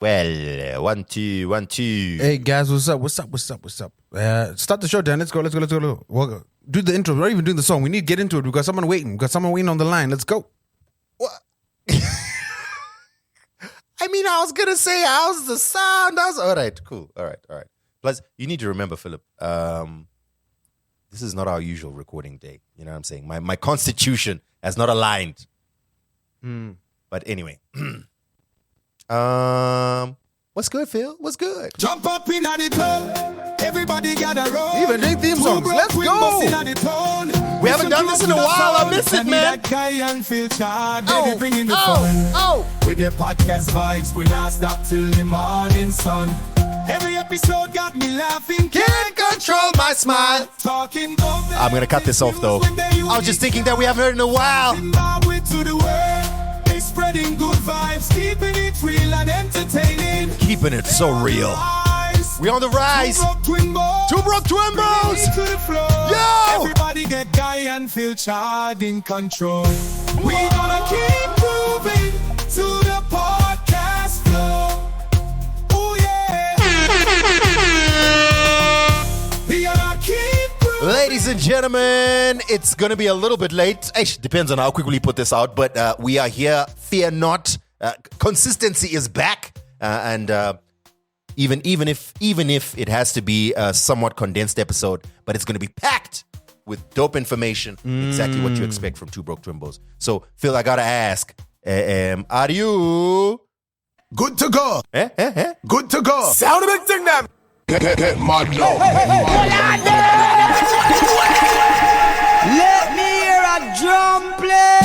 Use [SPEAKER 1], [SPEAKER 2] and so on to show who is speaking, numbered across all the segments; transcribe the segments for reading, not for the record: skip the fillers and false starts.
[SPEAKER 1] Well, 1, 2, 1, 2.
[SPEAKER 2] Hey guys, what's up? Start the show, Dan. Let's go. We'll do the intro. We're not even doing the song. We need to get into it. We've got someone waiting. On the line. Let's go.
[SPEAKER 1] What? I mean, I was gonna say, how's the sound? All right, cool. All right. Plus, you need to remember, Philip. This is not our usual recording day. You know what I'm saying? My constitution has not aligned. But anyway. What's good, Phil? What's good?
[SPEAKER 3] Jump up in the club, everybody gather round.
[SPEAKER 2] Even doing theme songs. Let's go.
[SPEAKER 1] We haven't done this in a while. I miss it, man.
[SPEAKER 3] With their podcast vibes, we not stop till the morning sun. Every episode got me laughing.
[SPEAKER 1] Can't control my smile. I'm gonna cut this off though. I was just thinking that we haven't heard in a while.
[SPEAKER 3] Spreading good vibes, keeping it real and entertaining.
[SPEAKER 1] Keeping it so real. We on the rise. Two broke Twimbos. Yo!
[SPEAKER 3] Everybody get guy and feel charged in control. We gonna keep moving to the podcast flow. Oh yeah. We gonna keep moving.
[SPEAKER 1] Ladies and gentlemen, it's going to be a little bit late. Depends on how quickly we put this out, but we are here. Fear not. Consistency is back. And even if it has to be a somewhat condensed episode, but it's going to be packed with dope information. Exactly what you expect from Two Broke Twimbos. So, Phil, I got to ask, are you...
[SPEAKER 3] Good to go. Good to go.
[SPEAKER 4] Sound a big thing now.
[SPEAKER 3] Get mad now.
[SPEAKER 4] Let me hear a drum play.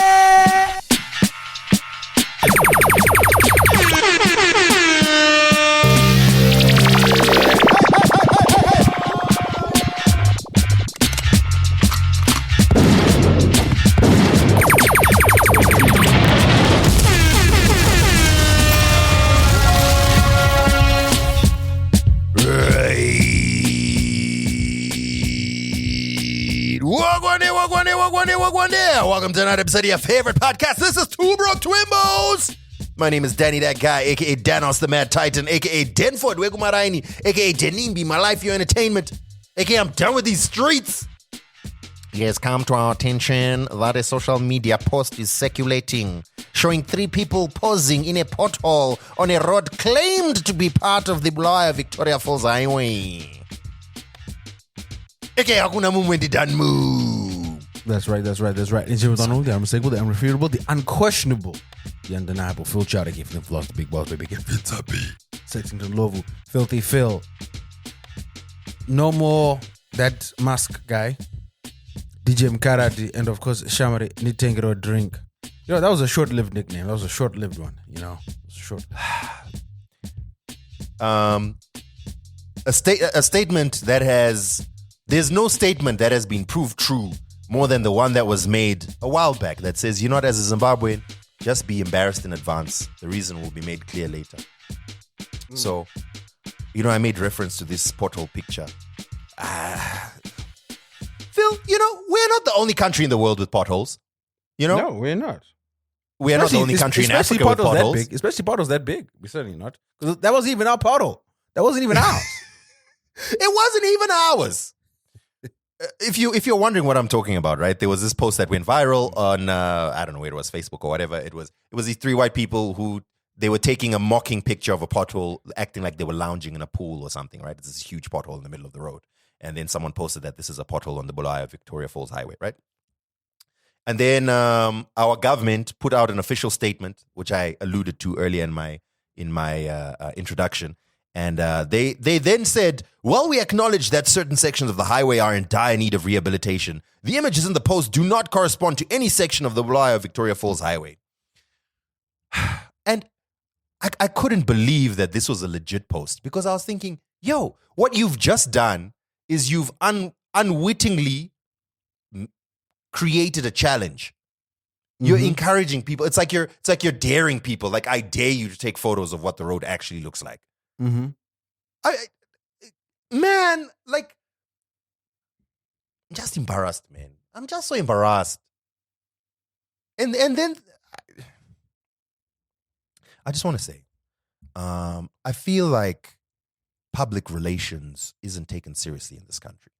[SPEAKER 1] Wagwan there. Welcome to another episode of your favorite podcast. This is Two Broke Twimbos. My name is Danny That Guy, a.k.a. Danos the Mad Titan, a.k.a. Denford Wegumaraini, a.k.a. Denimbi, my life, your entertainment, a.k.a. I'm done with these streets. It has come to our attention that a social media post is circulating showing 3 people posing in a pothole on a road claimed to be part of the Bulawayo Victoria Falls Highway. A.k.a. Hakuna Mumwendi Danmu.
[SPEAKER 2] That's right. The unmistakable, the irrefutable, the unquestionable, the undeniable. Phil Chowder, from the Floss, the Big Boss, baby. Pizza B. Sexington Lovu, Filthy Phil. No more that mask guy. DJ Mkarati, and of course, Shamari, Nitengero Drink. You know, that was a short-lived nickname. That was a short-lived one, you know.
[SPEAKER 1] A statement that has... There's no statement that has been proved true more than the one that was made a while back that says, you know what, as a Zimbabwean, just be embarrassed in advance. The reason will be made clear later. So, you know, I made reference to this pothole picture. Phil, you know, we're not the only country in the world with potholes. You know?
[SPEAKER 2] No, we're not.
[SPEAKER 1] We are not the only country in Africa with potholes.
[SPEAKER 2] Especially potholes that big. We're certainly not. Because that wasn't even our pothole. That wasn't even ours.
[SPEAKER 1] It wasn't even ours. If you're wondering what I'm talking about, right? There was this post that went viral on I don't know where it was, Facebook or whatever. It was these 3 white people who they were taking a mocking picture of a pothole, acting like they were lounging in a pool or something, right? It's this huge pothole in the middle of the road. And then someone posted that this is a pothole on the Bulawayo Victoria Falls Highway, right? And then our government put out an official statement, which I alluded to earlier in my introduction. And they then said, well, we acknowledge that certain sections of the highway are in dire need of rehabilitation. The images in the post do not correspond to any section of the Bulawayo Victoria Falls Highway. And I couldn't believe that this was a legit post because I was thinking, yo, what you've just done is you've unwittingly created a challenge. You're encouraging people. It's like you're daring people. Like, I dare you to take photos of what the road actually looks like.
[SPEAKER 2] Mm-hmm.
[SPEAKER 1] Man, like, I'm just embarrassed, man. I'm just so embarrassed. And then I just want to say, I feel like public relations isn't taken seriously in this country.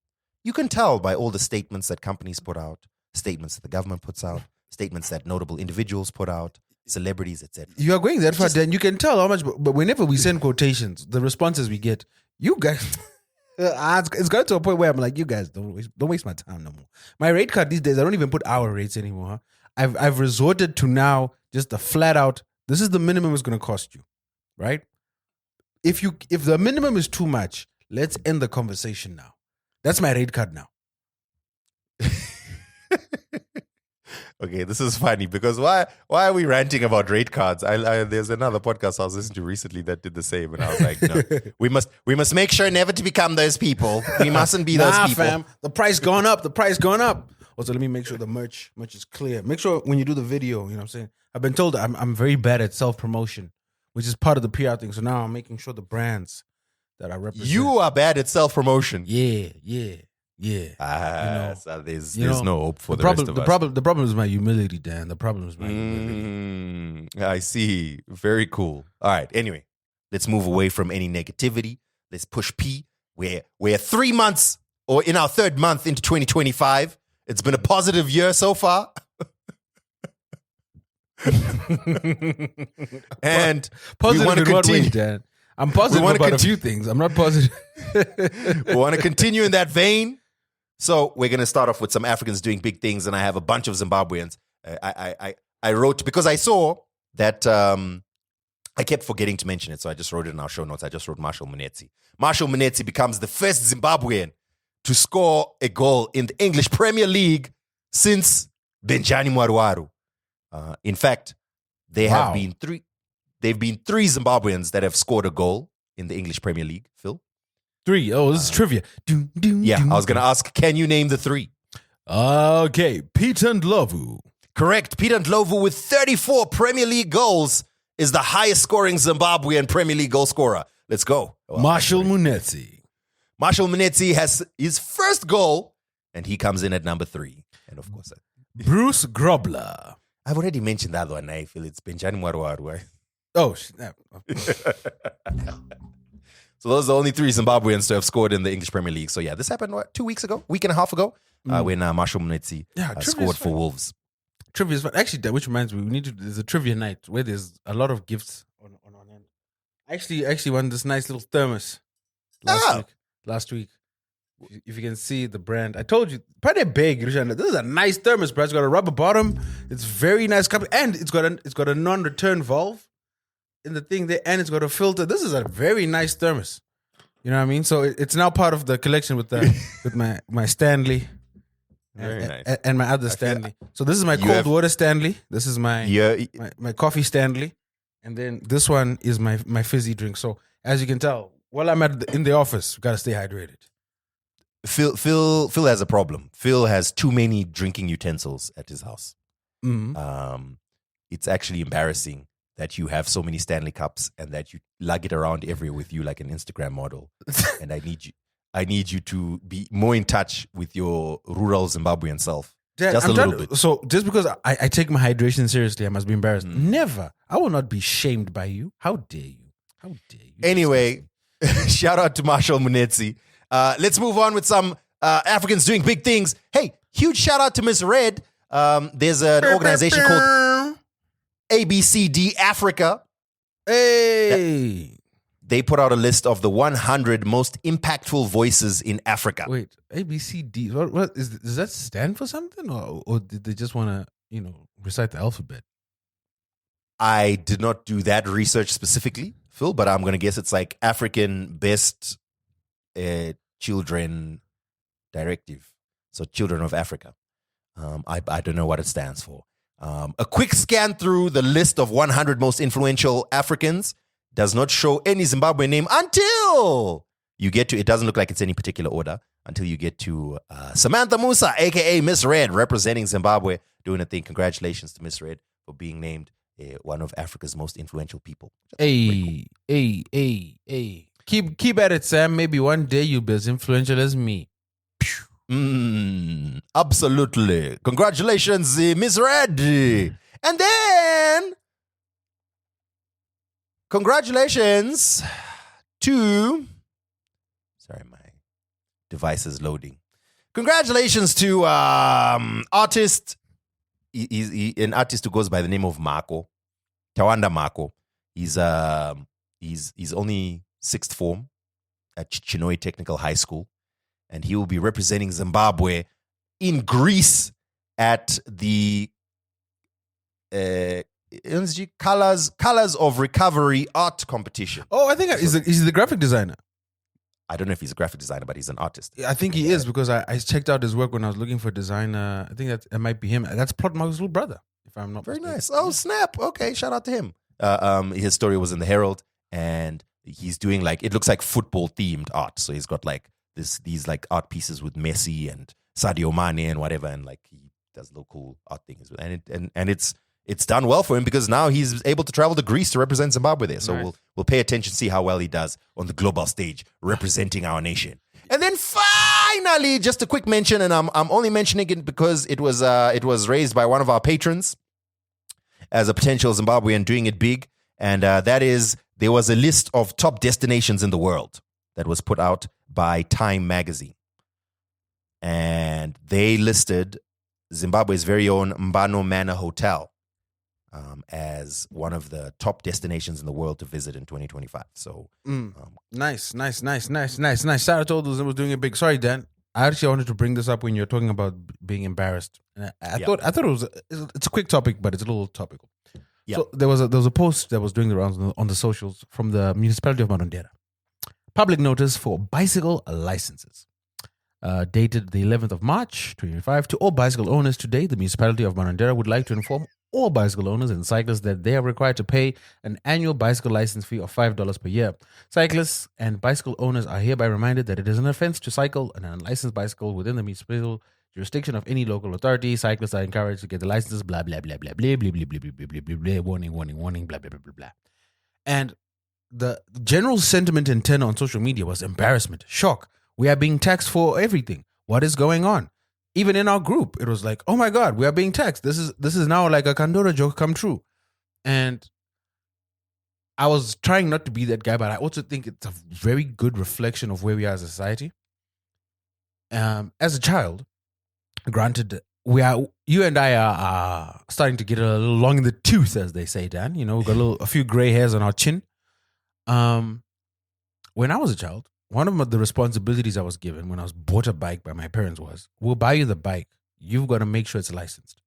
[SPEAKER 1] You can tell by all the statements that companies put out, statements that the government puts out, statements that notable individuals put out, celebrities, etc.
[SPEAKER 2] You are going that far, then you can tell how much. But whenever we send quotations, the responses we get, you guys, it's got to a point where I'm like, you guys don't waste my time no more. My rate card these days, I don't even put hour rates anymore. Huh? I've resorted to now just a flat out. This is the minimum it's going to cost you, right? If the minimum is too much, let's end the conversation now. That's my rate card now.
[SPEAKER 1] Okay, this is funny because why are we ranting about rate cards? There's another podcast I was listening to recently that did the same, and I was like, no, we must make sure never to become those people. We mustn't be those people.
[SPEAKER 2] Fam, the price going up. The price going up. Also, let me make sure the merch is clear. Make sure when you do the video, you know what I'm saying? I've been told I'm very bad at self-promotion, which is part of the PR thing. So now I'm making sure the brands that I represent.
[SPEAKER 1] You are bad at self-promotion.
[SPEAKER 2] Yeah.
[SPEAKER 1] So there's no hope for the rest of us.
[SPEAKER 2] The problem is my humility, Dan. The problem is my humility.
[SPEAKER 1] I see. Very cool. All right. Anyway, let's move away from any negativity. Let's push P. We're 3 months or in our third month into 2025. It's been a positive year so far. And
[SPEAKER 2] positive
[SPEAKER 1] we want to
[SPEAKER 2] in what way,
[SPEAKER 1] continue.
[SPEAKER 2] Dan? I'm positive about a few things. I'm not positive.
[SPEAKER 1] We want to continue in that vein. So we're going to start off with some Africans doing big things, and I have a bunch of Zimbabweans. I wrote, because I saw that I kept forgetting to mention it, so I just wrote it in our show notes. I just wrote Marshall Munetsi. Marshall Munetsi becomes the first Zimbabwean to score a goal in the English Premier League since Benjani Mwaruwaru. In fact, there have been three Zimbabweans that have scored a goal in the English Premier League. Phil?
[SPEAKER 2] 3. Oh, this is trivia.
[SPEAKER 1] Yeah, I was going to ask, can you name the 3?
[SPEAKER 2] Okay, Peter Ndlovu.
[SPEAKER 1] Correct. Peter Ndlovu with 34 Premier League goals is the highest scoring Zimbabwean Premier League goal scorer. Let's go.
[SPEAKER 2] Marshall Munetsi.
[SPEAKER 1] Marshall Munetsi has his first goal, and he comes in at number 3. And of course,
[SPEAKER 2] Bruce Grobler.
[SPEAKER 1] I've already mentioned that one. I feel it's Benjani Mwaruwaru.
[SPEAKER 2] Oh, snap.
[SPEAKER 1] So those are the only 3 Zimbabweans to have scored in the English Premier League. So yeah, this happened, 2 weeks ago, week and a half ago, when Marshall Munetsi scored for Wolves.
[SPEAKER 2] Trivia is fun. Actually, which reminds me, there's a trivia night where there's a lot of gifts on end. I actually won this nice little thermos last week. If you can see the brand, I told you, pretty big. This is a nice thermos, bro. It's got a rubber bottom. It's very nice cup, and it's got a non-return valve in the thing there, and it's got a filter. This is a very nice thermos. You know what I mean? So it's now part of the collection with my Stanley.
[SPEAKER 1] Very nice.
[SPEAKER 2] And my other Stanley. So this is my cold water Stanley. This is my coffee Stanley. And then this one is my fizzy drink. So as you can tell, while I'm in the office, got to stay hydrated.
[SPEAKER 1] Phil has a problem. Phil has too many drinking utensils at his house.
[SPEAKER 2] Mm-hmm.
[SPEAKER 1] It's actually embarrassing that you have so many Stanley cups and that you lug it around everywhere with you like an Instagram model. And I need you to be more in touch with your rural Zimbabwean self.
[SPEAKER 2] Dad,
[SPEAKER 1] just a little bit.
[SPEAKER 2] So just because I take my hydration seriously, I must be embarrassed. Never. I will not be shamed by you. How dare you? How dare you?
[SPEAKER 1] Anyway, shout out to Marshall Munetsi. Let's move on with some Africans doing big things. Hey, huge shout out to Miss Red. There's an organization called ABCD Africa.
[SPEAKER 2] Hey.
[SPEAKER 1] They put out a list of the 100 most impactful voices in Africa.
[SPEAKER 2] Wait, ABCD. What does that stand for something, or did they just want to recite the alphabet?
[SPEAKER 1] I did not do that research specifically, Phil, but I'm going to guess it's like African Best Children Directive. So Children of Africa. I don't know what it stands for. A quick scan through the list of 100 most influential Africans does not show any Zimbabwean name until you get to, it doesn't look like it's any particular order, until you get to Samantha Musa, a.k.a. Miss Red, representing Zimbabwe, doing a thing. Congratulations to Miss Red for being named one of Africa's most influential people.
[SPEAKER 2] Hey. Keep at it, Sam. Maybe one day you'll be as influential as me.
[SPEAKER 1] Absolutely. Congratulations, Miss Red. And then, congratulations to... Sorry, my device is loading. Congratulations to artist... an artist who goes by the name of Mako. Tawanda Mako. He's only sixth form at Chinoi Technical High School. And he will be representing Zimbabwe in Greece at the Colors of Recovery art competition.
[SPEAKER 2] Oh, I think he's the graphic designer.
[SPEAKER 1] I don't know if he's a graphic designer, but he's an artist.
[SPEAKER 2] I think he is because I checked out his work when I was looking for a designer. I think that might be him. That's Plot Mark's little brother, if I'm not
[SPEAKER 1] Very
[SPEAKER 2] mistaken.
[SPEAKER 1] nice. Oh, snap. Okay, shout out to him. His story was in the Herald, and he's doing like, it looks like football themed art. So he's got like these like art pieces with Messi and Sadio Mane and whatever, and like he does little cool art things. And it's done well for him because now he's able to travel to Greece to represent Zimbabwe there. So
[SPEAKER 2] Nice.
[SPEAKER 1] we'll pay attention, see how well he does on the global stage representing our nation. And then finally, just a quick mention, and I'm only mentioning it because it was raised by one of our patrons as a potential Zimbabwean doing it big, and that is, there was a list of top destinations in the world that was put out by Time magazine, and they listed Zimbabwe's very own Mbano Manor Hotel as one of the top destinations in the world to visit in 2025. So
[SPEAKER 2] Nice. Shout out to all those that was doing it big. Sorry, Dan. I actually wanted to bring this up when you're talking about being embarrassed. And I thought it's a quick topic, but it's a little topical.
[SPEAKER 1] Yeah.
[SPEAKER 2] So there was a post that was doing the rounds on the socials from the municipality of Marondera. Public notice for bicycle licenses. Dated the 11th of March 2025. To all bicycle owners today, the municipality of Marondera would like to inform all bicycle owners and cyclists that they are required to pay an annual bicycle license fee of $5 per year. Cyclists and bicycle owners are hereby reminded that it is an offense to cycle an unlicensed bicycle within the municipal jurisdiction of any local authority. Cyclists are encouraged to get the licenses, blah, blah, blah, blah, blah, blah, blah, blah, blah, blah, blah, blah, warning, blah, blah, blah, blah, blah. And the general sentiment and tenor on social media was embarrassment, shock. We are being taxed for everything. What is going on? Even in our group, it was like, oh my God, we are being taxed. This is now like a Kandora joke come true. And I was trying not to be that guy, but I also think it's a very good reflection of where we are as a society. As a child, granted, you and I are starting to get a little long in the tooth, as they say, Dan. You know, we've got a few gray hairs on our chin. When I was a child, one of the responsibilities I was given when I was bought a bike by my parents was, we'll buy you the bike. You've got to make sure it's licensed.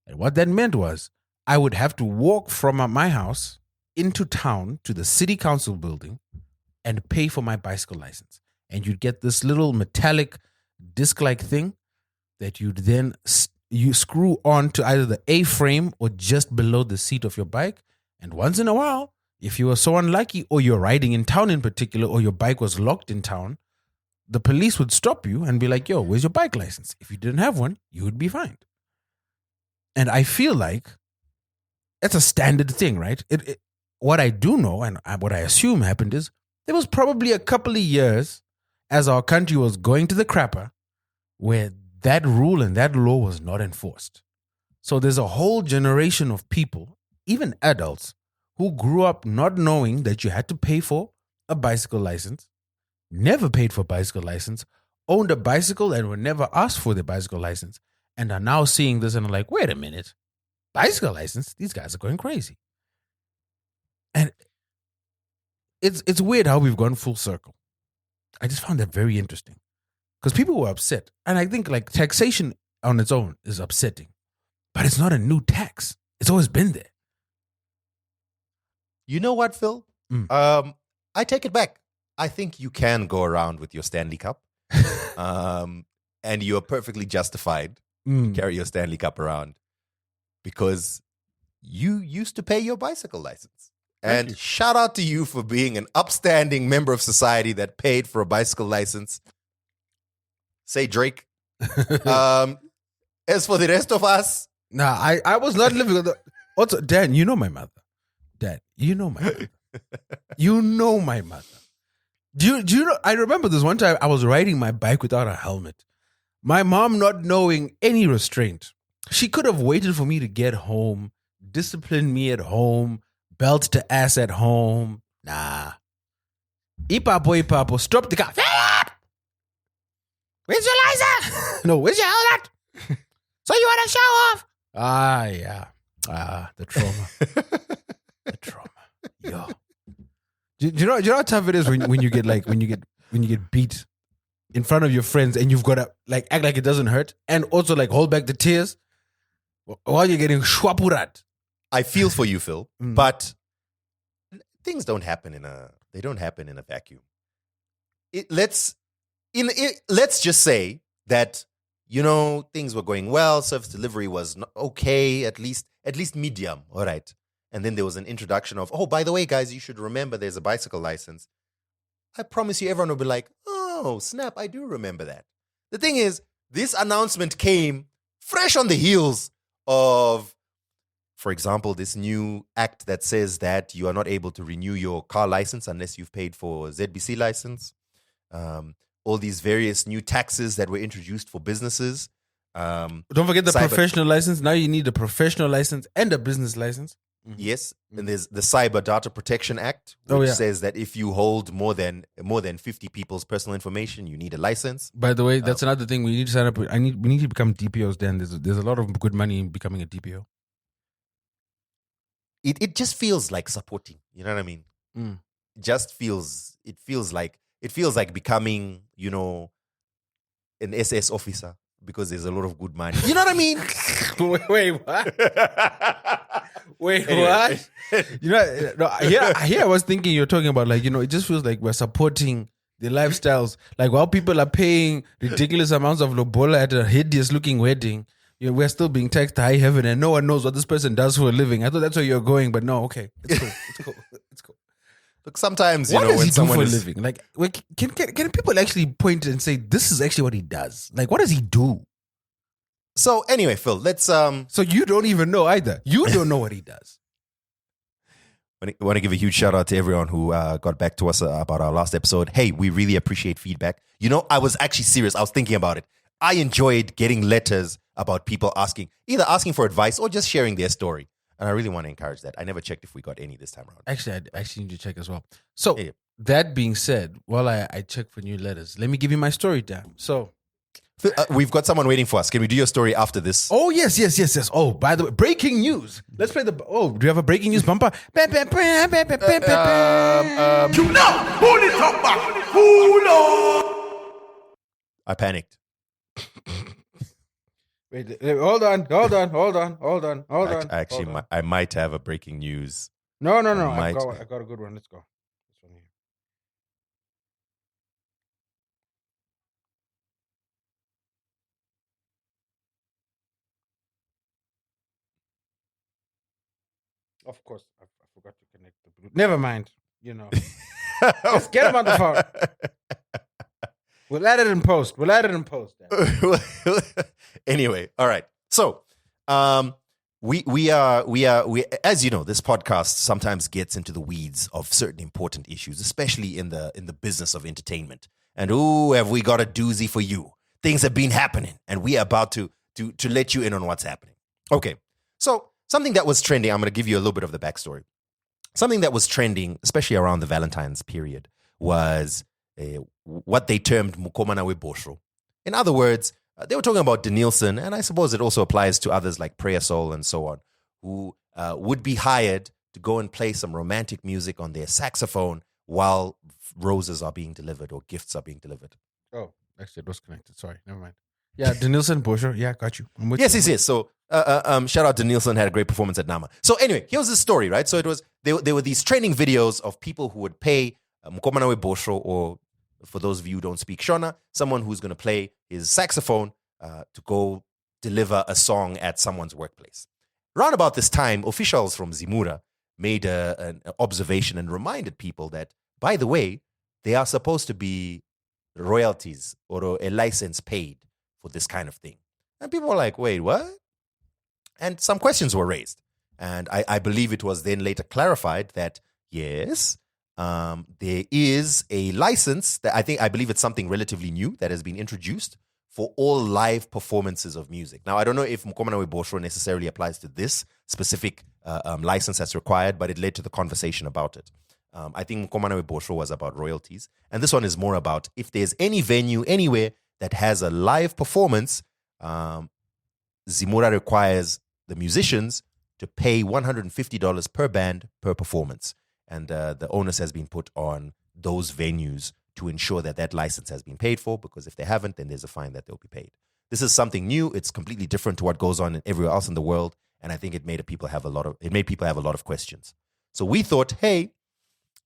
[SPEAKER 2] And what that meant was I would have to walk from my house into town to the city council building and pay for my bicycle license. And you'd get this little metallic disc-like thing that you'd then you screw on to either the A-frame or just below the seat of your bike. And once in a while, if you were so unlucky, or you're riding in town in particular, or your bike was locked in town, the police would stop you and be like, yo, where's your bike license? If you didn't have one, you would be fined. And I feel like that's a standard thing, right? What I do know and what I assume happened is there was probably a couple of years as our country was going to the crapper where that rule and that law was not enforced. So there's a whole generation of people, even adults, who grew up not knowing that you had to pay for a bicycle license, never paid for a bicycle license, owned a bicycle and were never asked for the bicycle license, and are now seeing this and are like, wait a minute, bicycle license? These guys are going crazy. And it's weird how we've gone full circle. I just found that very interesting because people were upset. And I think like taxation on its own is upsetting, but it's not a new tax. It's always been there.
[SPEAKER 1] You know what, Phil? I take it back. I think you can go around with your Stanley Cup, and you are perfectly justified to carry your Stanley Cup around because you used to pay your bicycle license. And shout out to you for being an upstanding member of society that paid for a bicycle license. Say Drake. As for the rest of us,
[SPEAKER 2] Nah, I was not living with Also, Dan, you know my mother. Dad, you know my mother. You know my mother. Do you know? I remember this one time I was riding my bike without a helmet. My mom not knowing any restraint. She could have waited for me to get home, disciplined me at home, belt to ass at home. Nah. Ipapo, stop the car. Philip! Where's your license? No, where's your helmet? So you want to show off? Ah, yeah. Ah, the trauma. The trauma. Yo. Do you know how tough it is when you get beat in front of your friends and you've got to like act like it doesn't hurt and also like hold back the tears while you're getting shwapurat.
[SPEAKER 1] I feel for you, Phil, but things don't happen in a vacuum. Let's just say that, you know, things were going well, service delivery was okay, at least medium, all right. And then there was an introduction of, oh, by the way, guys, you should remember there's a bicycle license. I promise you everyone will be like, oh, snap, I do remember that. The thing is, this announcement came fresh on the heels of, for example, this new act that says that you are not able to renew your car license unless you've paid for a ZBC license. All these various new taxes that were introduced for businesses.
[SPEAKER 2] Don't forget the professional license. Now you need a professional license and a business license.
[SPEAKER 1] Yes, and there's the Cyber Data Protection Act, which says that if you hold more than 50 people's personal information, you need a license.
[SPEAKER 2] By the way, that's another thing we need to sign up. We need to become DPOs. Dan, there's a lot of good money in becoming a DPO.
[SPEAKER 1] It just feels like supporting. You know what I mean? It feels like becoming, you know, an SS officer because there's a lot of good money. You know what I mean?
[SPEAKER 2] Wait, what? Wait, what? You know, no, here I was thinking you're talking about, like, you know, it just feels like we're supporting the lifestyles. Like, while people are paying ridiculous amounts of lobola at a hideous looking wedding, you know, we're still being taxed to high heaven and no one knows what this person does for a living. I thought that's where you're going, but no, okay. It's cool.
[SPEAKER 1] Look, sometimes,
[SPEAKER 2] what
[SPEAKER 1] know,
[SPEAKER 2] does
[SPEAKER 1] when
[SPEAKER 2] he
[SPEAKER 1] someone
[SPEAKER 2] do for a living? Like, can people actually point and say, this is actually what he does? Like, what does he do?
[SPEAKER 1] So anyway, Phil, let's
[SPEAKER 2] So you don't even know either. You don't know what he does.
[SPEAKER 1] I want to give a huge shout out to everyone who got back to us about our last episode. Hey, we really appreciate feedback. You know, I was actually serious. I was thinking about it. I enjoyed getting letters about people either asking for advice or just sharing their story. And I really want to encourage that. I never checked if we got any this time around.
[SPEAKER 2] Actually, I actually need to check as well. So that being said, while I check for new letters, let me give you my story, Dan. So
[SPEAKER 1] we've got someone waiting for us. Can we do your story after this?
[SPEAKER 2] Oh, yes. Oh, by the way, breaking news. Let's play do you have a breaking news bumper?
[SPEAKER 3] You know, pull it up back. Pull up.
[SPEAKER 1] I panicked.
[SPEAKER 2] Wait, hold on.
[SPEAKER 1] Actually, I might have a breaking news.
[SPEAKER 2] No. I got a good one. Let's go. This one here. Of course, I forgot to connect the Bluetooth. Never mind. You know, let's get him on the phone. We'll add it in post.
[SPEAKER 1] Anyway, all right. So, we as you know, this podcast sometimes gets into the weeds of certain important issues, especially in the business of entertainment. And have we got a doozy for you? Things have been happening, and we are about to let you in on what's happening. Okay, so something that was trending. I'm going to give you a little bit of the backstory. Something that was trending, especially around the Valentine's period, was what they termed Mukomana we Bosho. In other words, they were talking about Denilson, and I suppose it also applies to others like Prayer Soul and so on, who would be hired to go and play some romantic music on their saxophone while roses are being delivered or gifts are being delivered.
[SPEAKER 2] Oh, actually, it was connected. Sorry, never mind. Yeah, Denilson, Bosho. Yeah, got you. I'm with you.
[SPEAKER 1] Yes. So, shout out Denilson, had a great performance at Nama. So anyway, here's the story, right? So it was there were these training videos of people who would pay Mukomana we Bosho, or for those of you who don't speak Shona, someone who's going to play his saxophone to go deliver a song at someone's workplace. Around about this time, officials from Zimura made an observation and reminded people that, by the way, they are supposed to be royalties or a license paid for this kind of thing. And people were like, wait, what? And some questions were raised. And I believe it was then later clarified that, yes, there is a license that I believe it's something relatively new that has been introduced for all live performances of music. Now, I don't know if Mkomana Webosho necessarily applies to this specific license that's required, but it led to the conversation about it. I think Mkomana Webosho was about royalties, and this one is more about if there's any venue anywhere that has a live performance, Zimura requires the musicians to pay $150 per band per performance. And the onus has been put on those venues to ensure that that license has been paid for, because if they haven't, then there's a fine that they'll be paid. This is something new. It's completely different to what goes on everywhere else in the world. And I think it made people have a lot of questions. So we thought, hey,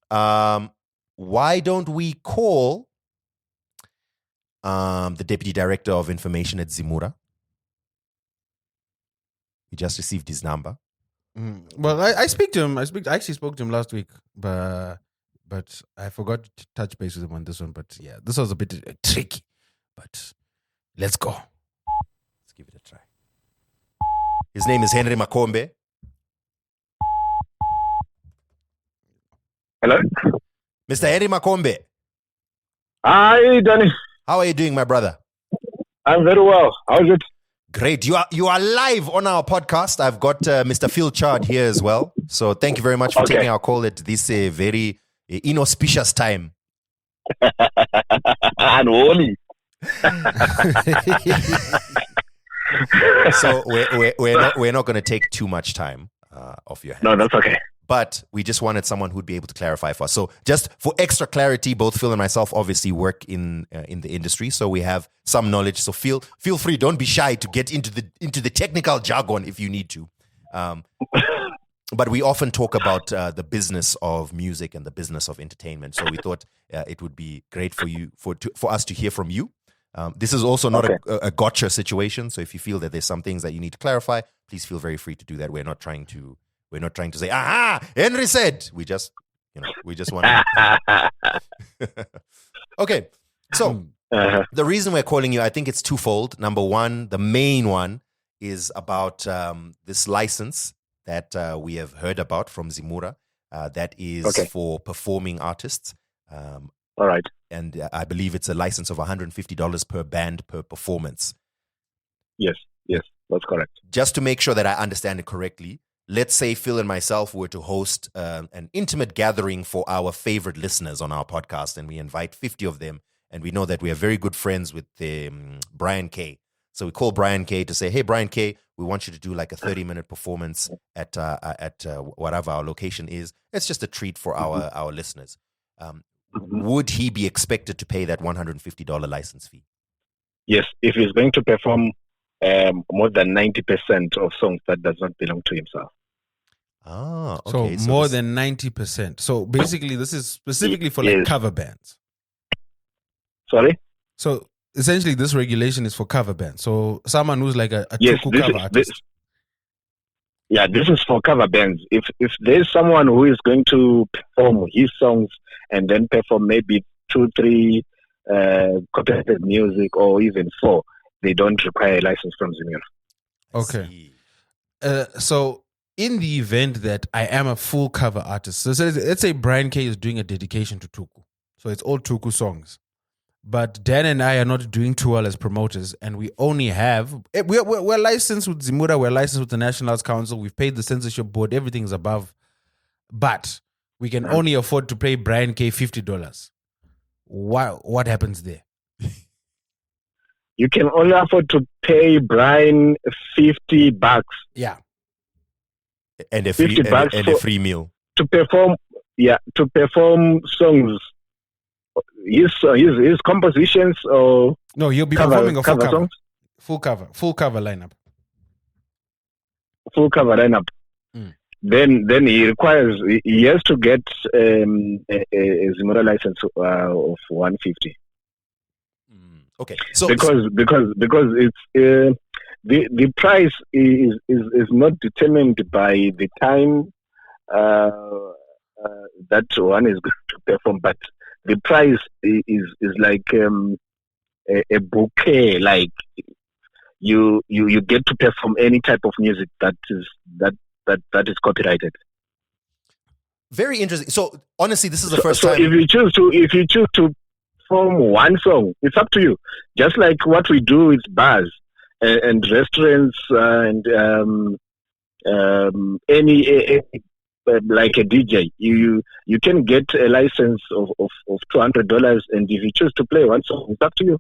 [SPEAKER 1] why don't we call the Deputy Director of Information at Zimura? We just received his number.
[SPEAKER 2] Well, I speak to him. I actually spoke to him last week, but I forgot to touch base with him on this one. But yeah, this was a bit tricky. But let's go.
[SPEAKER 1] Let's give it a try. His name is Henry Makombe.
[SPEAKER 5] Hello?
[SPEAKER 1] Mr. Henry Makombe.
[SPEAKER 5] Hi, Danny.
[SPEAKER 1] How are you doing, my brother?
[SPEAKER 5] I'm very well. How's it?
[SPEAKER 1] Great. You are live on our podcast. I've got Mr. Phil Chard here as well. So thank you very much for taking our call at this very inauspicious time.
[SPEAKER 5] Unholy.
[SPEAKER 1] So we're not going to take too much time off your hands.
[SPEAKER 5] No, that's okay.
[SPEAKER 1] But we just wanted someone who'd be able to clarify for us. So just for extra clarity, both Phil and myself obviously work in the industry, so we have some knowledge. So feel free, don't be shy to get into the technical jargon if you need to. But we often talk about the business of music and the business of entertainment. So we thought it would be great for us to hear from you. This is also not a gotcha situation. So if you feel that there's some things that you need to clarify, please feel very free to do that. We're not trying to say, aha, Henry said. We just want to. Okay. So the reason we're calling you, I think it's twofold. Number one, the main one is about this license that we have heard about from Zimura that is for performing artists.
[SPEAKER 5] All right.
[SPEAKER 1] And I believe it's a license of $150 per band per performance.
[SPEAKER 5] Yes, that's correct.
[SPEAKER 1] Just to make sure that I understand it correctly, let's say Phil and myself were to host an intimate gathering for our favorite listeners on our podcast, and we invite 50 of them, and we know that we are very good friends with Brian K. So we call Brian K to say, hey, Brian K, we want you to do like a 30-minute performance at whatever our location is. It's just a treat for our listeners. Would he be expected to pay that $150 license fee?
[SPEAKER 5] Yes, if he's going to perform more than 90% of songs that does not belong to himself.
[SPEAKER 1] Ah, okay.
[SPEAKER 2] So more than 90%. So basically, this is specifically for like cover bands.
[SPEAKER 5] Sorry?
[SPEAKER 2] So essentially, this regulation is for cover bands. So someone who's like a Tuku cover artist.
[SPEAKER 5] This is for cover bands. If there's someone who is going to perform his songs and then perform maybe 2-3 copyrighted music or even 4, they don't require a license from Zimura.
[SPEAKER 2] Okay. So in the event that I am a full cover artist, so let's say Brian K is doing a dedication to Tuku. So it's all Tuku songs. But Dan and I are not doing too well as promoters, and we only have... We're licensed with Zimura, we're licensed with the National Arts Council, we've paid the censorship board, everything's above. But we can only afford to pay Brian K $50. What happens there?
[SPEAKER 5] You can only afford to pay Brian $50.
[SPEAKER 2] Yeah.
[SPEAKER 1] And a free, a free meal.
[SPEAKER 5] To perform songs. His compositions or...
[SPEAKER 2] No, he'll be performing a full cover. Songs? Full cover lineup.
[SPEAKER 5] Full cover lineup. Then he has to get a Zimura license of $150.
[SPEAKER 1] Okay, so
[SPEAKER 5] because it's the price is not determined by the time that one is going to perform, but the price is like a bouquet. Like you get to perform any type of music that is copyrighted.
[SPEAKER 1] Very interesting. So honestly, this is the first time.
[SPEAKER 5] If you choose to perform one song, it's up to you. Just like what we do with bars and restaurants and any like a DJ, you can get a license of $200, and if you choose to play one song, it's up to you.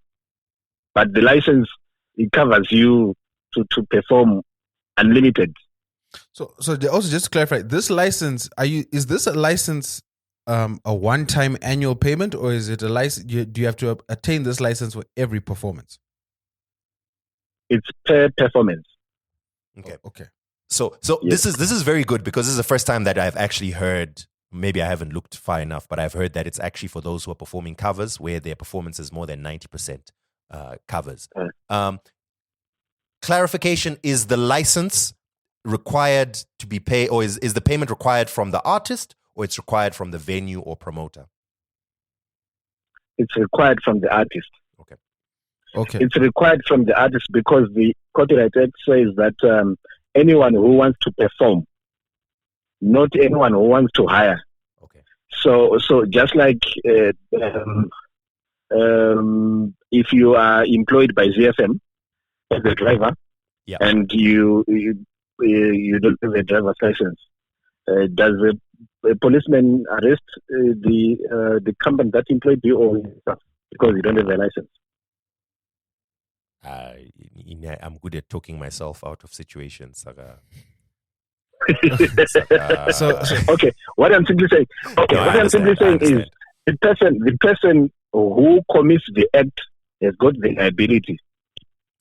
[SPEAKER 5] But the license, it covers you to perform unlimited.
[SPEAKER 2] So also just to clarify, this license, is this a license a one-time annual payment, or is it a license? Do you have to attain this license for every performance?
[SPEAKER 5] It's per performance.
[SPEAKER 1] Okay.
[SPEAKER 2] Okay.
[SPEAKER 1] So
[SPEAKER 5] Yes.
[SPEAKER 1] this is very good, because this is the first time that I've actually heard. Maybe I haven't looked far enough, but I've heard that it's actually for those who are performing covers where their performance is more than 90% covers. Clarification: is the license required to be paid, or is the payment required from the artist, or it's required from the venue or promoter?
[SPEAKER 5] It's required from the artist.
[SPEAKER 2] Okay.
[SPEAKER 5] It's required from the artist because the Copyright Act says that anyone who wants to perform, not anyone who wants to hire.
[SPEAKER 1] Okay.
[SPEAKER 5] So just like if you are employed by ZFM as a driver,
[SPEAKER 1] Yeah.
[SPEAKER 5] and you don't have a driver's license, does a policeman arrest the company that employed you, or because you don't have a license?
[SPEAKER 1] I'm good at talking myself out of situations. Saka.
[SPEAKER 2] So
[SPEAKER 5] Okay, what I'm simply saying. Okay,
[SPEAKER 1] No, I
[SPEAKER 5] what I'm simply
[SPEAKER 1] understand, I
[SPEAKER 5] saying is the person who commits the act has got the ability,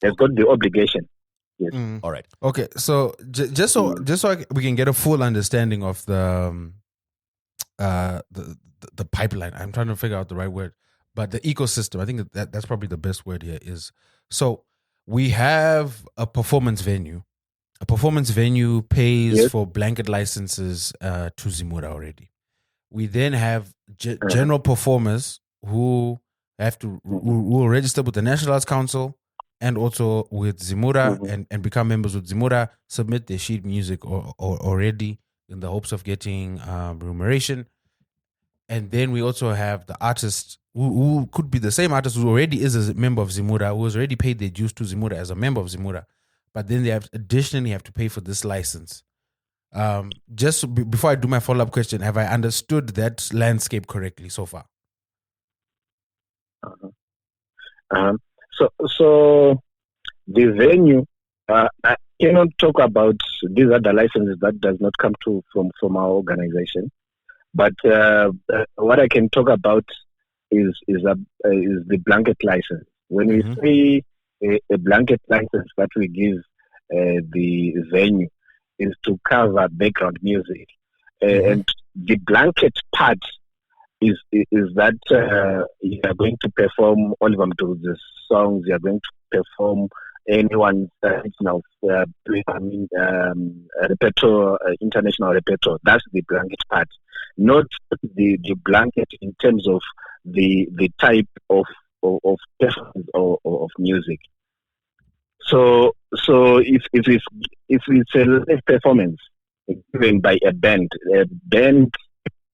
[SPEAKER 5] has got the obligation. Yes.
[SPEAKER 1] All right.
[SPEAKER 2] Okay, so just so we can get a full understanding of the pipeline. I'm trying to figure out the right word, but the ecosystem. I think that's probably the best word here. Is so we have a performance venue. A performance venue pays
[SPEAKER 5] Yes.
[SPEAKER 2] for blanket licenses to Zimura already. We then have general performers who have to who are registered with the National Arts Council and also with Zimura and become members with Zimura, submit their sheet music or already in the hopes of getting remuneration. And then we also have the artist who could be the same artist who already is a member of Zimura, who has already paid their dues to Zimura as a member of Zimura, but then they have additionally have to pay for this license. Before I do my follow-up question, have I understood that landscape correctly so far?
[SPEAKER 5] So the venue, I cannot talk about these other licenses that does not come from our organization. But what I can talk about is the blanket license. When we say a blanket license that we give the venue is to cover background music, and the blanket part is that you are going to perform Oliver Mdudu's songs. You are going to perform anyone's repertoire, international repertoire. That's the blanket part, not the blanket in terms of the type of performance or of music. So if it's a live performance given by a band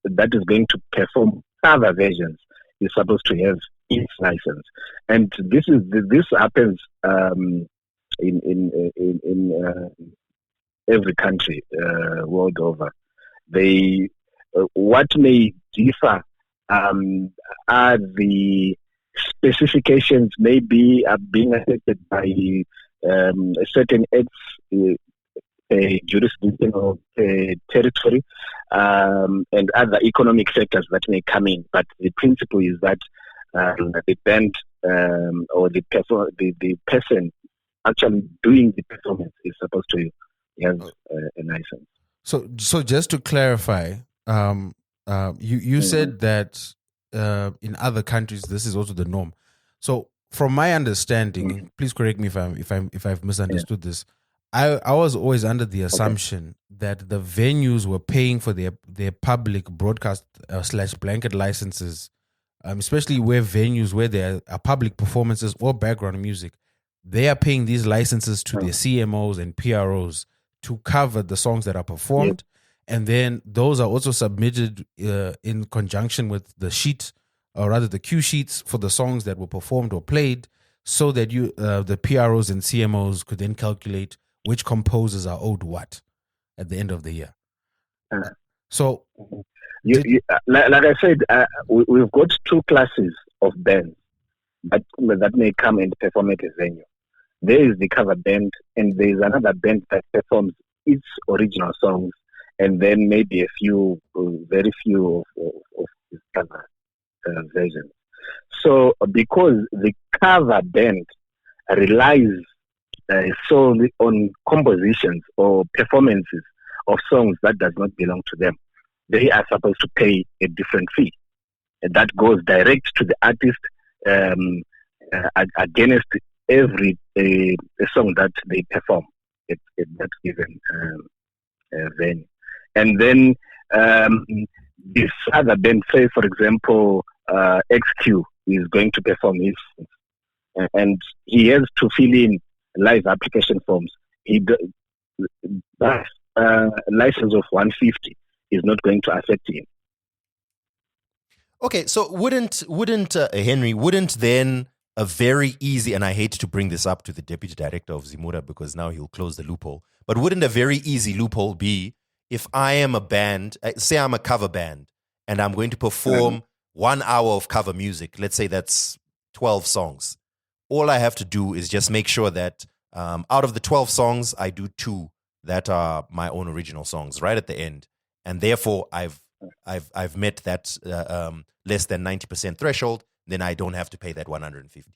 [SPEAKER 5] that is going to perform cover versions is supposed to have its license, and this happens in every country world over. They what may differ are the specifications maybe are being affected by a certain acts, jurisdiction or territory, and other economic factors that may come in. But the principle is that the band or the person actually doing the performance is supposed to have a license.
[SPEAKER 2] So just to clarify, you said that in other countries this is also the norm. So from my understanding, please correct me if I've misunderstood this. I was always under the assumption that the venues were paying for their public broadcast / blanket licenses, especially where there are public performances or background music. They are paying these licenses to their CMOs and PROs to cover the songs that are performed. And then those are also submitted in conjunction with the sheet or rather the cue sheets for the songs that were performed or played, so that the PROs and CMOs could then calculate which composers are owed what at the end of the year. So,
[SPEAKER 5] like I said, we've got two classes of bands that may come and perform at a venue. There is the cover band, and there is another band that performs its original songs, and then maybe very few of his cover versions. So, because the cover band relies solely on compositions or performances of songs that does not belong to them, they are supposed to pay a different fee. And that goes direct to the artist against every a song that they perform at that given venue. And then this other band, say for example, XQ is going to perform his songs, and he has to fill in live application forms. That license of 150 is not going to affect him.
[SPEAKER 1] Okay, so wouldn't Henry, wouldn't then a very easy, and I hate to bring this up to the deputy director of Zimura because now he'll close the loophole, but wouldn't a very easy loophole be if I am a band, say I'm a cover band, and I'm going to perform 1 hour of cover music, let's say that's 12 songs. All I have to do is just make sure that out of the 12 songs, I do 2 that are my own original songs right at the end. And therefore, I've met that less than 90% threshold, then I don't have to pay that 150.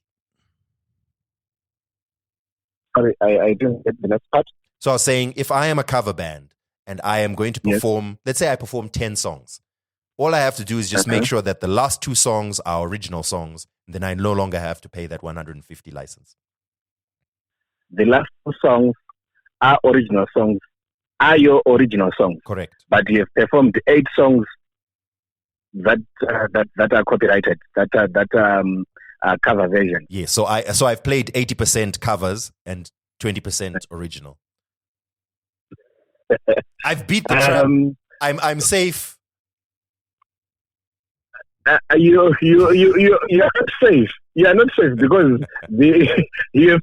[SPEAKER 5] Sorry, I didn't get the next part.
[SPEAKER 1] So I was saying, if I am a cover band and I am going to perform, let's say I perform 10 songs, all I have to do is just make sure that the last 2 songs are original songs, then I no longer have to pay that 150 license.
[SPEAKER 5] The last 2 songs are original songs, are your original songs.
[SPEAKER 1] Correct.
[SPEAKER 5] But you have performed 8 songs that are copyrighted, that are cover versions.
[SPEAKER 1] Yeah, so I've played 80% covers and 20% original. I've beat the trap. I'm safe.
[SPEAKER 5] You're not safe. You are not safe because you have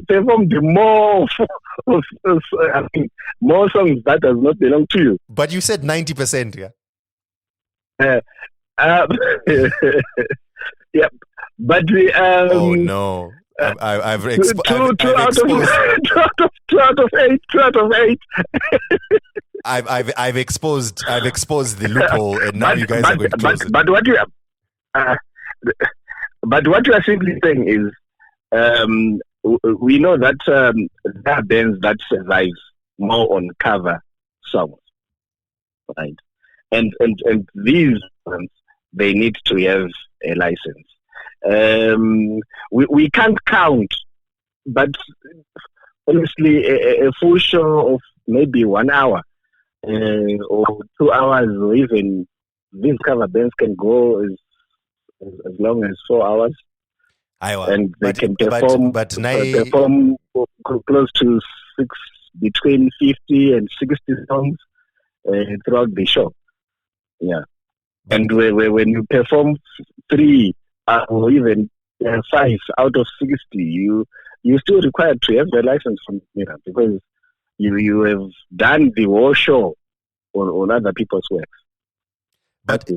[SPEAKER 5] performed more songs that does not belong to you.
[SPEAKER 1] But you said 90%, yeah.
[SPEAKER 5] Yeah, but
[SPEAKER 1] oh no. I've exposed.
[SPEAKER 5] Two out of eight.
[SPEAKER 1] I've exposed the loophole, and now you guys are going to close it.
[SPEAKER 5] But what you are simply saying is, we know that there are bands that survive more on cover songs, right? And these ones, they need to have a license. We can't count, but honestly, a full show of maybe 1 hour or 2 hours, or even these cover bands can go as long as 4 hours. And they can perform close to between 50 and 60 songs throughout the show. Yeah. And when you perform 3 or even 5 out of 60, you're still required to have the license from Mira because you have done the whole show on other people's work.
[SPEAKER 1] But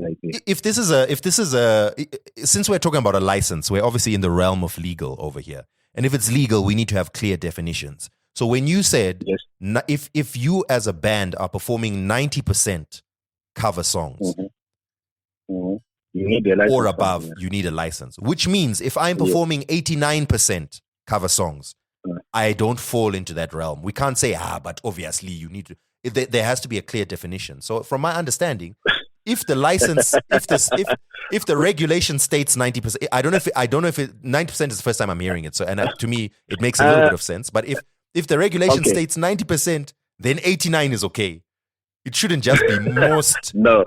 [SPEAKER 1] if this is a since we're talking about a license, we're obviously in the realm of legal over here. And if it's legal, we need to have clear definitions. So when you said if you as a band are performing 90% cover songs
[SPEAKER 5] you need a license
[SPEAKER 1] or above, you need a license. Which means if I'm performing 89% cover songs, I don't fall into that realm. We can't say, but obviously you need to. There has to be a clear definition. So from my understanding, if the license, if the regulation states 90%, I don't know if 90% is the first time I'm hearing it. So to me, it makes a little bit of sense. But if the regulation states 90%, then 89 is okay. It shouldn't just be most.
[SPEAKER 5] No.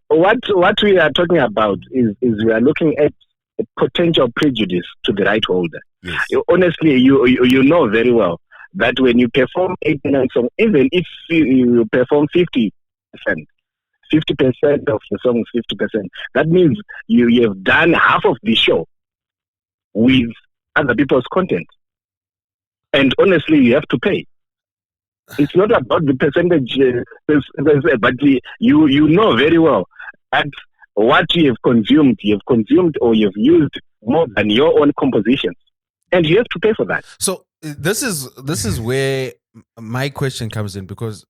[SPEAKER 5] What we are talking about is we are looking at a potential prejudice to the right holder.
[SPEAKER 1] Yes.
[SPEAKER 5] Honestly, you know very well that when you perform 89 songs, even if you perform 50%, 50% of the song is 50%, that means you have done half of the show with other people's content. And honestly, you have to pay. It's not about the percentage, but you know very well that what you've consumed or you've used more than your own compositions. And you have to pay for that.
[SPEAKER 2] So this is where my question comes in, because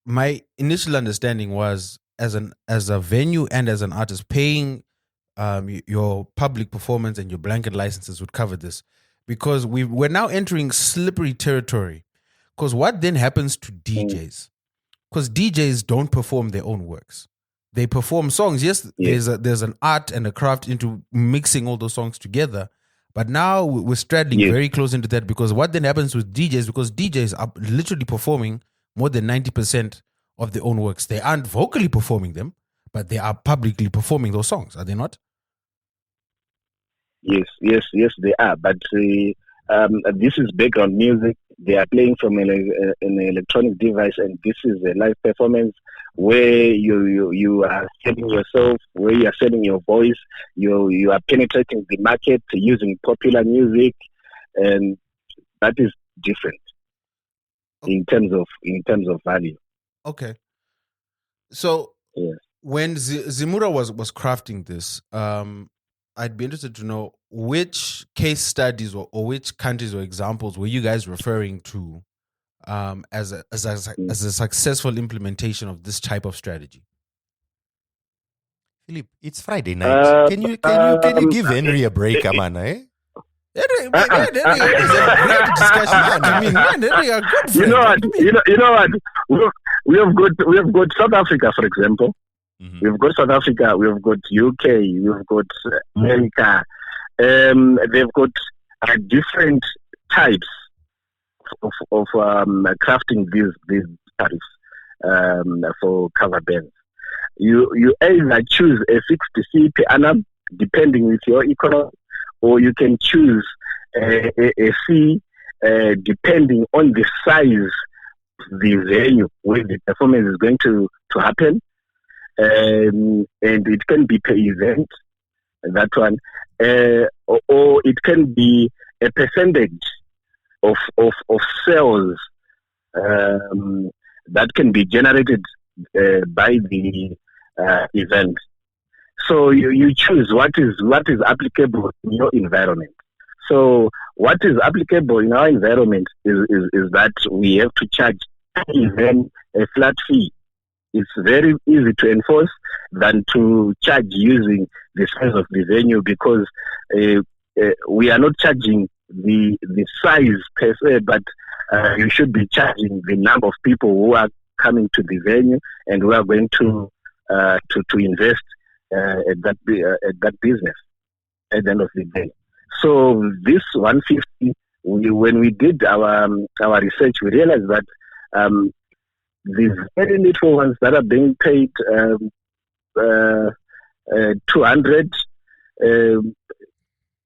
[SPEAKER 2] my initial understanding was as a venue and as an artist, paying your public performance and your blanket licenses would cover this, because we're now entering slippery territory. Because what then happens to DJs? Because DJs don't perform their own works. They perform songs. Yes, there's an art and a craft into mixing all those songs together. But now we're straddling very close into that, because what then happens with DJs, because DJs are literally performing more than 90% of their own works. They aren't vocally performing them, but they are publicly performing those songs, are they not?
[SPEAKER 5] Yes, they are. But this is background music. They are playing from an electronic device, and this is a live performance where you are selling yourself, where you are selling your voice. You are penetrating the market using popular music, and that is different in terms of value.
[SPEAKER 2] Okay. So when Zimura was crafting this, I'd be interested to know which case studies or which countries or examples were you guys referring to as a successful implementation of this type of strategy?
[SPEAKER 1] Philip, it's Friday night. Can you give Henry a break, man? Eh?
[SPEAKER 2] Henry, great discussion. I mean, man, Henry, a good friend.
[SPEAKER 5] You know what? We have got South Africa, for example. Mm-hmm. We've got South Africa. We've got UK. We've got America. They've got different types of crafting these tariffs for cover bands. You either choose a fixed fee per annum, depending with your economy, or you can choose a fee depending on the size of the venue where the performance is going to happen. And it can be per event, that one, or it can be a percentage of sales that can be generated by the event. So you choose what is applicable in your environment. So what is applicable in our environment is that we have to charge even a flat fee. It's very easy to enforce than to charge using the size of the venue, because we are not charging the size per se, but you should be charging the number of people who are coming to the venue and who are going to invest at that business at the end of the day. So this 150, when we did our research, we realized that the very little ones that are being paid 200,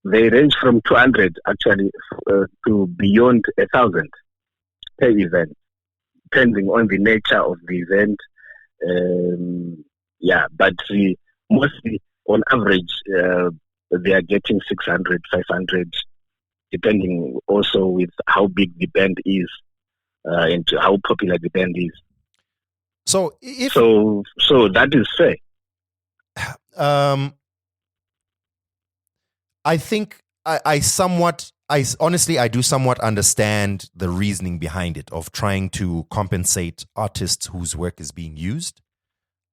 [SPEAKER 5] they range from 200 actually to beyond 1,000 per event, depending on the nature of the event. But mostly on average, they are getting 600, 500, depending also with how big the band is and how popular the band is.
[SPEAKER 1] So
[SPEAKER 5] that is fair.
[SPEAKER 1] I think I honestly do somewhat understand the reasoning behind it, of trying to compensate artists whose work is being used.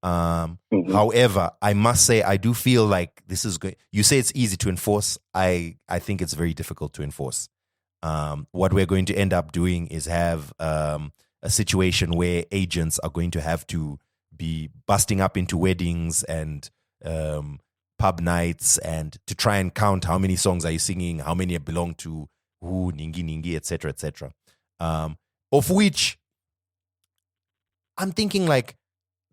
[SPEAKER 1] However, I must say I do feel like this is good. You say it's easy to enforce. I think it's very difficult to enforce. What we're going to end up doing is have a situation where agents are going to have to be busting up into weddings and pub nights and to try and count how many songs are you singing, how many belong to who, ningi, etc., etc. Of which I'm thinking like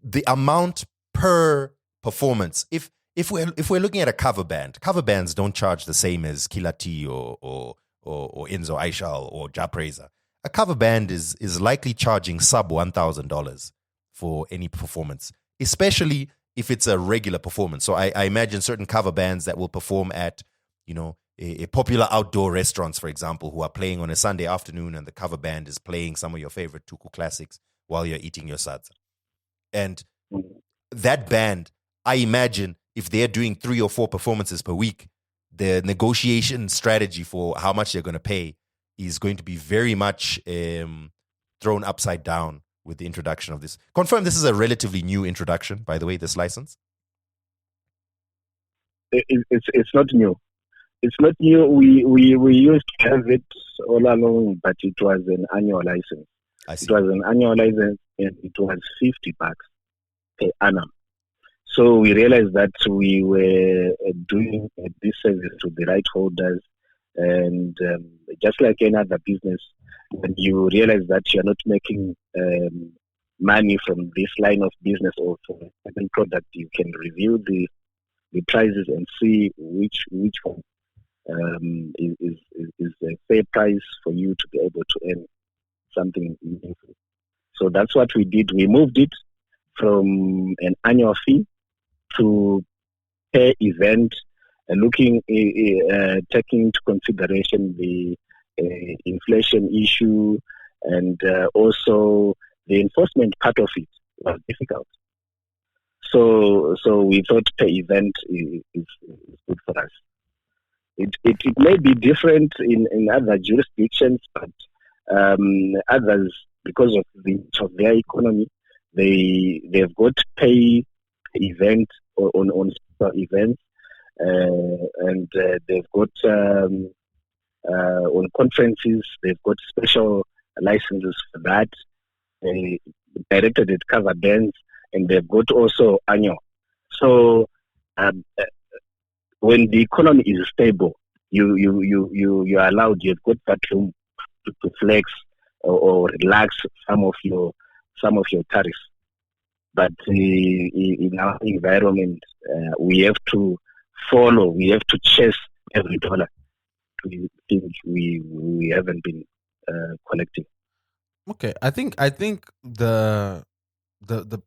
[SPEAKER 1] the amount per performance. If we're looking at a cover bands don't charge the same as Killer T or Enzo Aishal or Ja Praiser. a cover band is likely charging sub $1,000 for any performance, especially if it's a regular performance. So I imagine certain cover bands that will perform at, a popular outdoor restaurants, for example, who are playing on a Sunday afternoon, and the cover band is playing some of your favorite Tuku classics while you're eating your sadza. And that band, I imagine, if they're doing 3 or 4 performances per week, the negotiation strategy for how much they're going to pay is going to be very much thrown upside down with the introduction of this. Confirm this is a relatively new introduction, by the way, this license?
[SPEAKER 5] It's not new. It's not new. We used to have it all along, but it was an annual license.
[SPEAKER 1] I see.
[SPEAKER 5] It was an annual license, and it was $50 per annum. So we realized that we were doing a disservice to the right holders, and just like any other business, when you realize that you're not making money from this line of business or from a certain product, you can review the prices and see which one is a fair price for you to be able to earn something meaningful. So that's what we did. We moved it from an annual fee to per event, taking into consideration the inflation issue, and also the enforcement part of it was difficult. So we thought per event is good for us. It may be different in other jurisdictions, but others, because of their economy, they've got pay event on events, and they've got on conferences, they've got special licenses for that, directed at cover bands, and they've got also annual. So when the economy is stable, you're allowed, you've got that room to flex or relax some of your tariffs. But in our environment, we have to chase every dollar. We think we haven't been collecting.
[SPEAKER 2] Okay, I think the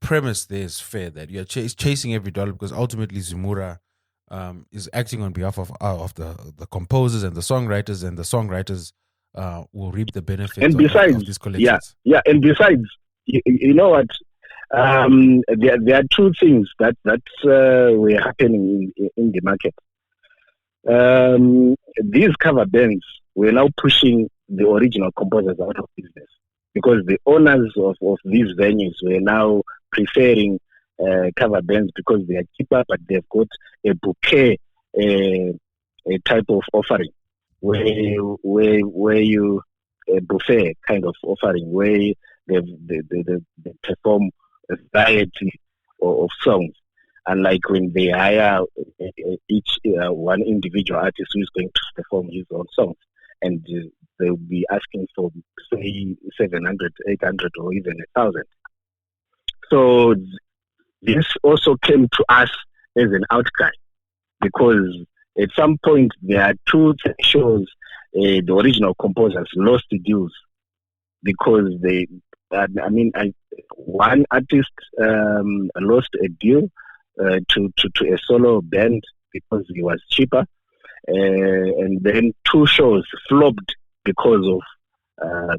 [SPEAKER 2] premise there is fair, that you're chasing every dollar, because ultimately Zimura is acting on behalf of the composers and the songwriters will reap the benefits
[SPEAKER 5] and besides,
[SPEAKER 2] of these collections.
[SPEAKER 5] Yeah, and besides, you know what? There are 2 things that were happening in the market. These cover bands were now pushing the original composers out of business, because the owners of these venues were now preferring cover bands because they are cheaper, but they've got a bouquet a type of offering where you a buffet kind of offering where they perform a variety of songs. Unlike when they hire each one individual artist who is going to perform his own songs, and they'll be asking for, say, 700, 800, or even 1,000. So this also came to us as an outcry, because at some point there are 2 shows the original composers lost the deals because one artist lost a deal to a solo band because he was cheaper, and then 2 shows flopped because of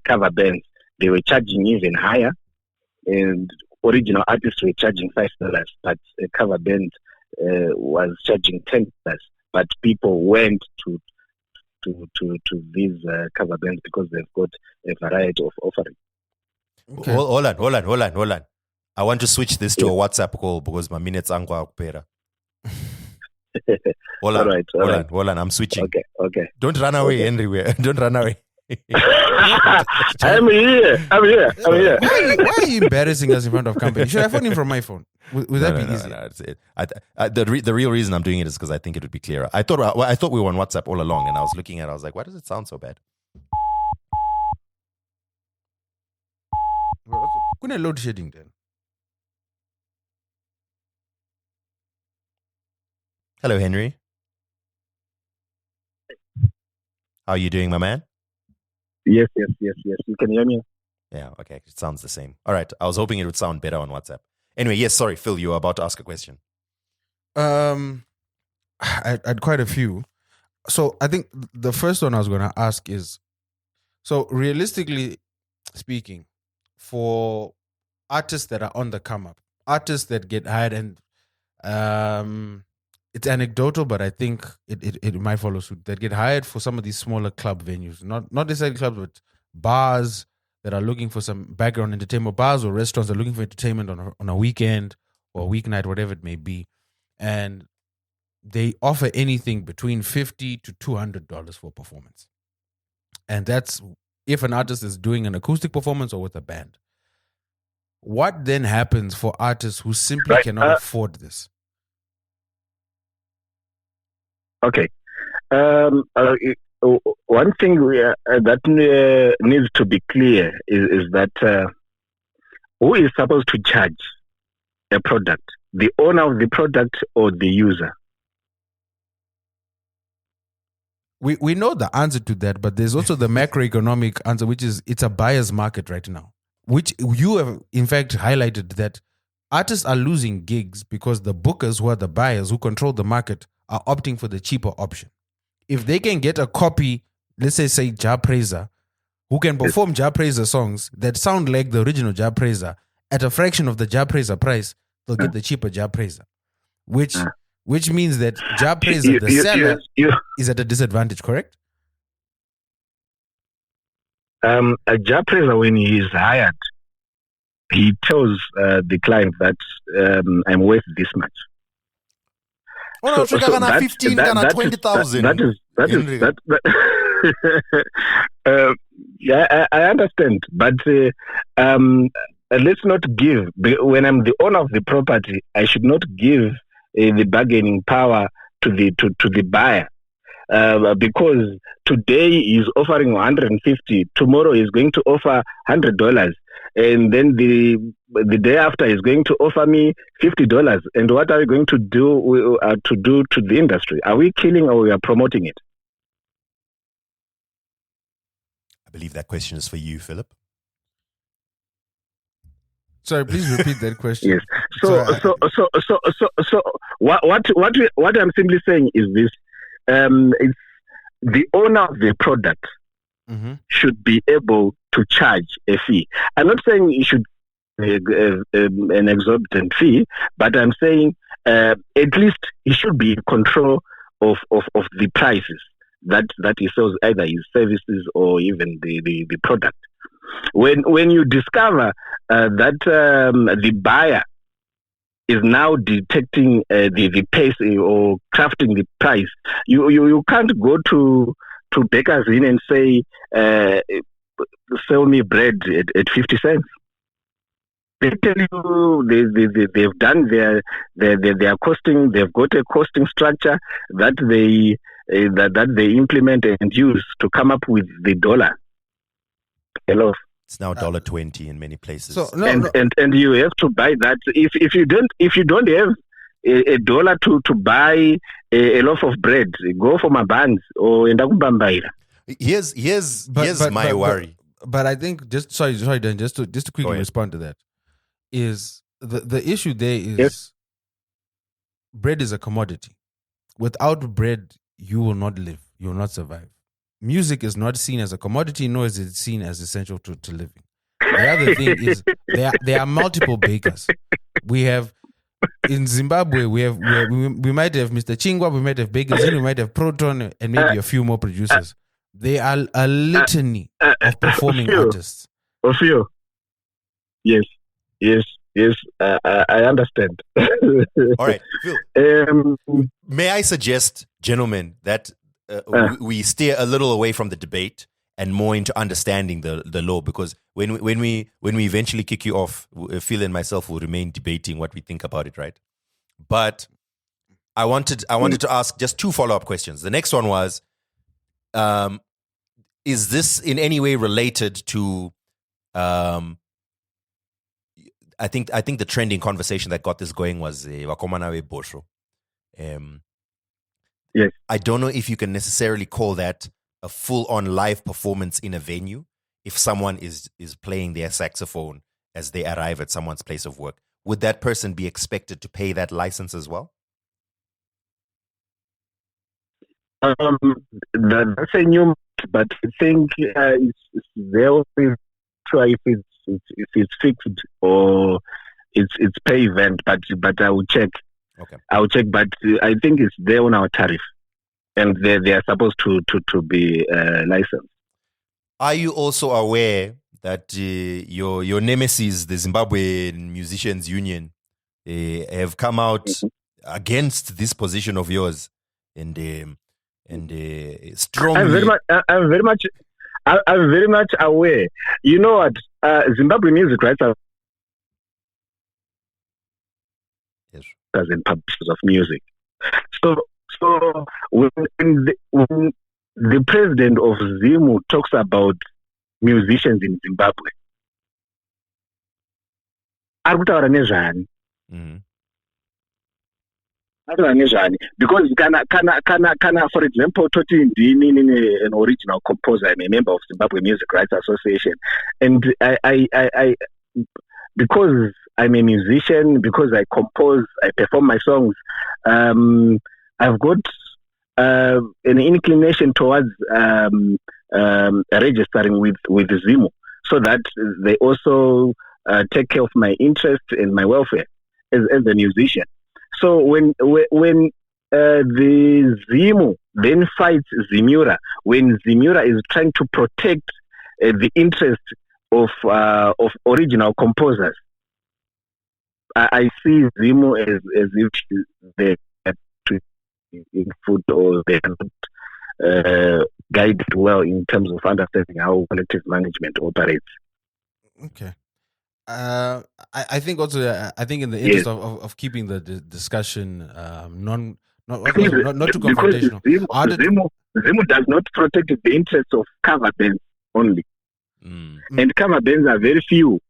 [SPEAKER 5] cover bands. They were charging even higher, and original artists were charging $5, but a cover band was charging $10. But people went to these cover bands because they've got a variety of offerings.
[SPEAKER 1] Okay. Hold on. I want to switch this to a WhatsApp call because my minutes are kupera. Hold on. I'm switching.
[SPEAKER 5] Okay.
[SPEAKER 1] Don't run away, Henry. Don't run away.
[SPEAKER 5] I'm here.
[SPEAKER 2] Why are you embarrassing us in front of company? Should I phone him from my phone? Would that be easy?
[SPEAKER 1] No. The real reason I'm doing it is because I think it would be clearer. I thought we were on WhatsApp all along, and I was looking at it. I was like, why does it sound so bad?
[SPEAKER 2] Kuna load shedding then.
[SPEAKER 1] Hello, Henry. How are you doing, my man?
[SPEAKER 5] Yes. You can hear me?
[SPEAKER 1] Yeah, okay. It sounds the same. All right. I was hoping it would sound better on WhatsApp. Anyway, yes, sorry, Phil, you were about to ask a question.
[SPEAKER 2] I had quite a few. So I think the first one I was going to ask is, so realistically speaking, for artists that are on the come up, artists that get hired, and it's anecdotal, but I think it might follow suit, that get hired for some of these smaller club venues, not necessarily clubs, but bars that are looking for some background entertainment, bars or restaurants that are looking for entertainment on a weekend or a weeknight, whatever it may be. And they offer anything between $50 to $200 for performance. And that's if an artist is doing an acoustic performance or with a band. What then happens for artists who simply cannot afford this?
[SPEAKER 5] Okay. One thing that needs to be clear is that who is supposed to charge a product? The owner of the product or the user?
[SPEAKER 2] We know the answer to that, but there's also the macroeconomic answer, which is it's a buyer's market right now, which you have in fact highlighted that artists are losing gigs because the bookers, who are the buyers who control the market, are opting for the cheaper option. If they can get a copy, let's say Ja Praiser, who can perform Ja Praiser songs that sound like the original Ja Praiser at a fraction of the Ja Praiser price, they'll get the cheaper Ja Praiser, which means that Ja Praiser, the seller, is at a disadvantage, correct?
[SPEAKER 5] A Ja Praiser, when he is hired, he tells the client that I'm worth this much.
[SPEAKER 1] Oh no, so 15, 20,000.
[SPEAKER 5] Yeah, I understand, but let's not give. When I'm the owner of the property, I should not give the bargaining power to the buyer, because today he's offering 150, tomorrow he's going to offer $100, and then the day after he's going to offer me $50. And what are we going to do to the industry? Are we killing or we are promoting it?
[SPEAKER 1] I believe that question is for you, Philip.
[SPEAKER 2] Sorry, please repeat that question.
[SPEAKER 5] Yes. So what I'm simply saying is this: it's the owner of the product should be able to charge a fee. I'm not saying he should an exorbitant fee, but I'm saying at least he should be in control of the prices that he sells, either his services or even the product. When you discover that the buyer is now detecting the pace or crafting the price, you can't go to Baker's Inn and say, sell me bread at 50 cents. They tell you they've done their costing. They've got a costing structure that they implement and use to come up with the dollar. Hello.
[SPEAKER 1] It's now $1.20 in many places.
[SPEAKER 2] So
[SPEAKER 5] and you have to buy that. If you don't have a dollar to buy a loaf of bread, go for my buns or Ndakumbambaira.
[SPEAKER 1] Here's my worry.
[SPEAKER 2] But I think sorry, Dan, just to quickly respond to that, is the issue there is bread is a commodity. Without bread, you will not live. You will not survive. Music is not seen as a commodity, nor is it seen as essential to living. The other thing is there are multiple bakers. We have in Zimbabwe, we might have Mr. Chingwa, we might have Bakers Inn, we might have Proton, and maybe a few more producers. They are a litany of performing artists.
[SPEAKER 5] A few. Yes. I understand.
[SPEAKER 1] All right, Phil. May I suggest, gentlemen, that we steer a little away from the debate and more into understanding the law, because when we eventually kick you off, Phil and myself will remain debating what we think about it, right? But I wanted to ask just two follow-up questions. The next one was, is this in any way related to I think the trending conversation that got this going was Wakomana we Bosho.
[SPEAKER 5] Yes.
[SPEAKER 1] I don't know if you can necessarily call that a full-on live performance in a venue, if someone is playing their saxophone as they arrive at someone's place of work, would that person be expected to pay that license as well?
[SPEAKER 5] That's a new, but I think it's there. Sure if it's fixed or it's pay event, but I will check.
[SPEAKER 1] Okay.
[SPEAKER 5] I will check, but I think it's there on our tariff, and they are supposed to be licensed.
[SPEAKER 1] Are you also aware that your nemesis, the Zimbabwean Musicians Union, have come out against this position of yours and strongly?
[SPEAKER 5] I'm very much aware. You know what? Zimbabwe music rights are as in publishers of music. So when the president of ZIMU talks about musicians in Zimbabwe, arikutaura nezvani? Because kana for example toti ndini an original composer, I'm a member of Zimbabwe Music Rights Association, and I because I'm a musician, because I compose, I perform my songs, I've got an inclination towards registering with ZIMU, so that they also take care of my interest and my welfare as a musician. So when the ZIMU then fights ZIMURA, when ZIMURA is trying to protect the interest of original composers, I see ZIMU as if they're in foot, or they're not guided well in terms of understanding how collective management operates.
[SPEAKER 2] Okay. I think also, I think in the interest of keeping the discussion not too confrontational.
[SPEAKER 5] ZIMU does not protect the interests of cover bands only. And cover bands are very few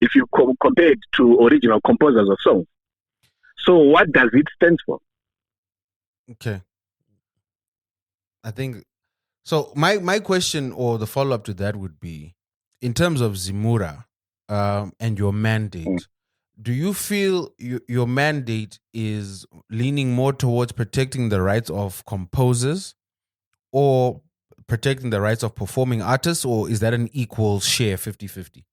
[SPEAKER 5] if you compare it to original composers of songs. So what does it stand for?
[SPEAKER 2] Okay. I think so. My question or the follow-up to that would be, in terms of ZIMURA and your mandate, do you feel your mandate is leaning more towards protecting the rights of composers or protecting the rights of performing artists, or is that an equal share, 50-50?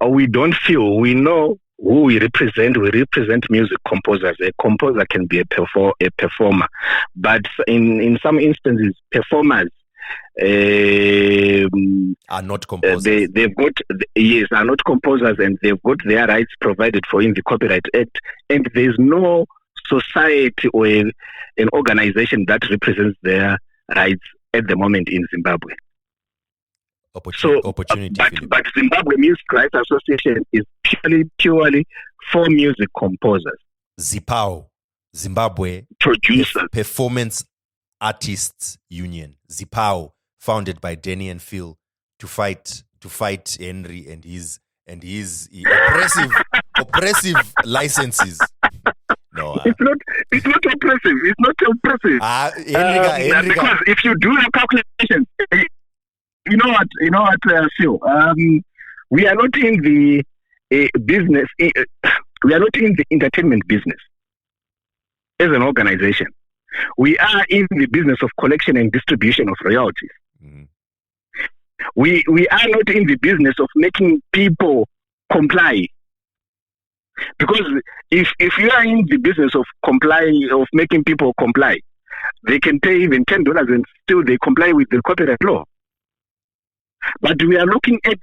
[SPEAKER 5] We don't feel. We know who we represent. We represent music composers. A composer can be a performer, but in some instances, performers
[SPEAKER 1] are not composers.
[SPEAKER 5] They've got are not composers, and they've got their rights provided for in the Copyright Act. And there's no society or an organization that represents their rights at the moment in Zimbabwe.
[SPEAKER 1] Opportunity.
[SPEAKER 5] But Zimbabwe Music Rights Association is purely for music composers.
[SPEAKER 1] ZIPAO, Zimbabwe
[SPEAKER 5] Producers.
[SPEAKER 1] Performance Artists Union. ZIPAO, founded by Danny and Phil to fight Henry and his oppressive licenses. No,
[SPEAKER 5] it's not oppressive. It's not oppressive. Because if you do the calculations, you know what, Phil. We are not in the business. We are not in the entertainment business as an organization. We are in the business of collection and distribution of royalties. We are not in the business of making people comply. Because if you are in the business of making people comply, they can pay even $10 and still they comply with the copyright law. But we are looking at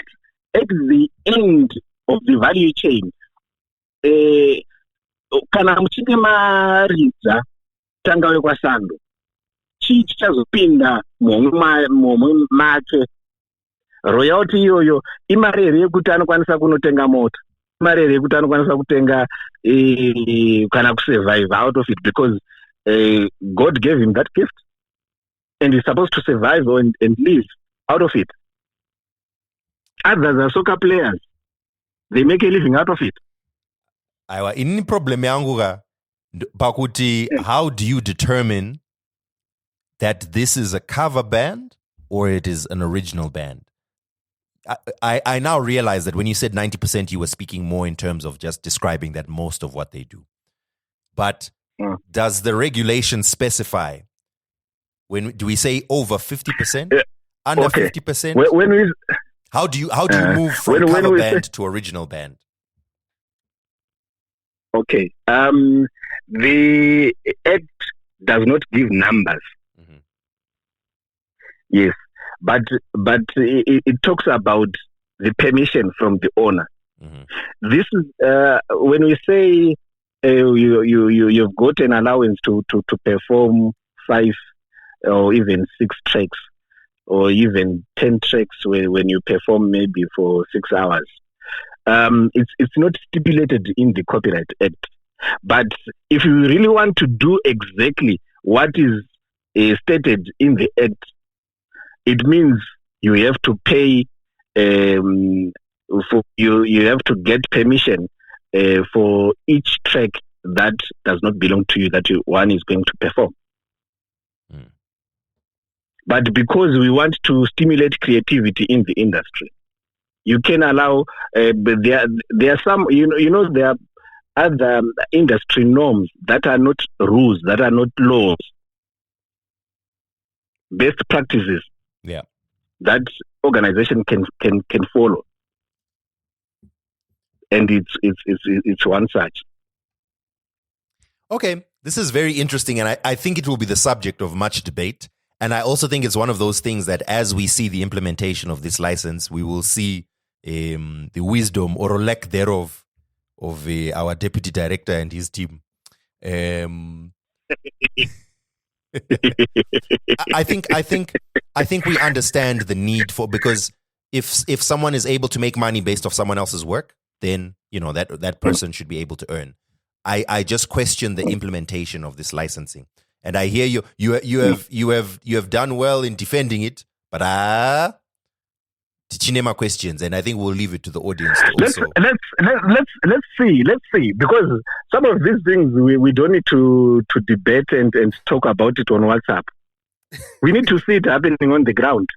[SPEAKER 5] the end of the value chain. Kana muchine maridza tangawe kwasando chii chichazopinda momwe make royalty iyoyo imari here yekuti anokwanisa kunotenga moto, imari here yekuti anokwanisa kutenga kana kusurvive out of it, because God gave him that gift and he's supposed to survive and live out of it. Others are soccer players. They make a living out of it.
[SPEAKER 1] Aiwa, ini problem yangu pakuti how do you determine that this is a cover band or it is an original band? I now realize that when you said 90%, you were speaking more in terms of just describing that most of what they do. But does the regulation specify? Do we say over 50%? Under 50%? How do you move from cover band to original band?
[SPEAKER 5] Okay. The Act does not give numbers.
[SPEAKER 1] Mm-hmm.
[SPEAKER 5] Yes, but it talks about the permission from the owner.
[SPEAKER 1] Mm-hmm.
[SPEAKER 5] This is when we say you've got an allowance to perform 5 or even 6 tracks or even 10 tracks when you perform maybe for 6 hours. It's not stipulated in the Copyright Act. But if you really want to do exactly what is stated in the Act, it means you have to pay. You have to get permission for each track that does not belong to you, that one is going to perform.
[SPEAKER 1] Mm.
[SPEAKER 5] But because we want to stimulate creativity in the industry, you can allow. But there are some. There are other industry norms that are not rules, that are not laws, best practices.
[SPEAKER 1] Yeah,
[SPEAKER 5] that organization can follow, and it's one such.
[SPEAKER 1] Okay, this is very interesting, and I think it will be the subject of much debate. And I also think it's one of those things that as we see the implementation of this license, we will see the wisdom or lack thereof of our deputy director and his team. I think we understand the need for, because if someone is able to make money based off someone else's work, then that person should be able to earn. I just question the implementation of this licensing, and I hear you have done well in defending it, but Tichinema questions, and I think we'll leave it to the audience to also.
[SPEAKER 5] Let's see, because some of these things we don't need to debate and talk about it on WhatsApp. We need to see it happening on the ground.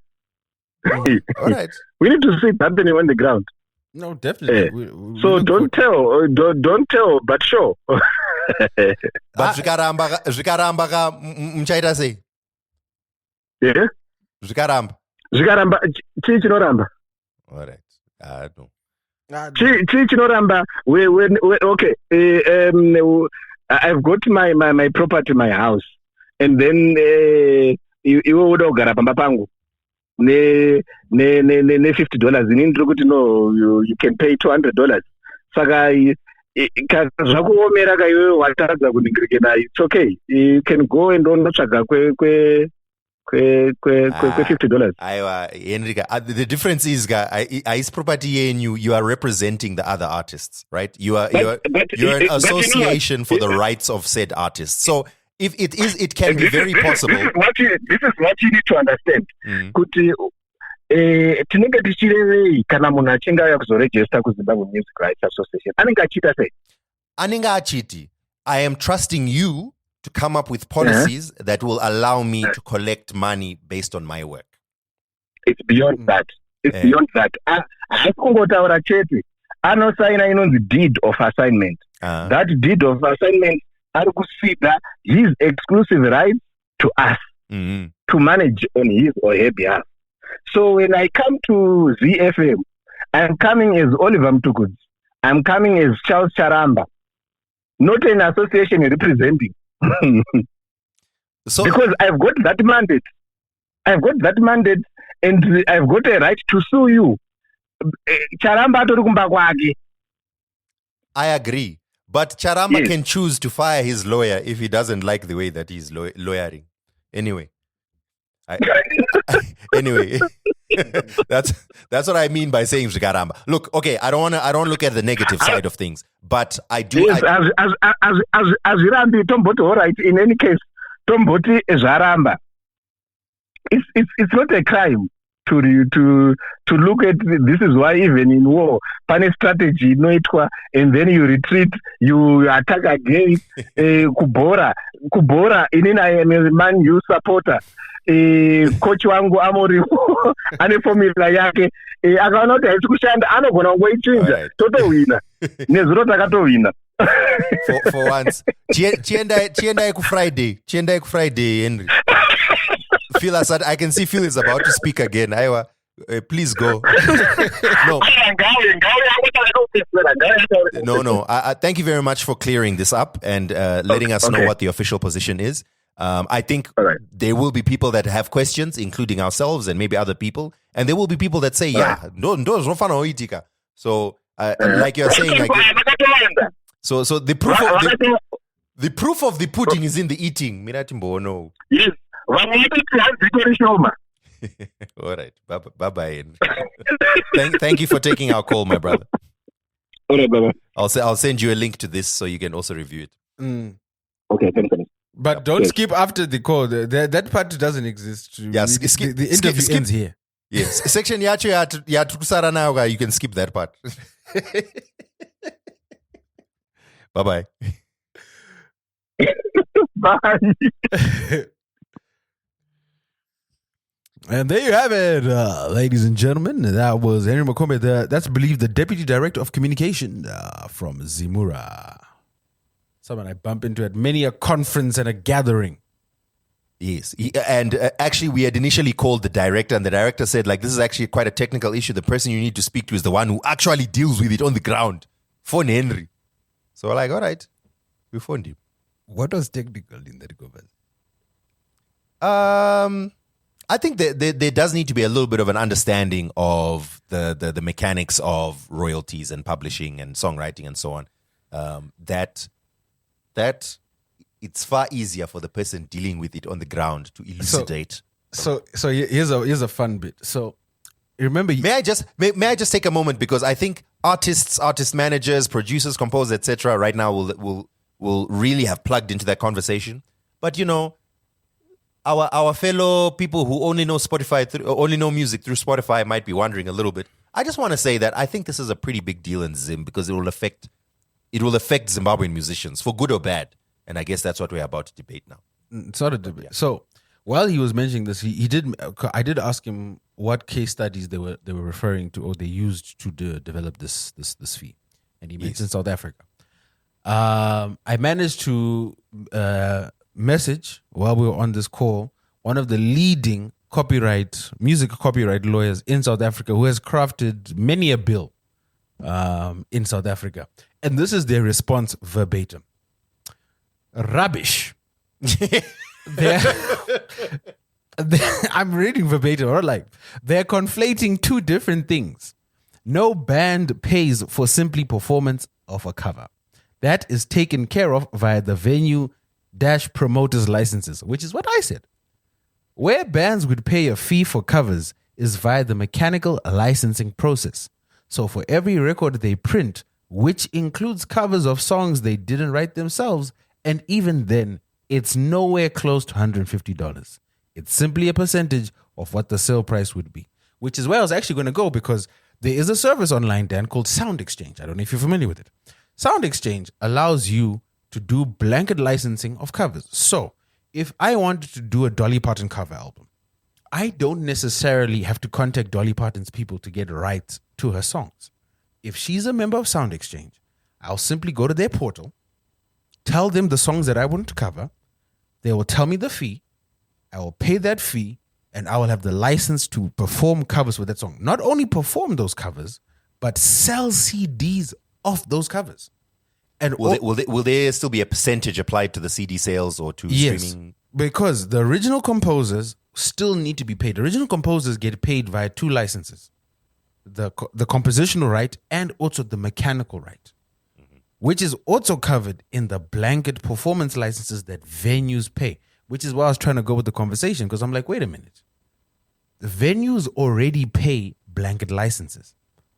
[SPEAKER 1] All right.
[SPEAKER 5] We need to see it happening on the ground.
[SPEAKER 2] No, definitely.
[SPEAKER 5] So don't tell, but show.
[SPEAKER 1] But zvikaramba muchaita sei?
[SPEAKER 5] Yeah.
[SPEAKER 1] Zvikaramba
[SPEAKER 5] chii chinoramba.
[SPEAKER 1] All right. No.
[SPEAKER 5] Chii chinoramba. Okay. I've got my property, my house, and then iwe uda kugara pamba pangu ne $50. Inini ndiri kuti no, you can pay $200. Saka zvakuomera kaiwe watadza kuningirikena, it's okay. You can go and ondotsvaga kwe $50.
[SPEAKER 1] Henrika, the difference is is property and you are representing the other artists, right? You're an association for the rights of said artists. So if it can be very possible.
[SPEAKER 5] This is what you need to understand. Kuti tinenge tichirevei kana munhu achinge auya kuzoregister kuZimbabwe Music Rights Association anenge achiita sei?
[SPEAKER 1] Anenge achiti, I am trusting you to come up with policies that will allow me to collect money based on my work.
[SPEAKER 5] It's beyond that. It's beyond that. Hakungotaura chete. Anosaina inonzi deed of assignment. That deed of assignment ari kusida his exclusive rights to us to manage on his or her behalf. So when I come to ZFM, I'm coming as Oliver Mtukudzi. I'm coming as Charles Charamba, not an association representing.
[SPEAKER 1] So,
[SPEAKER 5] because I've got that mandate. And I've got a right to sue you. Charamba atori kumba kwake.
[SPEAKER 1] I agree. But Charamba can choose to fire his lawyer if he doesn't like the way that he's lawyering. Anyway. Anyway, that's what I mean by saying Zvikaramba. Look, okay, I don't look at the negative side of things, but I do.
[SPEAKER 5] Yes, as Rambi Tomboti, all right. In any case, Tomboti is Zaramba. It's not a crime to look at. This is why even in war, pane strategy no itwa, and then you retreat, you attack again. Kubora kubhora inini I am a Man U supporter. Coach wangu amoripo ane formula yake akaona kuti haisi kushanda anogona kungoichinja totowina nezuro takatowina.
[SPEAKER 1] For once chiendai kufriday Henry. Phil Assad, I can see Phil is about to speak again. Aiwa, please go. No. Thank you very much for clearing this up and letting us know what the official position is. I think there will be people that have questions, including ourselves and maybe other people, and there will be people that say, so like you're saying, so the proof of the pudding is in the eating. No.
[SPEAKER 5] Yes.
[SPEAKER 1] All right. Bye-bye. Thank you for taking our call, my brother.
[SPEAKER 5] All right, brother.
[SPEAKER 1] I'll send you a link to this so you can also review it.
[SPEAKER 5] Okay, thank you.
[SPEAKER 2] But don't skip after the call. That part doesn't exist.
[SPEAKER 1] Yes,
[SPEAKER 2] the interview ends here.
[SPEAKER 1] Yes. Section yacho ya tukusara nayo, you can skip that part. Bye-bye.
[SPEAKER 5] Bye.
[SPEAKER 2] And there you have it, ladies and gentlemen. That was Henry Makome. That's believed the Deputy Director of Communication from Zimura. Someone I bump into at many a conference and a gathering.
[SPEAKER 1] Yes. And actually, we had initially called the director, and the director said, this is actually quite a technical issue. The person you need to speak to is the one who actually deals with it on the ground. Phone Henry. So we're like, all right, we phoned him.
[SPEAKER 2] What was technical in that conversation?
[SPEAKER 1] I think there does need to be a little bit of an understanding of the mechanics of royalties and publishing and songwriting and so on. That it's far easier for the person dealing with it on the ground to elucidate.
[SPEAKER 2] So here's a fun bit. So remember,
[SPEAKER 1] may I just take a moment, because I think artists, artist managers, producers, composers, etc. right now will really have plugged into that conversation. But our fellow people who only know only know music through Spotify might be wondering a little bit. I just want to say that I think this is a pretty big deal in Zim, because it will affect Zimbabwean musicians for good or bad, and I guess that's what we're about to debate now.
[SPEAKER 2] It's not a debate. Yeah. So while he was mentioning this, I did ask him what case studies they were referring to or they used to develop this fee, and he mentioned South Africa. I managed to message while we were on this call one of the leading music copyright lawyers in South Africa, who has crafted many a bill in South Africa. And this is their response verbatim. Rubbish. I'm reading verbatim. They're conflating two different things. No band pays for simply performance of a cover. That is taken care of via the venue-promoters licenses, which is what I said. Where bands would pay a fee for covers is via the mechanical licensing process. So for every record they print, which includes covers of songs they didn't write themselves, and even then, it's nowhere close to $150. It's simply a percentage of what the sale price would be, which is where I was actually going to go, because there is a service online, Dan, called Sound Exchange. I don't know if you're familiar with it. Sound Exchange allows you to do blanket licensing of covers. So if I wanted to do a Dolly Parton cover album, I don't necessarily have to contact Dolly Parton's people to get rights to her songs. If she's a member of Sound Exchange, I'll simply go to their portal, tell them the songs that I want to cover. They will tell me the fee. I will pay that fee, and I will have the license to perform covers with that song. Not only perform those covers, but sell CDs of those covers. And
[SPEAKER 1] will there still be a percentage applied to the CD sales or to streaming?
[SPEAKER 2] Because the original composers still need to be paid. Original composers get paid via two licenses: the compositional right and also the mechanical right, which is also covered in the blanket performance licenses that venues pay. Which is why I was trying to go with the conversation, because I'm like, wait a minute. The venues already pay blanket licenses.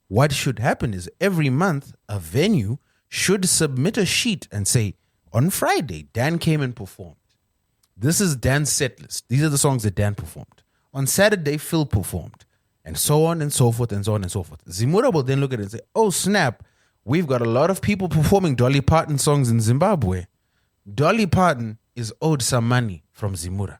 [SPEAKER 2] What should happen is every month a venue should submit a sheet and say, on Friday, Dan came and performed. This is Dan's set list. These are the songs that Dan performed. On Saturday, Phil performed. And so on and so forth and so on and so forth. Zimura will then look at it and say, oh, snap, we've got a lot of people performing Dolly Parton songs in Zimbabwe. Dolly Parton is owed some money from Zimura.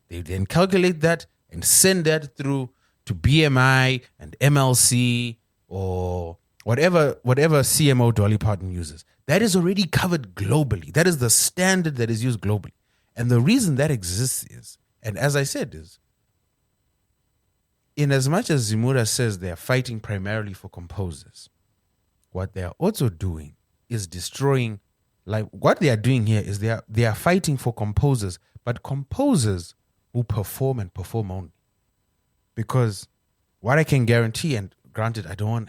[SPEAKER 2] They then calculate that and send that through to BMI and MLC or whatever CMO Dolly Parton uses. That is already covered globally. That is the standard that is used globally. And the reason that exists is, and as I said, is in as much as Zimura says they are fighting primarily for composers, what they are also doing is destroying, like what they are doing here is they are fighting for composers, but composers who perform and perform only. Because what I can guarantee, and granted, I don't want,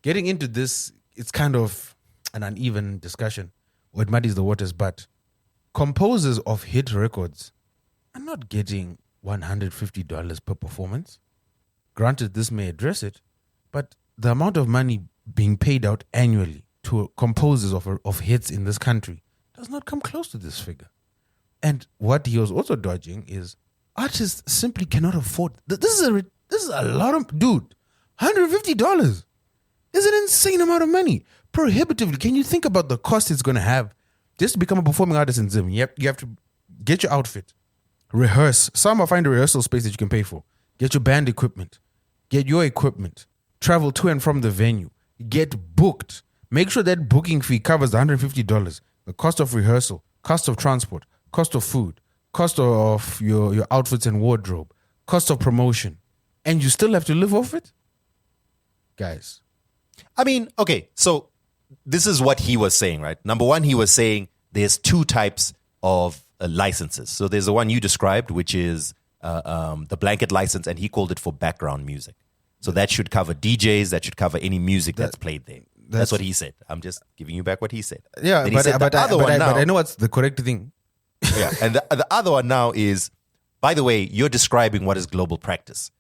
[SPEAKER 2] getting into this, it's kind of an uneven discussion, or it muddies the waters, but composers of hit records are not getting $150 per performance. Granted, this may address it, but the amount of money being paid out annually to composers of hits in this country does not come close to this figure. And what he was also dodging is artists simply cannot afford. This is a lot of, dude, $150 is an insane amount of money. Prohibitively. Can you think about the cost it's going to have just to become a performing artist in Zim? You have to get your outfit, rehearse. Some find a rehearsal space that you can pay for. Get your band equipment. Get your equipment. Travel to and from the venue. Get booked. Make sure that booking fee covers the $150. The cost of rehearsal, cost of transport, cost of food, cost of your outfits and wardrobe, cost of promotion. And you still have to live off it? Guys.
[SPEAKER 1] I mean, okay, so this is what he was saying, right? Number one, he was saying there's two types of licenses. So there's the one you described, which is the blanket license, and he called it for background music. So that should cover DJs, that should cover any music that's played there. That's what he said. I'm just giving you back what he said.
[SPEAKER 2] Yeah,
[SPEAKER 1] but
[SPEAKER 2] I know what's the correct thing.
[SPEAKER 1] Yeah, and the other one now is, by the way, you're describing what is global practice.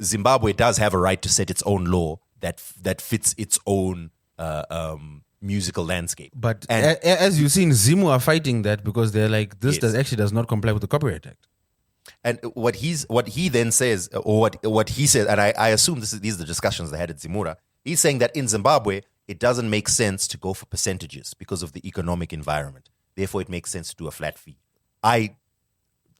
[SPEAKER 1] Zimbabwe does have a right to set its own law that fits its own musical landscape.
[SPEAKER 2] But as you've seen, Zimu are fighting that because they're like, this does not comply with the Copyright Act.
[SPEAKER 1] And what he then says, or what he says, and I assume these are the discussions they had at Zimura. He's saying that in Zimbabwe, it doesn't make sense to go for percentages because of the economic environment. Therefore, it makes sense to do a flat fee.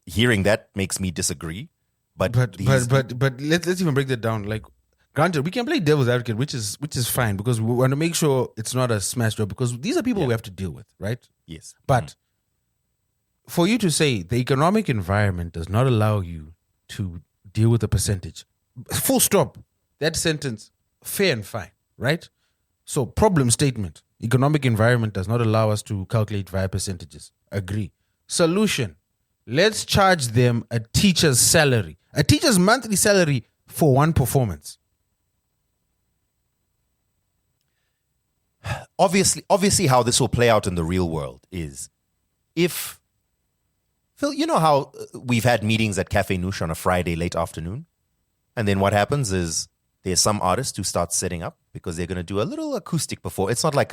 [SPEAKER 1] Hearing that makes me disagree. But let's even break that down. Like, granted, we can play devil's advocate, which is fine because we want to make sure it's not a smash job because these are people we have to deal with, right? Yes.
[SPEAKER 2] But for you to say the economic environment does not allow you to deal with a percentage, full stop. That sentence, fair and fine, right? So problem statement, economic environment does not allow us to calculate via percentages. Agree. Solution, let's charge them a teacher's salary, a teacher's monthly salary for one performance.
[SPEAKER 1] Obviously how this will play out in the real world is if, Phil, you know how we've had meetings at Cafe Noosh on a Friday late afternoon? And then what happens is there's some artists who start setting up because they're going to do a little acoustic performance. It's not like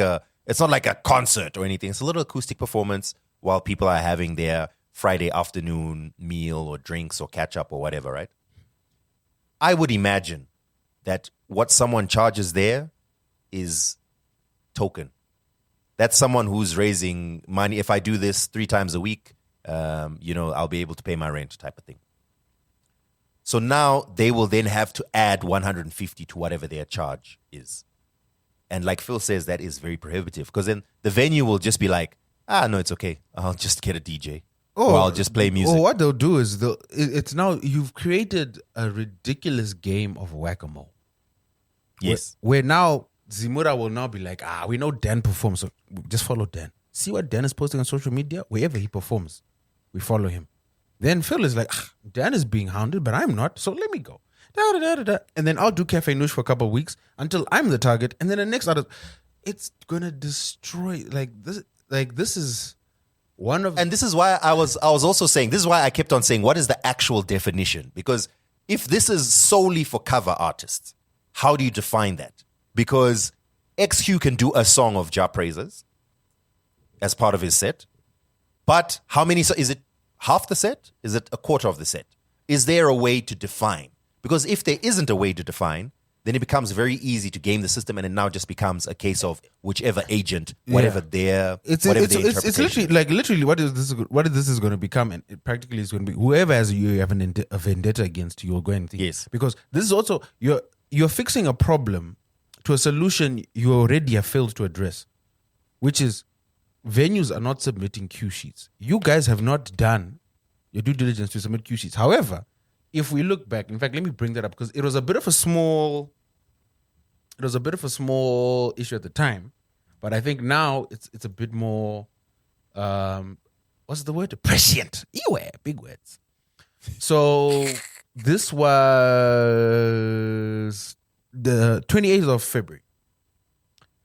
[SPEAKER 1] a concert or anything. It's a little acoustic performance while people are having their Friday afternoon meal or drinks or catch up or whatever, right? I would imagine that what someone charges there is token. That's someone who's raising money. If I do this 3 times a week, I'll be able to pay my rent type of thing. So now they will then have to add 150 to whatever their charge is. And like Phil says, that is very prohibitive because then the venue will just be like, no, it's okay. I'll just get a DJ. Or I'll just play music.
[SPEAKER 2] Or what they'll do is it's now you've created a ridiculous game of whack-a-mole.
[SPEAKER 1] Yes.
[SPEAKER 2] Where now Zimura will now be like, we know Dan performs, so just follow Dan. See what Dan is posting on social media? Wherever he performs, we follow him. Then Phil is like, Dan is being hounded, but I'm not, so let me go. And then I'll do Cafe Noosh for a couple of weeks until I'm the target. And then the next artist, it's going to destroy, this is one of...
[SPEAKER 1] And this is why I was also saying, this is why I kept on saying, what is the actual definition? Because if this is solely for cover artists, how do you define that? Because XQ can do a song of Ja praises as part of his set. But how many... Is it half the set? Is it a quarter of the set? Is there a way to define? Because if there isn't a way to define, then it becomes very easy to game the system, and it now just becomes a case of whichever agent, whatever their
[SPEAKER 2] literally what this is going to become, and it practically is going to be whoever has you have a vendetta against, you're going to
[SPEAKER 1] Yes.
[SPEAKER 2] because this is also you're fixing a problem to a solution you already have failed to address, which is venues are not submitting cue sheets. You guys have not done your due diligence to submit cue sheets. However, if we look back, in fact, let me bring that up because it was a bit of a small issue at the time, but I think now it's a bit more what's the word? Prescient. Big words. So this was the 28th of February.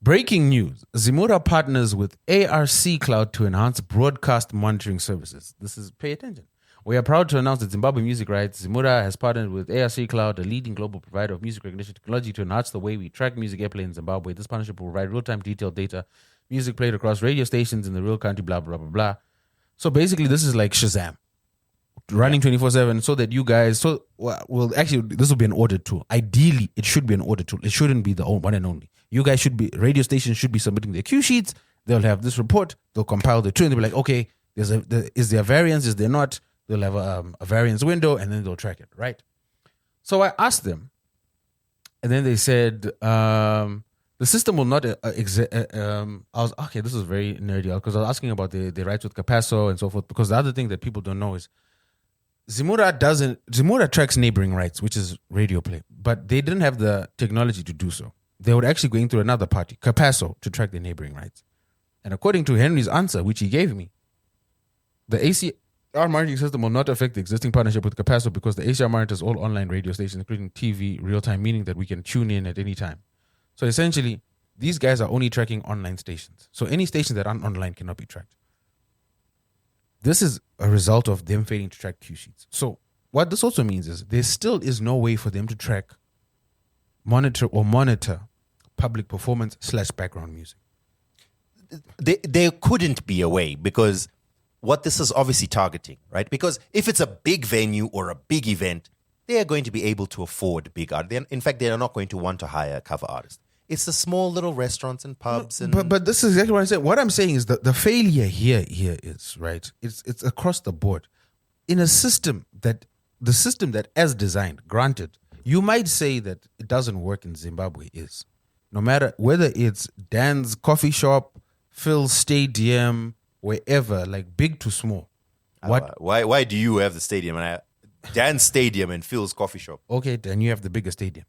[SPEAKER 2] Breaking news. Zimura partners with ARC Cloud to enhance broadcast monitoring services. This is, pay attention. We are proud to announce that Zimbabwe Music Rights, Zimura has partnered with ARC Cloud, a leading global provider of music recognition technology, to enhance the way we track music airplay in Zimbabwe. This partnership will provide real-time detailed data, music played across radio stations in the real country, blah, blah, blah, blah. So basically, this is like Shazam, running 24/7 so that you guys, this will be an audit tool. Ideally, it should be an audit tool. It shouldn't be the one and only. You guys should be, radio stations should be submitting their cue sheets. They'll have this report. They'll compile the two and they'll be like, okay, is there variance? Is there not? They'll have a variance window and then they'll track it, right? So I asked them, and then they said, the system will not, I was, okay, this is very nerdy, because I was asking about the rights with Capasso and so forth, because the other thing that people don't know is Zimura tracks neighboring rights, which is radio play, but they didn't have the technology to do so. They were actually going through another party, Capasso, to track the neighboring rights. And according to Henry's answer, which he gave me, the ACR monitoring system will not affect the existing partnership with Capasso because the ACR monitors all online radio stations, including TV, real-time, meaning that we can tune in at any time. So essentially, these guys are only tracking online stations. So any stations that aren't online cannot be tracked. This is a result of them failing to track cue sheets. So what this also means is there still is no way for them to track, monitor public performance / background music.
[SPEAKER 1] There couldn't be a way, because what this is obviously targeting, right? Because if it's a big venue or a big event, they are going to be able to afford big art. In fact, they are not going to want to hire a cover artist. It's the small little restaurants and pubs.
[SPEAKER 2] But this is exactly what I'm saying. What I'm saying is that the failure here is, right, it's across the board. In a system that, as designed, granted, you might say that it doesn't work in Zimbabwe is, no matter whether it's Dan's coffee shop, Phil's stadium, wherever, like big to small.
[SPEAKER 1] Why do you have the stadium and Dan's stadium and Phil's coffee shop?
[SPEAKER 2] Okay, then you have the bigger stadium.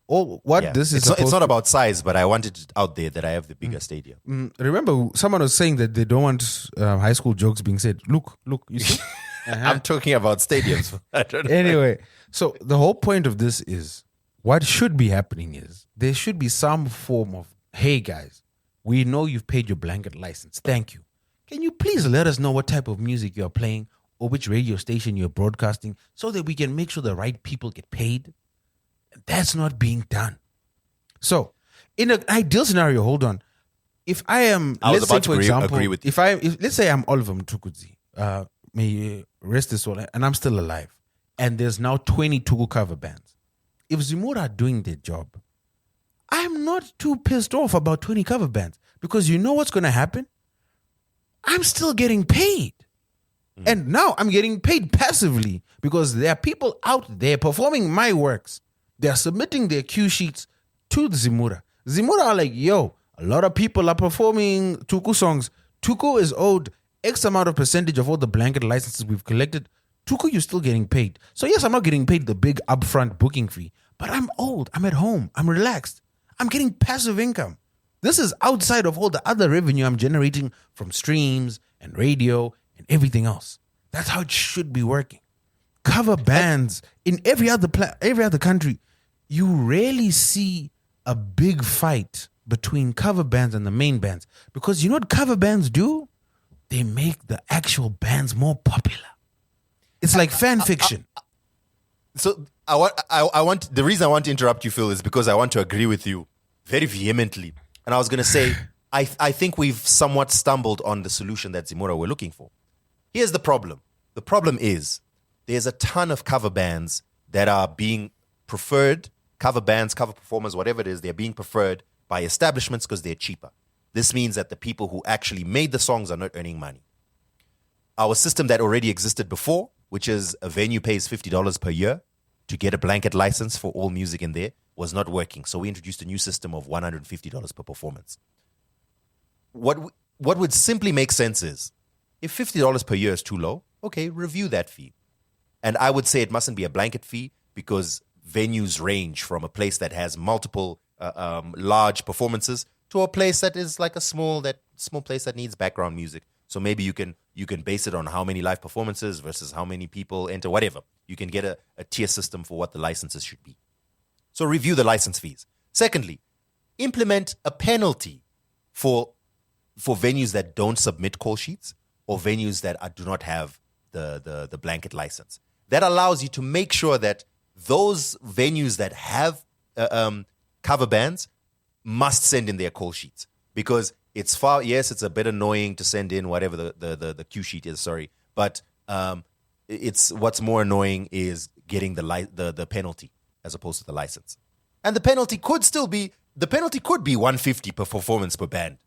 [SPEAKER 1] It's not about size, but I wanted it out there that I have the bigger stadium.
[SPEAKER 2] Remember, someone was saying that they don't want high school jokes being said. Look, you see?
[SPEAKER 1] I'm talking about stadiums. I don't know.
[SPEAKER 2] Anyway, so the whole point of this is, what should be happening is there should be some form of, hey guys, we know you've paid your blanket license. Thank you. Can you please let us know what type of music you're playing or which radio station you're broadcasting so that we can make sure the right people get paid? That's not being done. So, in an ideal scenario, hold on. If I am,
[SPEAKER 1] I was
[SPEAKER 2] let's
[SPEAKER 1] about
[SPEAKER 2] say, for
[SPEAKER 1] to
[SPEAKER 2] example,
[SPEAKER 1] agree with you.
[SPEAKER 2] if let's say I'm Oliver Mtukudzi, may you rest his soul, and I'm still alive, and there's now 20 Tugu cover bands. If Zimura are doing their job, I'm not too pissed off about 20 cover bands, because you know what's going to happen? I'm still getting paid. And now I'm getting paid passively because there are people out there performing my works. They're submitting their cue sheets to the Zimura. Zimura are like, yo, a lot of people are performing Tuku songs. Tuku is owed X amount of percentage of all the blanket licenses we've collected. Tuku, you're still getting paid. So yes, I'm not getting paid the big upfront booking fee, but I'm old, I'm at home, I'm relaxed. I'm getting passive income. This is outside of all the other revenue I'm generating from streams and radio and everything else. That's how it should be working. Cover bands in every other country, you rarely see a big fight between cover bands and the main bands, because you know what cover bands do? They make the actual bands more popular. It's like fan fiction.
[SPEAKER 1] So I want the reason I want to interrupt you, Phil, is because I want to agree with you very vehemently. And I was going to say, I think we've somewhat stumbled on the solution that Zimura were looking for. Here's the problem. The problem is there's a ton of cover bands that are being preferred cover bands, cover performers, whatever it is, they're being preferred by establishments because they're cheaper. This means that the people who actually made the songs are not earning money. Our system that already existed before, which is a venue pays $50 per year to get a blanket license for all music in there, was not working. So we introduced a new system of $150 per performance. What would simply make sense is, if $50 per year is too low, okay, review that fee. And I would say it mustn't be a blanket fee because venues range from a place that has multiple large performances to a place that is like a small place that needs background music. So maybe you can base it on how many live performances versus how many people enter, whatever. You can get a tier system for what the licenses should be. So review the license fees. Secondly, implement a penalty for venues that don't submit call sheets or venues that do not have the blanket license. That allows you to make sure that those venues that have cover bands must send in their call sheets, because it's it's a bit annoying to send in whatever the cue sheet is, but it's what's more annoying is getting the penalty as opposed to the license. And the penalty could be $150 per performance per band,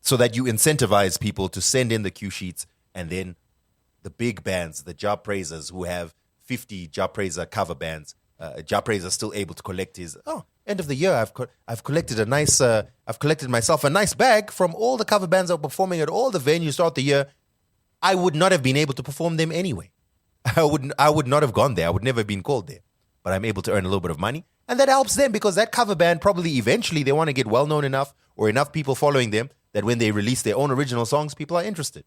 [SPEAKER 1] so that you incentivize people to send in the cue sheets, and then the big bands, the job praisers who have 50 job praiser cover bands, job praiser still able to collect his end of the year. I've collected I've collected myself a nice bag from all the cover bands that are performing at all the venues throughout the year. I would not have been able to perform them anyway. I would not have gone there. I would never have been called there. But I'm able to earn a little bit of money, and that helps them because that cover band probably eventually they want to get well known enough or enough people following them that when they release their own original songs, people are interested.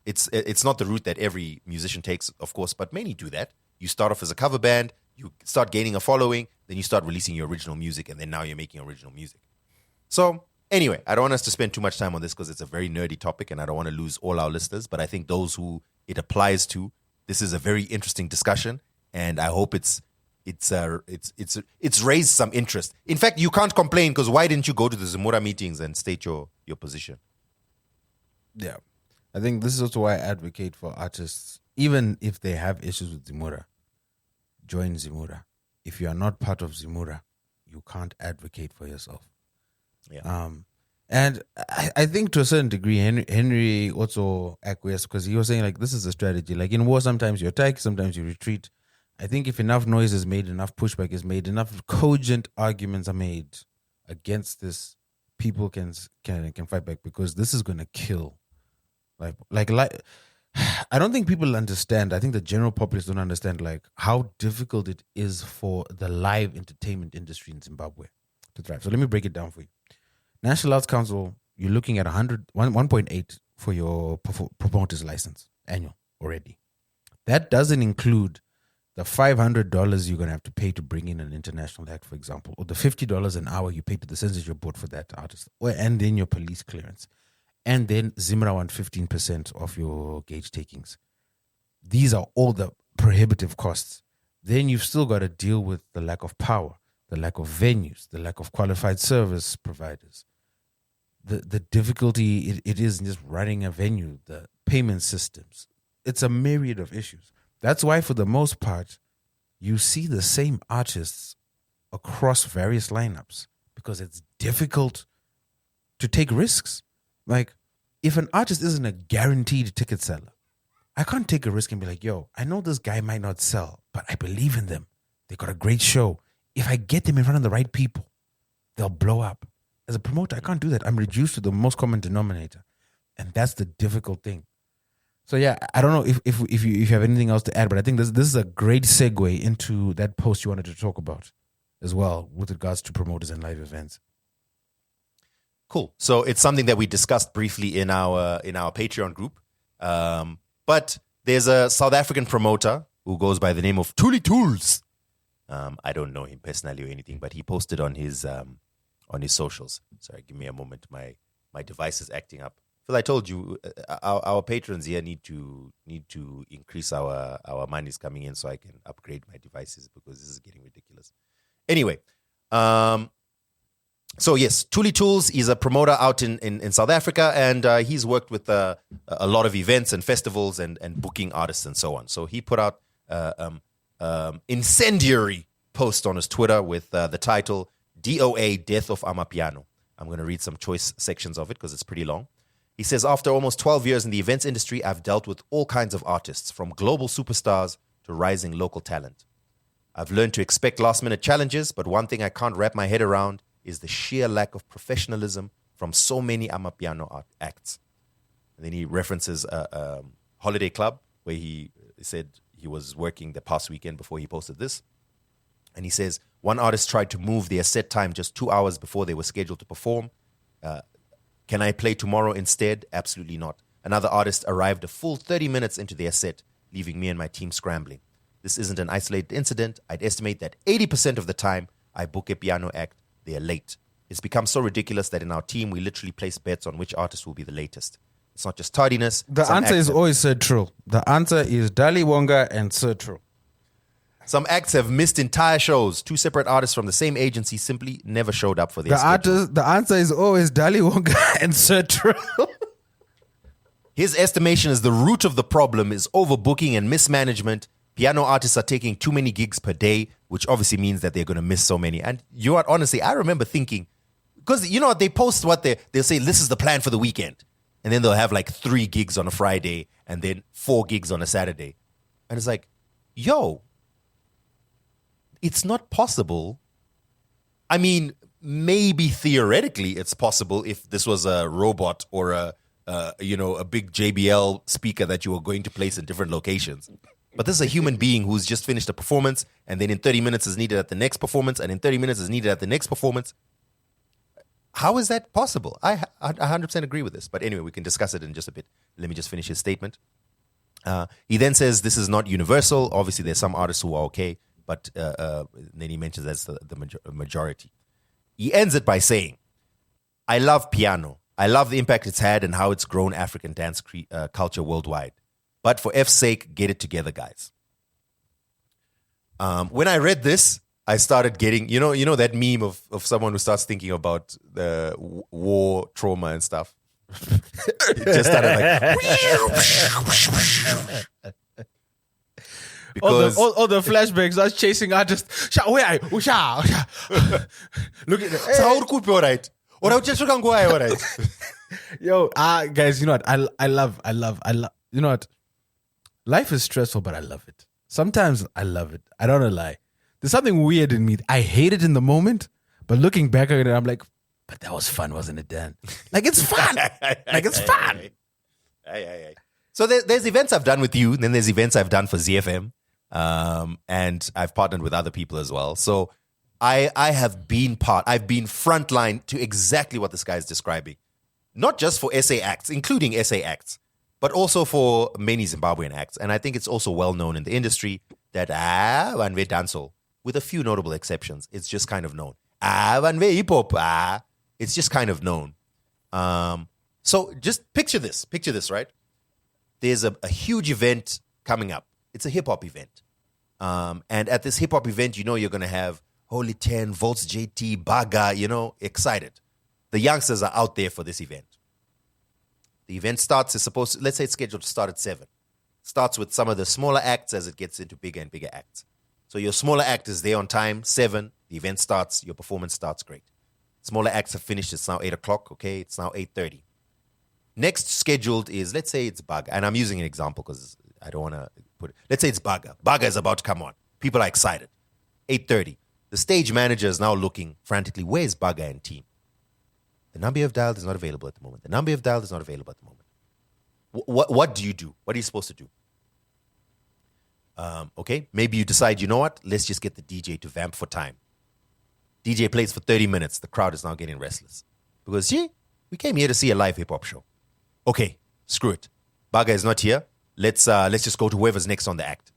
[SPEAKER 1] It's not the route that every musician takes, of course, but many do that. You start off as a cover band, you start gaining a following, then you start releasing your original music, and then now you're making original music. So anyway, I don't want us to spend too much time on this because it's a very nerdy topic, and I don't want to lose all our listeners, but I think those who it applies to, this is a very interesting discussion, and I hope it's raised some interest. In fact, you can't complain because why didn't you go to the Zimura meetings and state your position?
[SPEAKER 2] Yeah. I think this is also why I advocate for artists, even if they have issues with Zimura, join Zimura. If you are not part of Zimura, you can't advocate for yourself.
[SPEAKER 1] Yeah.
[SPEAKER 2] And I think to a certain degree, Henry also acquiesced because he was saying, like, this is a strategy. Like in war, sometimes you attack, sometimes you retreat. I think if enough noise is made, enough pushback is made, enough cogent arguments are made against this, people can fight back, because this is going to kill. Like I don't think people understand. I think the general populace don't understand like how difficult it is for the live entertainment industry in Zimbabwe to thrive. So let me break it down for you. National Arts Council, you're looking at 1.8 for your promoter's license annual already. That doesn't include the $500 you're going to have to pay to bring in an international act, for example, or the $50 an hour you pay to the censorship board for that artist, and then your police clearance. And then Zimra want 15% of your gauge takings. These are all the prohibitive costs. Then you've still got to deal with the lack of power, the lack of venues, the lack of qualified service providers, the difficulty it is in just running a venue, the payment systems. It's a myriad of issues. That's why, for the most part, you see the same artists across various lineups, because it's difficult to take risks. Like, if an artist isn't a guaranteed ticket seller, I can't take a risk and be like, yo, I know this guy might not sell, but I believe in them. They got a great show. If I get them in front of the right people, they'll blow up. As a promoter, I can't do that. I'm reduced to the most common denominator. And that's the difficult thing. So yeah, I don't know if you have anything else to add, but I think this is a great segue into that post you wanted to talk about as well with regards to promoters and live events.
[SPEAKER 1] Cool. So it's something that we discussed briefly in our Patreon group. But there's a South African promoter who goes by the name of Tuli Tools. I don't know him personally or anything, but he posted on his socials. Sorry, give me a moment. My device is acting up. Phil, I told you our patrons here need to increase our monies coming in so I can upgrade my devices, because this is getting ridiculous. Anyway, so yes, Tuli Tools is a promoter out in South Africa, and he's worked with a lot of events and festivals and booking artists and so on. So he put out incendiary post on his Twitter with the title, DOA, Death of Amapiano. I'm going to read some choice sections of it because it's pretty long. He says, after almost 12 years in the events industry, I've dealt with all kinds of artists, from global superstars to rising local talent. I've learned to expect last-minute challenges, but one thing I can't wrap my head around is the sheer lack of professionalism from so many Amapiano acts. And then he references a holiday club where he said he was working the past weekend before he posted this. And he says, one artist tried to move their set time just 2 hours before they were scheduled to perform. Can I play tomorrow instead? Absolutely not. Another artist arrived a full 30 minutes into their set, leaving me and my team scrambling. This isn't an isolated incident. I'd estimate that 80% of the time I book a piano act, they're late. It's become so ridiculous that in our team, we literally place bets on which artist will be the latest. It's not just tardiness.
[SPEAKER 2] The answer is always Sir Trill. The answer is Dali Wonga and Sir Trill.
[SPEAKER 1] Some acts have missed entire shows. Two separate artists from the same agency simply never showed up for their schedule.
[SPEAKER 2] The answer is always Dali Wonga and Sir Trill.
[SPEAKER 1] His estimation is the root of the problem is overbooking and mismanagement. Piano artists are taking too many gigs per day, which obviously means that they're going to miss so many. And you know what, honestly, I remember thinking, because you know what, they post what they'll say, this is the plan for the weekend. And then they'll have like 3 gigs on a Friday and then 4 gigs on a Saturday. And it's like, yo, it's not possible. I mean, maybe theoretically it's possible if this was a robot or a big JBL speaker that you were going to place in different locations. But this is a human being who's just finished a performance and then in 30 minutes is needed at the next performance and in 30 minutes is needed at the next performance. How is that possible? I 100% agree with this. But anyway, we can discuss it in just a bit. Let me just finish his statement. He then says this is not universal. Obviously, there's some artists who are okay. But then he mentions that's the majority. He ends it by saying, I love piano. I love the impact it's had and how it's grown African dance culture worldwide. But for F's sake, get it together, guys. When I read this, I started getting, you know that meme of someone who starts thinking about the war trauma and stuff. It just started like... Because
[SPEAKER 2] all the flashbacks, us chasing artists. Look at it. Yo, guys, you know what? I love. You know what? Life is stressful, but I love it. Sometimes I love it. I don't want to lie. There's something weird in me. I hate it in the moment, but looking back at it, I'm like, but that was fun, wasn't it, Dan? Like, it's fun. It's fun.
[SPEAKER 1] So there's events I've done with you, and then there's events I've done for ZFM. And I've partnered with other people as well. So I've been frontline to exactly what this guy is describing. Not just for SA acts, including SA acts, but also for many Zimbabwean acts. And I think it's also well known in the industry that vanve dancehall, with a few notable exceptions, it's just kind of known. Vanve hip hop, it's just kind of known. So just picture this, right? There's a huge event coming up. It's a hip-hop event. And at this hip-hop event, you're going to have Holy 10, Volts JT, Baga, excited. The youngsters are out there for this event. The event starts, let's say it's scheduled to start at 7. Starts with some of the smaller acts as it gets into bigger and bigger acts. So your smaller act is there on time, 7. The event starts, your performance starts great. Smaller acts have finished, it's now 8 o'clock, okay? It's now 8:30. Next scheduled is, let's say it's Baga. And I'm using an example because I don't want to put it. Let's say it's Baga. Baga is about to come on. People are excited. 8:30. The stage manager is now looking frantically, where's Baga and team? The number you have dialed is not available at the moment. The number you have dialed is not available at the moment. What do you do? What are you supposed to do? Okay, maybe you decide, you know what? Let's just get the DJ to vamp for time. DJ plays for 30 minutes. The crowd is now getting restless. Because, we came here to see a live hip-hop show. Okay, screw it. Baga is not here. Let's just go to whoever's next on the act.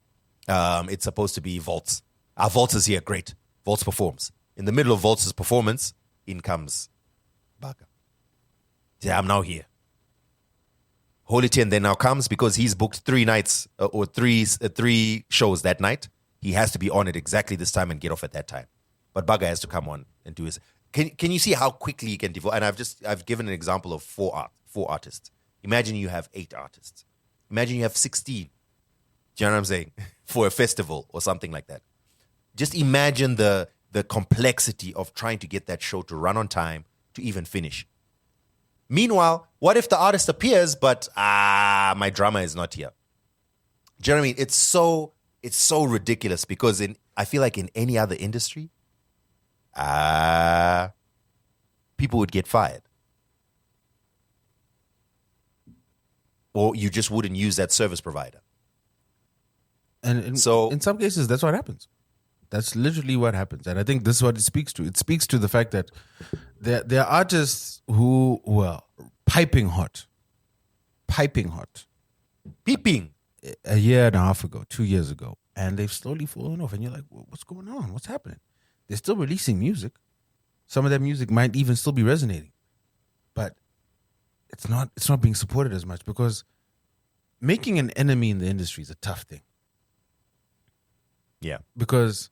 [SPEAKER 1] It's supposed to be Volts. Volts is here, great. Volts performs. In the middle of Volts' performance, in comes Baga. Yeah, I'm now here. Holy 10 then now comes because he's booked 3 nights or three shows that night. He has to be on it exactly this time and get off at that time. But Baga has to come on and do his. Can you see how quickly he can devote? And I've given an example of 4 artists. Imagine you have 8 artists. Imagine you have 16. Do you know what I'm saying? For a festival or something like that. Just imagine the complexity of trying to get that show to run on time to even finish. Meanwhile, what if the artist appears, but my drama is not here? Do you know what I mean? It's so ridiculous because I feel like in any other industry, people would get fired. Or you just wouldn't use that service provider.
[SPEAKER 2] And in some cases, that's what happens. That's literally what happens. And I think this is what it speaks to. It speaks to the fact that there are artists who were piping hot.
[SPEAKER 1] Peeping.
[SPEAKER 2] A year and a half ago, 2 years ago. And they've slowly fallen off. And you're like, what's going on? What's happening? They're still releasing music. Some of that music might even still be resonating. But it's not being supported as much because making an enemy in the industry is a tough thing.
[SPEAKER 1] Yeah.
[SPEAKER 2] Because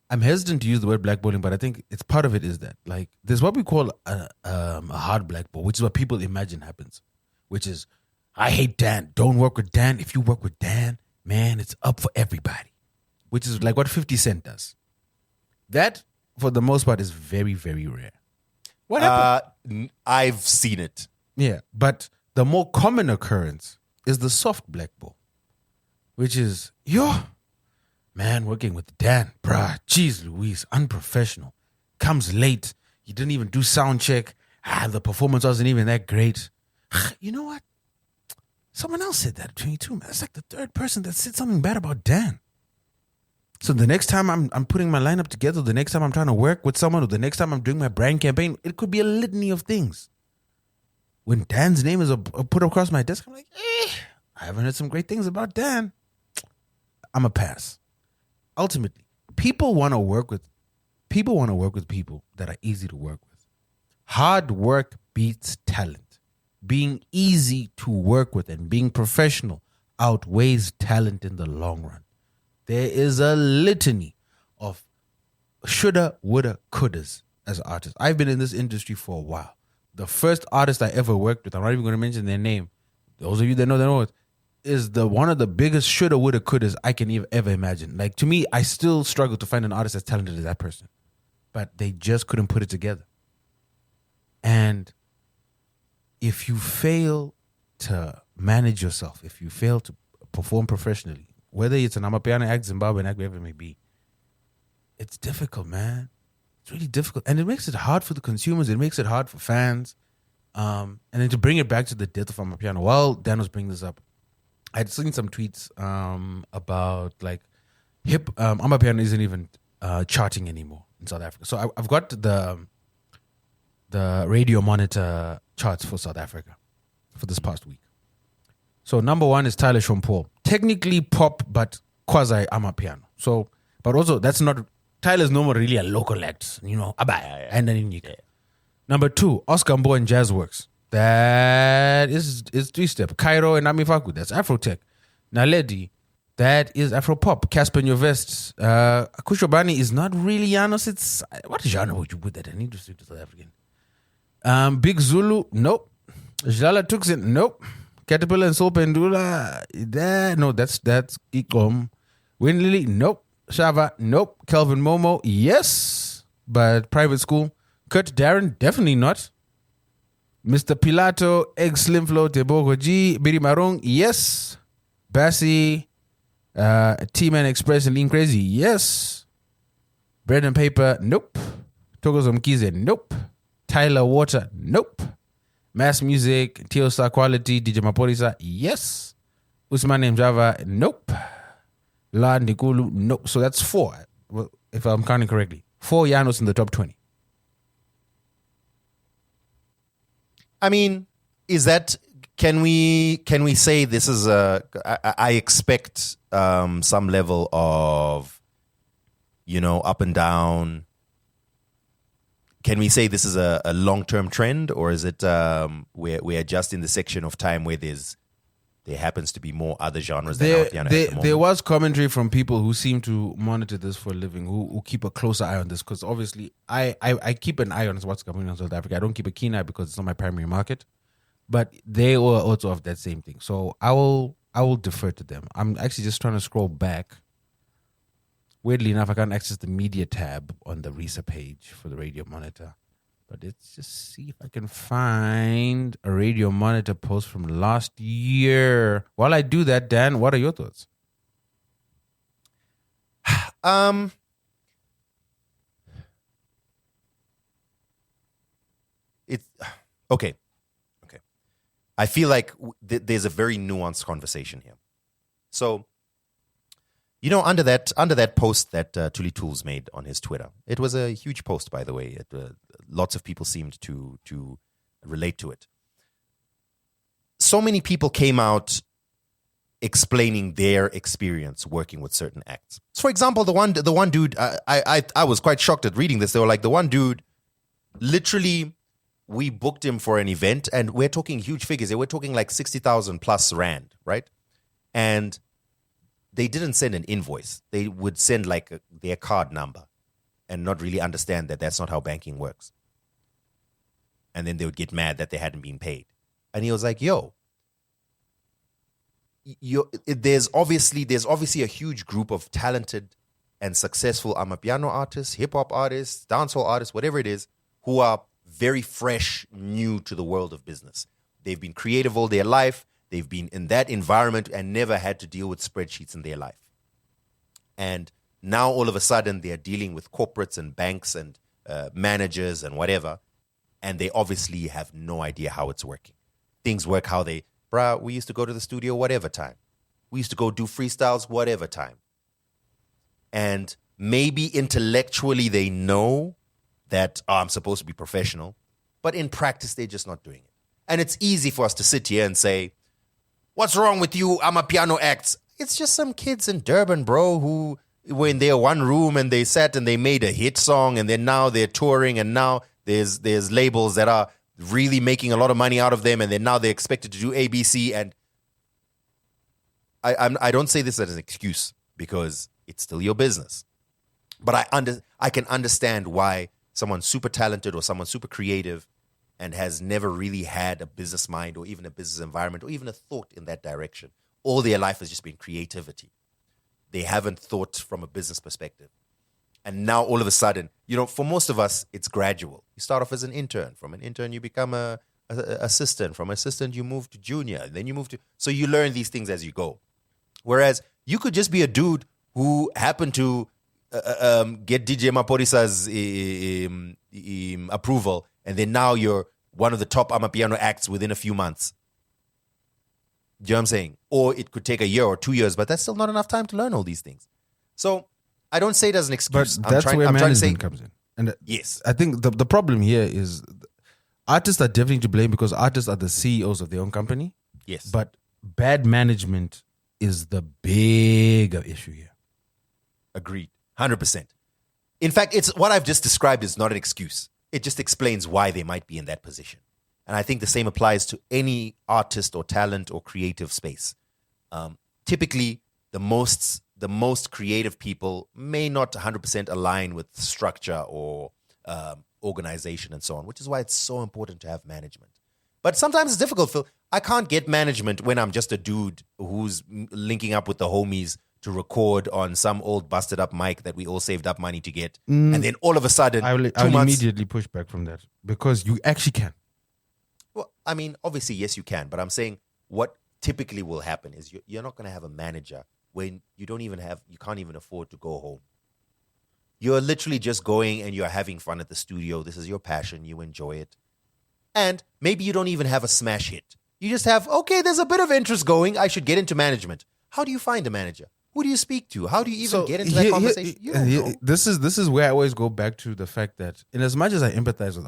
[SPEAKER 2] I'm hesitant to use the word blackballing, but I think it's part of it is that like there's what we call a hard blackball, which is what people imagine happens, which is I hate Dan. Don't work with Dan. If you work with Dan, man, it's up for everybody, which is like what 50 Cent does. That, for the most part, is very, very rare. What happened?
[SPEAKER 1] I've seen it.
[SPEAKER 2] Yeah, but the more common occurrence is the soft blackball, which is, man, working with Dan, bruh, geez Louise, unprofessional. Comes late. You didn't even do sound check. The performance wasn't even that great. You know what? Someone else said that to me too, man. It's like the third person that said something bad about Dan. So the next time I'm putting my lineup together, the next time I'm trying to work with someone, or the next time I'm doing my brand campaign, it could be a litany of things. When Dan's name is put across my desk, I'm like, I haven't heard some great things about Dan. I'm a pass. Ultimately, people want to work with people that are easy to work with. Hard work beats talent. Being easy to work with and being professional outweighs talent in the long run. There is a litany of shoulda, woulda, couldas as artists. I've been in this industry for a while. The first artist I ever worked with, I'm not even going to mention their name. Those of you that know it, is one of the biggest shoulda, woulda, couldas I can ever imagine. Like, to me, I still struggle to find an artist as talented as that person. But they just couldn't put it together. And if you fail to manage yourself, if you fail to perform professionally, whether it's an Amapiano act, Zimbabwean act, whatever it may be, it's difficult, man. It's really difficult. And it makes it hard for the consumers. It makes it hard for fans. And then to bring it back to the death of Amapiano, while Dan was bringing this up, I'd seen some tweets about like Amapiano isn't even charting anymore in South Africa. So I've got the radio monitor charts for South Africa for this past week. So number one is Tyler Sean-Paul. Technically pop, but quasi Amapiano. So, but also that's not, Tyler's no more really a local act, and then unique. Number two, Oscar Mbo and Jazzworks. That is three-step. Cairo and Amifaku, that's Afrotech. Naledi, that is Afropop. Casper and Your Vests. Akushobani is not really Janos. It's, what genre would you put that in? Interesting to South African. Big Zulu, nope. Jala Tuxin, nope. Caterpillar and Soul Pendula, that's Ikom. Win Lily, nope. Shava, nope. Kelvin Momo, yes. But private school. Kurt Darren, definitely not. Mr. Pilato, Egg Slimflow, Tebogo G, Biri Marong, yes. Bassi, T-Man Express and Lean Crazy, yes. Bread and Paper, nope. Togos Mkize, nope. Tyler Water, nope. Mass Music, Tio Star Quality, DJ Mapolisa, yes. Usman M. Java, nope. La Nikulu, nope. So that's 4, if I'm counting correctly. 4 Janos in the top 20.
[SPEAKER 1] I mean, is that, can we say this is I expect some level of, up and down. Can we say this is a long-term trend, or is it we're just in the section of time where there happens to be more other genres than Amapiano at the moment?
[SPEAKER 2] There was commentary from people who seem to monitor this for a living, who keep a closer eye on this, because obviously I keep an eye on what's going on in South Africa. I don't keep a keen eye because it's not my primary market, but they were also of that same thing. So I will I will defer to them. I'm actually just trying to scroll back. Weirdly enough, I can't access the media tab on the RISA page for the Radio Monitor. But let's just see if I can find a Radio Monitor post from last year. While I do that, Dan, what are your thoughts?
[SPEAKER 1] It's okay. I feel like there's a very nuanced conversation here. So, under that post that Tuli Tools made on his Twitter, it was a huge post, by the way. Lots of people seemed to relate to it. So many people came out explaining their experience working with certain acts. So, for example, the one dude, I was quite shocked at reading this. They were like, the one dude, literally, we booked him for an event, and we're talking huge figures. We're talking like 60,000 plus rand, right? And they didn't send an invoice. They would send like their card number and not really understand that that's not how banking works. And then they would get mad that they hadn't been paid. And he was like, there's obviously a huge group of talented and successful amapiano artists, hip-hop artists, dancehall artists, whatever it is, who are very fresh, new to the world of business. They've been creative all their life. They've been in that environment and never had to deal with spreadsheets in their life. And now all of a sudden they're dealing with corporates and banks and managers and whatever. And they obviously have no idea how it's working. Things work how we used to go to the studio whatever time. We used to go do freestyles whatever time. And maybe intellectually they know that I'm supposed to be professional, but in practice, they're just not doing it. And it's easy for us to sit here and say, what's wrong with you? I'm a piano act. It's just some kids in Durban, bro, who were in their one room and they sat and they made a hit song, and then now they're touring, and now there's labels that are really making a lot of money out of them, and then now they're expected to do ABC. And I don't say this as an excuse, because it's still your business. But I can understand why someone super talented or someone super creative and has never really had a business mind or even a business environment or even a thought in that direction. All their life has just been creativity. They haven't thought from a business perspective. And now all of a sudden, for most of us, it's gradual. You start off as an intern. From an intern, you become a assistant. From assistant, you move to junior. Then you move to... So you learn these things as you go. Whereas you could just be a dude who happened to get DJ Maporisa's approval, and then now you're one of the top amapiano acts within a few months. Do you know what I'm saying? Or it could take a year or 2 years, but that's still not enough time to learn all these things. So I don't say it as an excuse.
[SPEAKER 2] But that's where management comes in. And
[SPEAKER 1] yes,
[SPEAKER 2] I think the problem here is artists are definitely to blame, because artists are the CEOs of their own company.
[SPEAKER 1] Yes.
[SPEAKER 2] But bad management is the bigger issue here.
[SPEAKER 1] Agreed. 100%. In fact, it's what I've just described is not an excuse. It just explains why they might be in that position. And I think the same applies to any artist or talent or creative space. Typically, the most creative people may not 100% align with structure or organization and so on, which is why it's so important to have management. But sometimes it's difficult, Phil. I can't get management when I'm just a dude who's linking up with the homies to record on some old busted up mic that we all saved up money to get. And then all of a sudden,
[SPEAKER 2] I will immediately push back from that, because you actually can.
[SPEAKER 1] Well, I mean, obviously, yes, you can. But I'm saying what typically will happen is you're not going to have a manager when you can't even afford to go home. You're literally just going and you're having fun at the studio. This is your passion. You enjoy it. And maybe you don't even have a smash hit. You just have, okay, there's a bit of interest going. I should get into management. How do you find a manager? Who do you speak to? How do you even get into that conversation? You don't know.
[SPEAKER 2] This is where I always go back to the fact that, in as much as I empathize with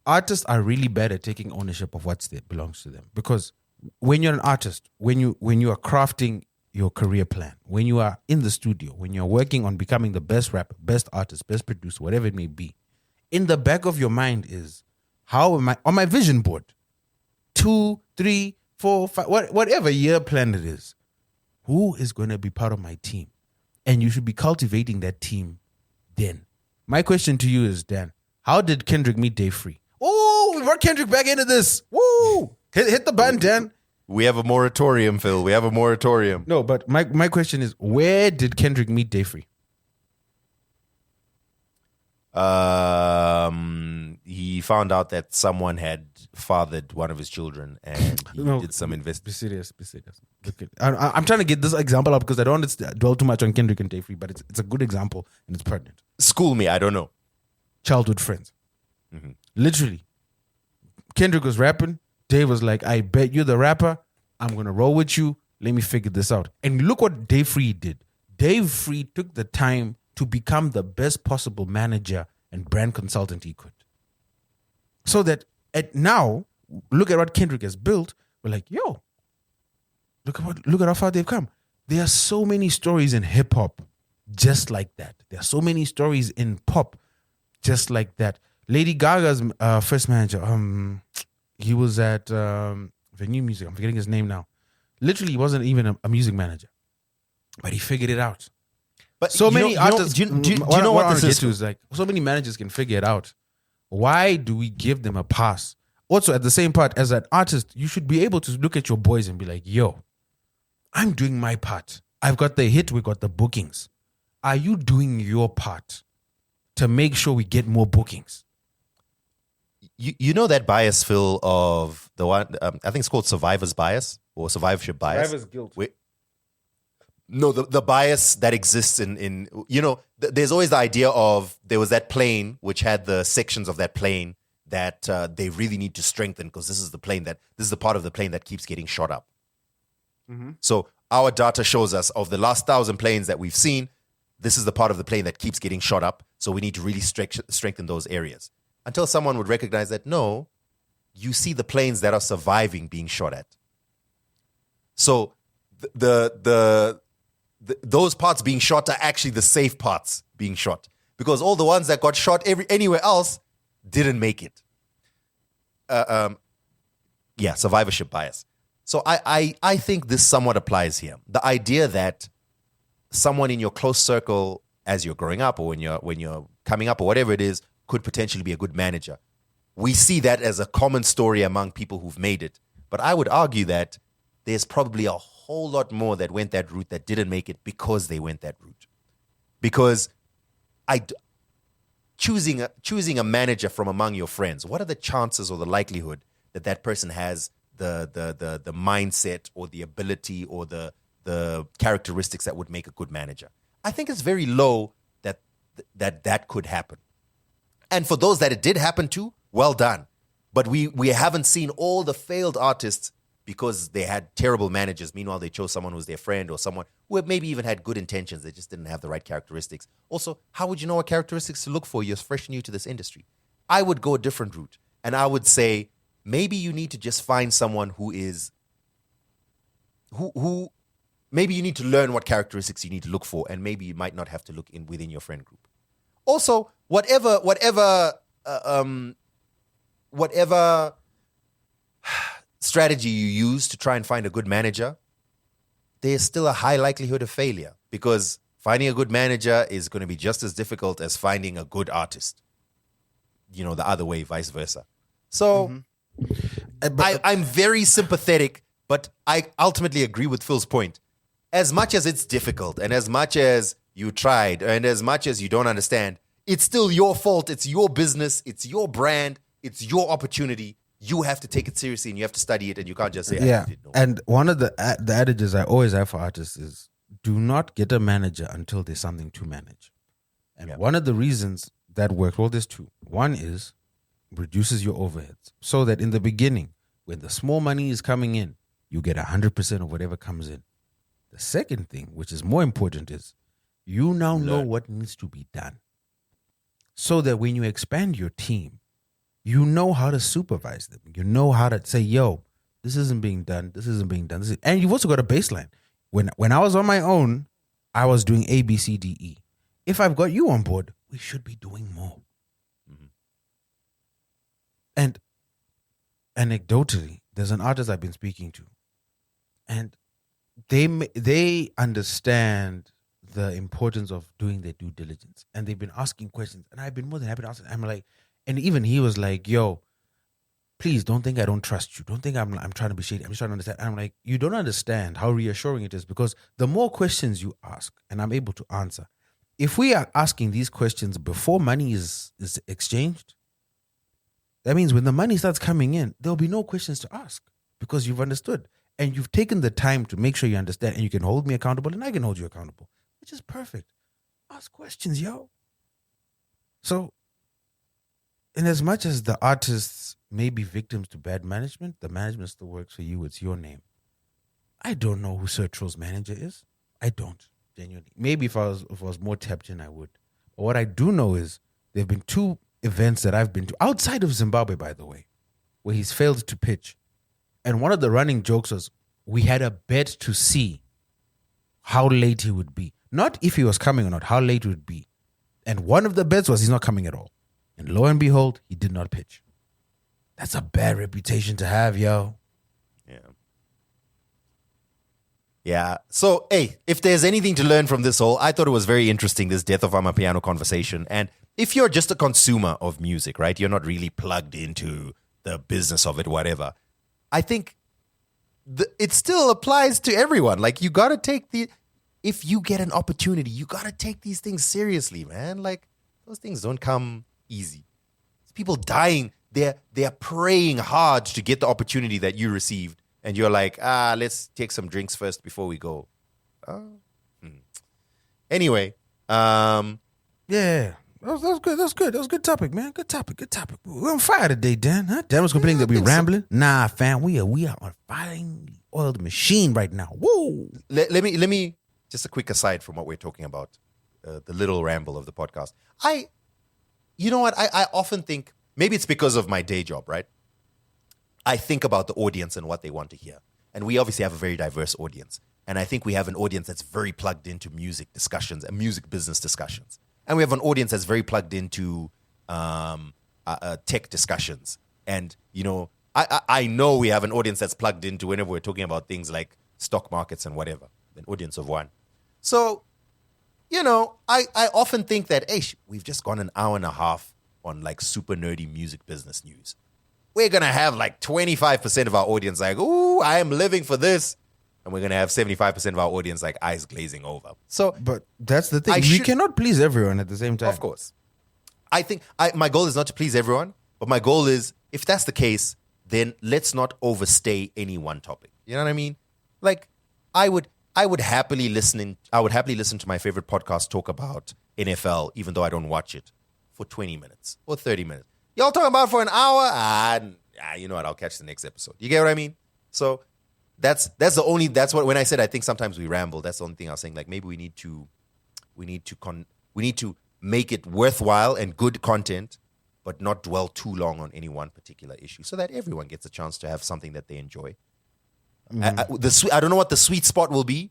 [SPEAKER 2] artists are really bad at taking ownership of what belongs to them. Because when you're an artist, when you are crafting your career plan, when you are in the studio, when you're working on becoming the best rapper, best artist, best producer, whatever it may be, in the back of your mind is, how am I on my vision board? 2, 3, 4, 5, whatever year plan it is. Who is going to be part of my team? And you should be cultivating that team then. My question to you is, Dan, how did Kendrick meet Dave Free? Oh, we brought Kendrick back into this. Woo! Hit the button, Dan.
[SPEAKER 1] We have a moratorium, Phil. We have a moratorium.
[SPEAKER 2] No, but my question is, where did Kendrick meet Day Free?
[SPEAKER 1] He found out that someone had fathered one of his children, and he did some investigation.
[SPEAKER 2] Be serious. Okay. I'm trying to get this example up because I don't want to dwell too much on Kendrick and Day Free, but it's a good example and it's pertinent.
[SPEAKER 1] School me, I don't know.
[SPEAKER 2] Childhood friends.
[SPEAKER 1] Mm-hmm.
[SPEAKER 2] Literally. Kendrick was rapping. Dave was like, I bet you're the rapper. I'm going to roll with you. Let me figure this out. And look what Dave Free did. Dave Free took the time to become the best possible manager and brand consultant he could. So that now, look at what Kendrick has built. We're like, yo, look at how far they've come. There are so many stories in hip hop just like that. There are so many stories in pop just like that. Lady Gaga's first manager, he was at Venue Music. I'm forgetting his name now. Literally, he wasn't even a music manager, but he figured it out.
[SPEAKER 1] But
[SPEAKER 2] so many artists.
[SPEAKER 1] Do you know what this
[SPEAKER 2] is? Like, so many managers can figure it out. Why do we give them a pass? Also, at the same part, as an artist, you should be able to look at your boys and be like, yo, I'm doing my part. I've got the hit, we got the bookings. Are you doing your part to make sure we get more bookings?
[SPEAKER 1] You know that bias, Phil, of the one, I think it's called survivor's bias or survivorship bias.
[SPEAKER 2] Survivor's guilt.
[SPEAKER 1] No, the bias that exists in there's always the idea of there was that plane which had the sections of that plane that they really need to strengthen because this is the part of the plane that keeps getting shot up. Mm-hmm. So our data shows us of the last 1,000 planes that we've seen, this is the part of the plane that keeps getting shot up. So we need to really strengthen those areas. Until someone would recognize that, no, you see the planes that are surviving being shot at. So those parts being shot are actually the safe parts being shot because all the ones that got shot anywhere else didn't make it. Survivorship bias. So I think this somewhat applies here. The idea that someone in your close circle as you're growing up or when you're coming up or whatever it is could potentially be a good manager. We see that as a common story among people who've made it. But I would argue that there's probably a whole lot more that went that route that didn't make it because they went that route. Because choosing a manager from among your friends, what are the chances or the likelihood that that person has the mindset or the ability or the characteristics that would make a good manager? I think it's very low that could happen. And for those that it did happen to, well done. But we haven't seen all the failed artists because they had terrible managers. Meanwhile, they chose someone who's their friend or someone who maybe even had good intentions. They just didn't have the right characteristics. Also, how would you know what characteristics to look for? You're fresh new to this industry. I would go a different route. And I would say maybe you need to just find someone who maybe you need to learn what characteristics you need to look for. And maybe you might not have to look within your friend group. Also, whatever strategy you use to try and find a good manager, there's still a high likelihood of failure because finding a good manager is going to be just as difficult as finding a good artist. The other way, vice versa. So I'm very sympathetic, but I ultimately agree with Phil's point. As much as it's difficult and as much as you tried and as much as you don't understand, it's still your fault. It's your business. It's your brand. It's your opportunity. You have to take it seriously and you have to study it and you can't just say, I didn't know.
[SPEAKER 2] And one of the adages I always have for artists is do not get a manager until there's something to manage. And one of the reasons that works, well, there's two. One is reduces your overheads so that in the beginning, when the small money is coming in, you get 100% of whatever comes in. The second thing, which is more important, is you now know what needs to be done so that when you expand your team, you know how to supervise them. You know how to say, yo, this isn't being done. This isn't being done. And you've also got a baseline. When I was on my own, I was doing A, B, C, D, E. If I've got you on board, we should be doing more. Mm-hmm. And anecdotally, there's an artist I've been speaking to, and they understand the importance of doing their due diligence, and they've been asking questions, and I've been more than happy to answer. I'm like, and even he was like, yo, please don't think I don't trust you. Don't think I'm trying to be shady. I'm just trying to understand. And I'm like, you don't understand how reassuring it is, because the more questions you ask and I'm able to answer, if we are asking these questions before money is exchanged, that means when the money starts coming in, there'll be no questions to ask because you've understood and you've taken the time to make sure you understand, and you can hold me accountable and I can hold you accountable, which is perfect. Ask questions, yo. So, in as much as the artists may be victims to bad management, the management still works for you. It's your name. I don't know who Sir Troll's manager is. I don't, genuinely. Maybe if I was more tapped in, I would. But what I do know is there have been 2 events that I've been to, outside of Zimbabwe, by the way, where he's failed to pitch. And one of the running jokes was, we had a bet to see how late he would be. Not if he was coming or not, how late he would be. And one of the bets was he's not coming at all. And lo and behold, he did not pitch. That's a bad reputation to have, yo.
[SPEAKER 1] Yeah. Yeah. So, hey, if there's anything to learn from this whole, I thought it was very interesting, this Death of Amapiano conversation. And if you're just a consumer of music, right, you're not really plugged into the business of it, whatever, I think it still applies to everyone. Like, you got to take if you get an opportunity, you got to take these things seriously, man. Like, those things don't come easy. People dying, they're praying hard to get the opportunity that you received. And you're like, let's take some drinks first before we go. Anyway.
[SPEAKER 2] Yeah. That was good. That was good. That was a good topic, man. Good topic. We're on fire today, Dan. Huh? Dan was complaining that we rambling. So. Nah, fam. We are on firing oiled machine right now. Woo.
[SPEAKER 1] Let me just a quick aside from what we're talking about, the little ramble of the podcast. You know what? I often think, maybe it's because of my day job, right? I think about the audience and what they want to hear. And we obviously have a very diverse audience. And I think we have an audience that's very plugged into music discussions and music business discussions. And we have an audience that's very plugged into tech discussions. And, you know, I know we have an audience that's plugged into whenever we're talking about things like stock markets and whatever, an audience of one. So, you know, I often think that, we've just gone an hour and a half on like super nerdy music business news. We're going to have like 25% of our audience like, ooh, I am living for this. And we're going to have 75% of our audience like eyes glazing over. So,
[SPEAKER 2] but that's the thing. You cannot please everyone at the same time.
[SPEAKER 1] Of course. I think my goal is not to please everyone, but my goal is, if that's the case, then let's not overstay any one topic. You know what I mean? Like, I would happily listen to my favorite podcast talk about NFL, even though I don't watch it, for 20 minutes or 30 minutes. Y'all talking about for an hour? You know what? I'll catch the next episode. You get what I mean? So that's what, when I said I think sometimes we ramble, that's the only thing I was saying. Like, maybe we need to make it worthwhile and good content, but not dwell too long on any one particular issue, so that everyone gets a chance to have something that they enjoy. Mm-hmm. I don't know what the sweet spot will be.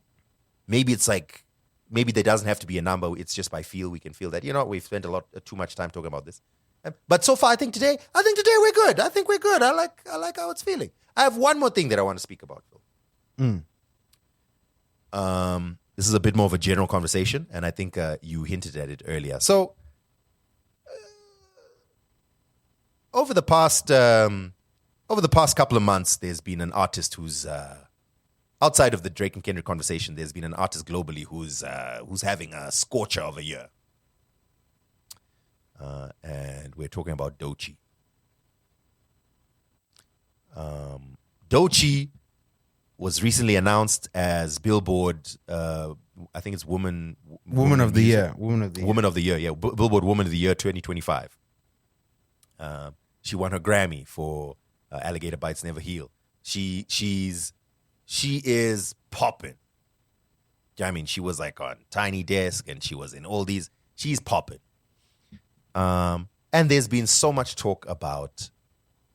[SPEAKER 1] Maybe it's like, maybe there doesn't have to be a number. It's just by feel. We can feel that, you know, we've spent too much time talking about this. But so far, I think today we're good. I think we're good. I like how it's feeling. I have one more thing that I want to speak about, Phil. This is a bit more of a general conversation, and I think you hinted at it earlier. So, over the past couple of months, there's been an artist who's outside of the Drake and Kendrick conversation. There's been an artist globally who's having a scorcher of a year. And we're talking about Doechii. Doechii was recently announced as Billboard, I think it's Woman of the Year. Yeah. Billboard Woman of the Year 2025. She won her Grammy for Alligator Bites Never Heal. She is popping. I mean, she was like on Tiny Desk and she was in all these. She's popping. And there's been so much talk about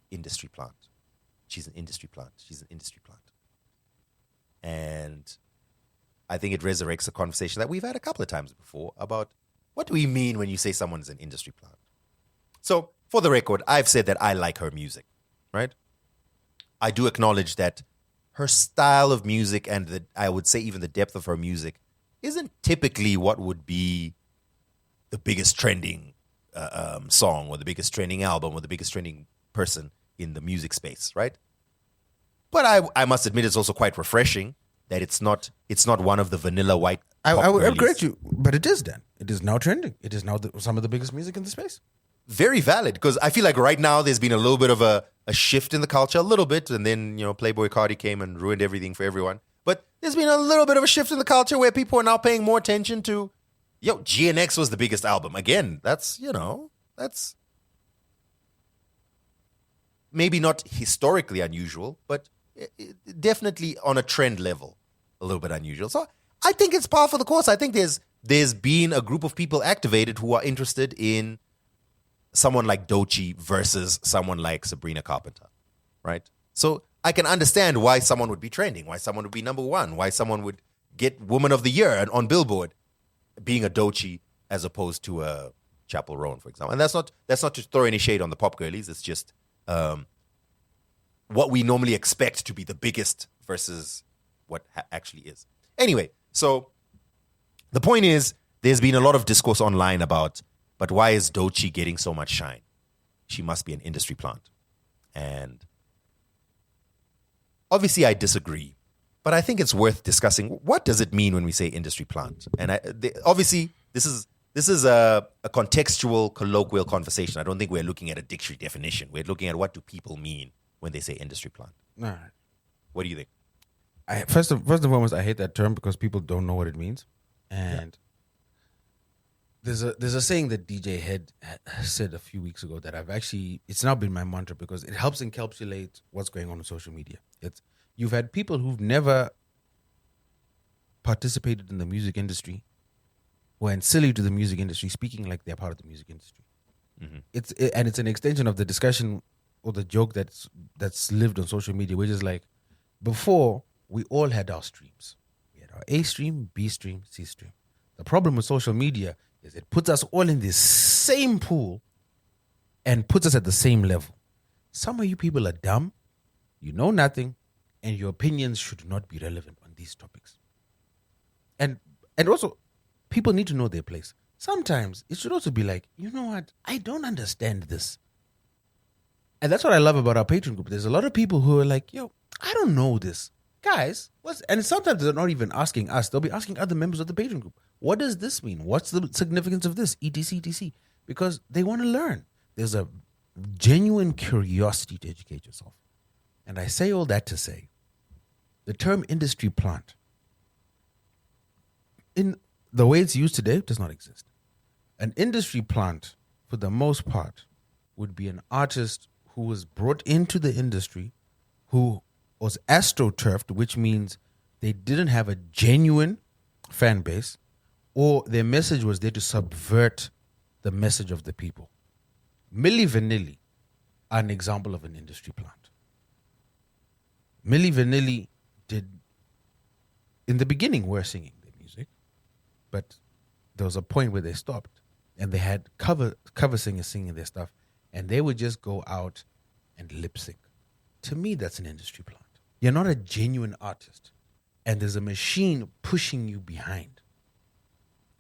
[SPEAKER 1] industry plant. She's an industry plant. And I think it resurrects a conversation that we've had a couple of times before about what do we mean when you say someone's an industry plant. So, for the record, I've said that I like her music, right? I do acknowledge that her style of music and I would say even the depth of her music isn't typically what would be the biggest trending song or the biggest trending album or the biggest trending person in the music space, right? But I must admit, it's also quite refreshing that it's not one of the vanilla white.
[SPEAKER 2] I would
[SPEAKER 1] girlies.
[SPEAKER 2] correct you, but it is then. It is now trending. It is now some of the biggest music in the space.
[SPEAKER 1] Very valid, because I feel like right now there's been a little bit of a shift in the culture, a little bit, and then Playboy Cardi came and ruined everything for everyone. But there's been a little bit of a shift in the culture where people are now paying more attention to. GNX was the biggest album. Again, that's maybe not historically unusual, but definitely on a trend level, a little bit unusual. So I think it's par for the course. I think there's been a group of people activated who are interested in someone like Doechii versus someone like Sabrina Carpenter, right? So I can understand why someone would be trending, why someone would be number one, why someone would get Woman of the Year on Billboard, being a Doechii as opposed to a Chapel Roan, for example. And that's not to throw any shade on the pop girlies. It's just what we normally expect to be the biggest versus what actually is. Anyway, so the point is, there's been a lot of discourse online about, but why is Doechii getting so much shine? She must be an industry plant. And obviously I disagree, but I think it's worth discussing. What does it mean when we say industry plant? And obviously this is a contextual, colloquial conversation. I don't think we're looking at a dictionary definition. We're looking at what do people mean when they say industry plant.
[SPEAKER 2] All right.
[SPEAKER 1] What do you think?
[SPEAKER 2] First and foremost, I hate that term because people don't know what it means. And there's a saying that DJ Head said a few weeks ago that it's now been my mantra because it helps encapsulate what's going on social media. You've had people who've never participated in the music industry who are ancillary to the music industry speaking like they're part of the music industry. Mm-hmm. It's an extension of the discussion or the joke that's lived on social media, which is like, before we all had our streams. We had our A stream, B stream, C stream. The problem with social media is it puts us all in this same pool and puts us at the same level. Some of you people are dumb, you know nothing, and your opinions should not be relevant on these topics. And also, people need to know their place. Sometimes it should also be like, you know what, I don't understand this. And that's what I love about our Patreon group. There's a lot of people who are like, yo, I don't know this. Guys, and sometimes they're not even asking us. They'll be asking other members of the Patreon group, what does this mean? What's the significance of this? etc, etc. Because they want to learn. There's a genuine curiosity to educate yourself. And I say all that to say, the term industry plant, in the way it's used today, does not exist. An industry plant, for the most part, would be an artist who was brought into the industry, who was astroturfed, which means they didn't have a genuine fan base, or their message was there to subvert the message of the people. Milli Vanilli are an example of an industry plant. Milli Vanilli did, in the beginning, were singing their music, but there was a point where they stopped, and they had cover singers singing their stuff, and they would just go out and lip sync. To me, that's an industry plant. You're not a genuine artist, and there's a machine pushing you behind.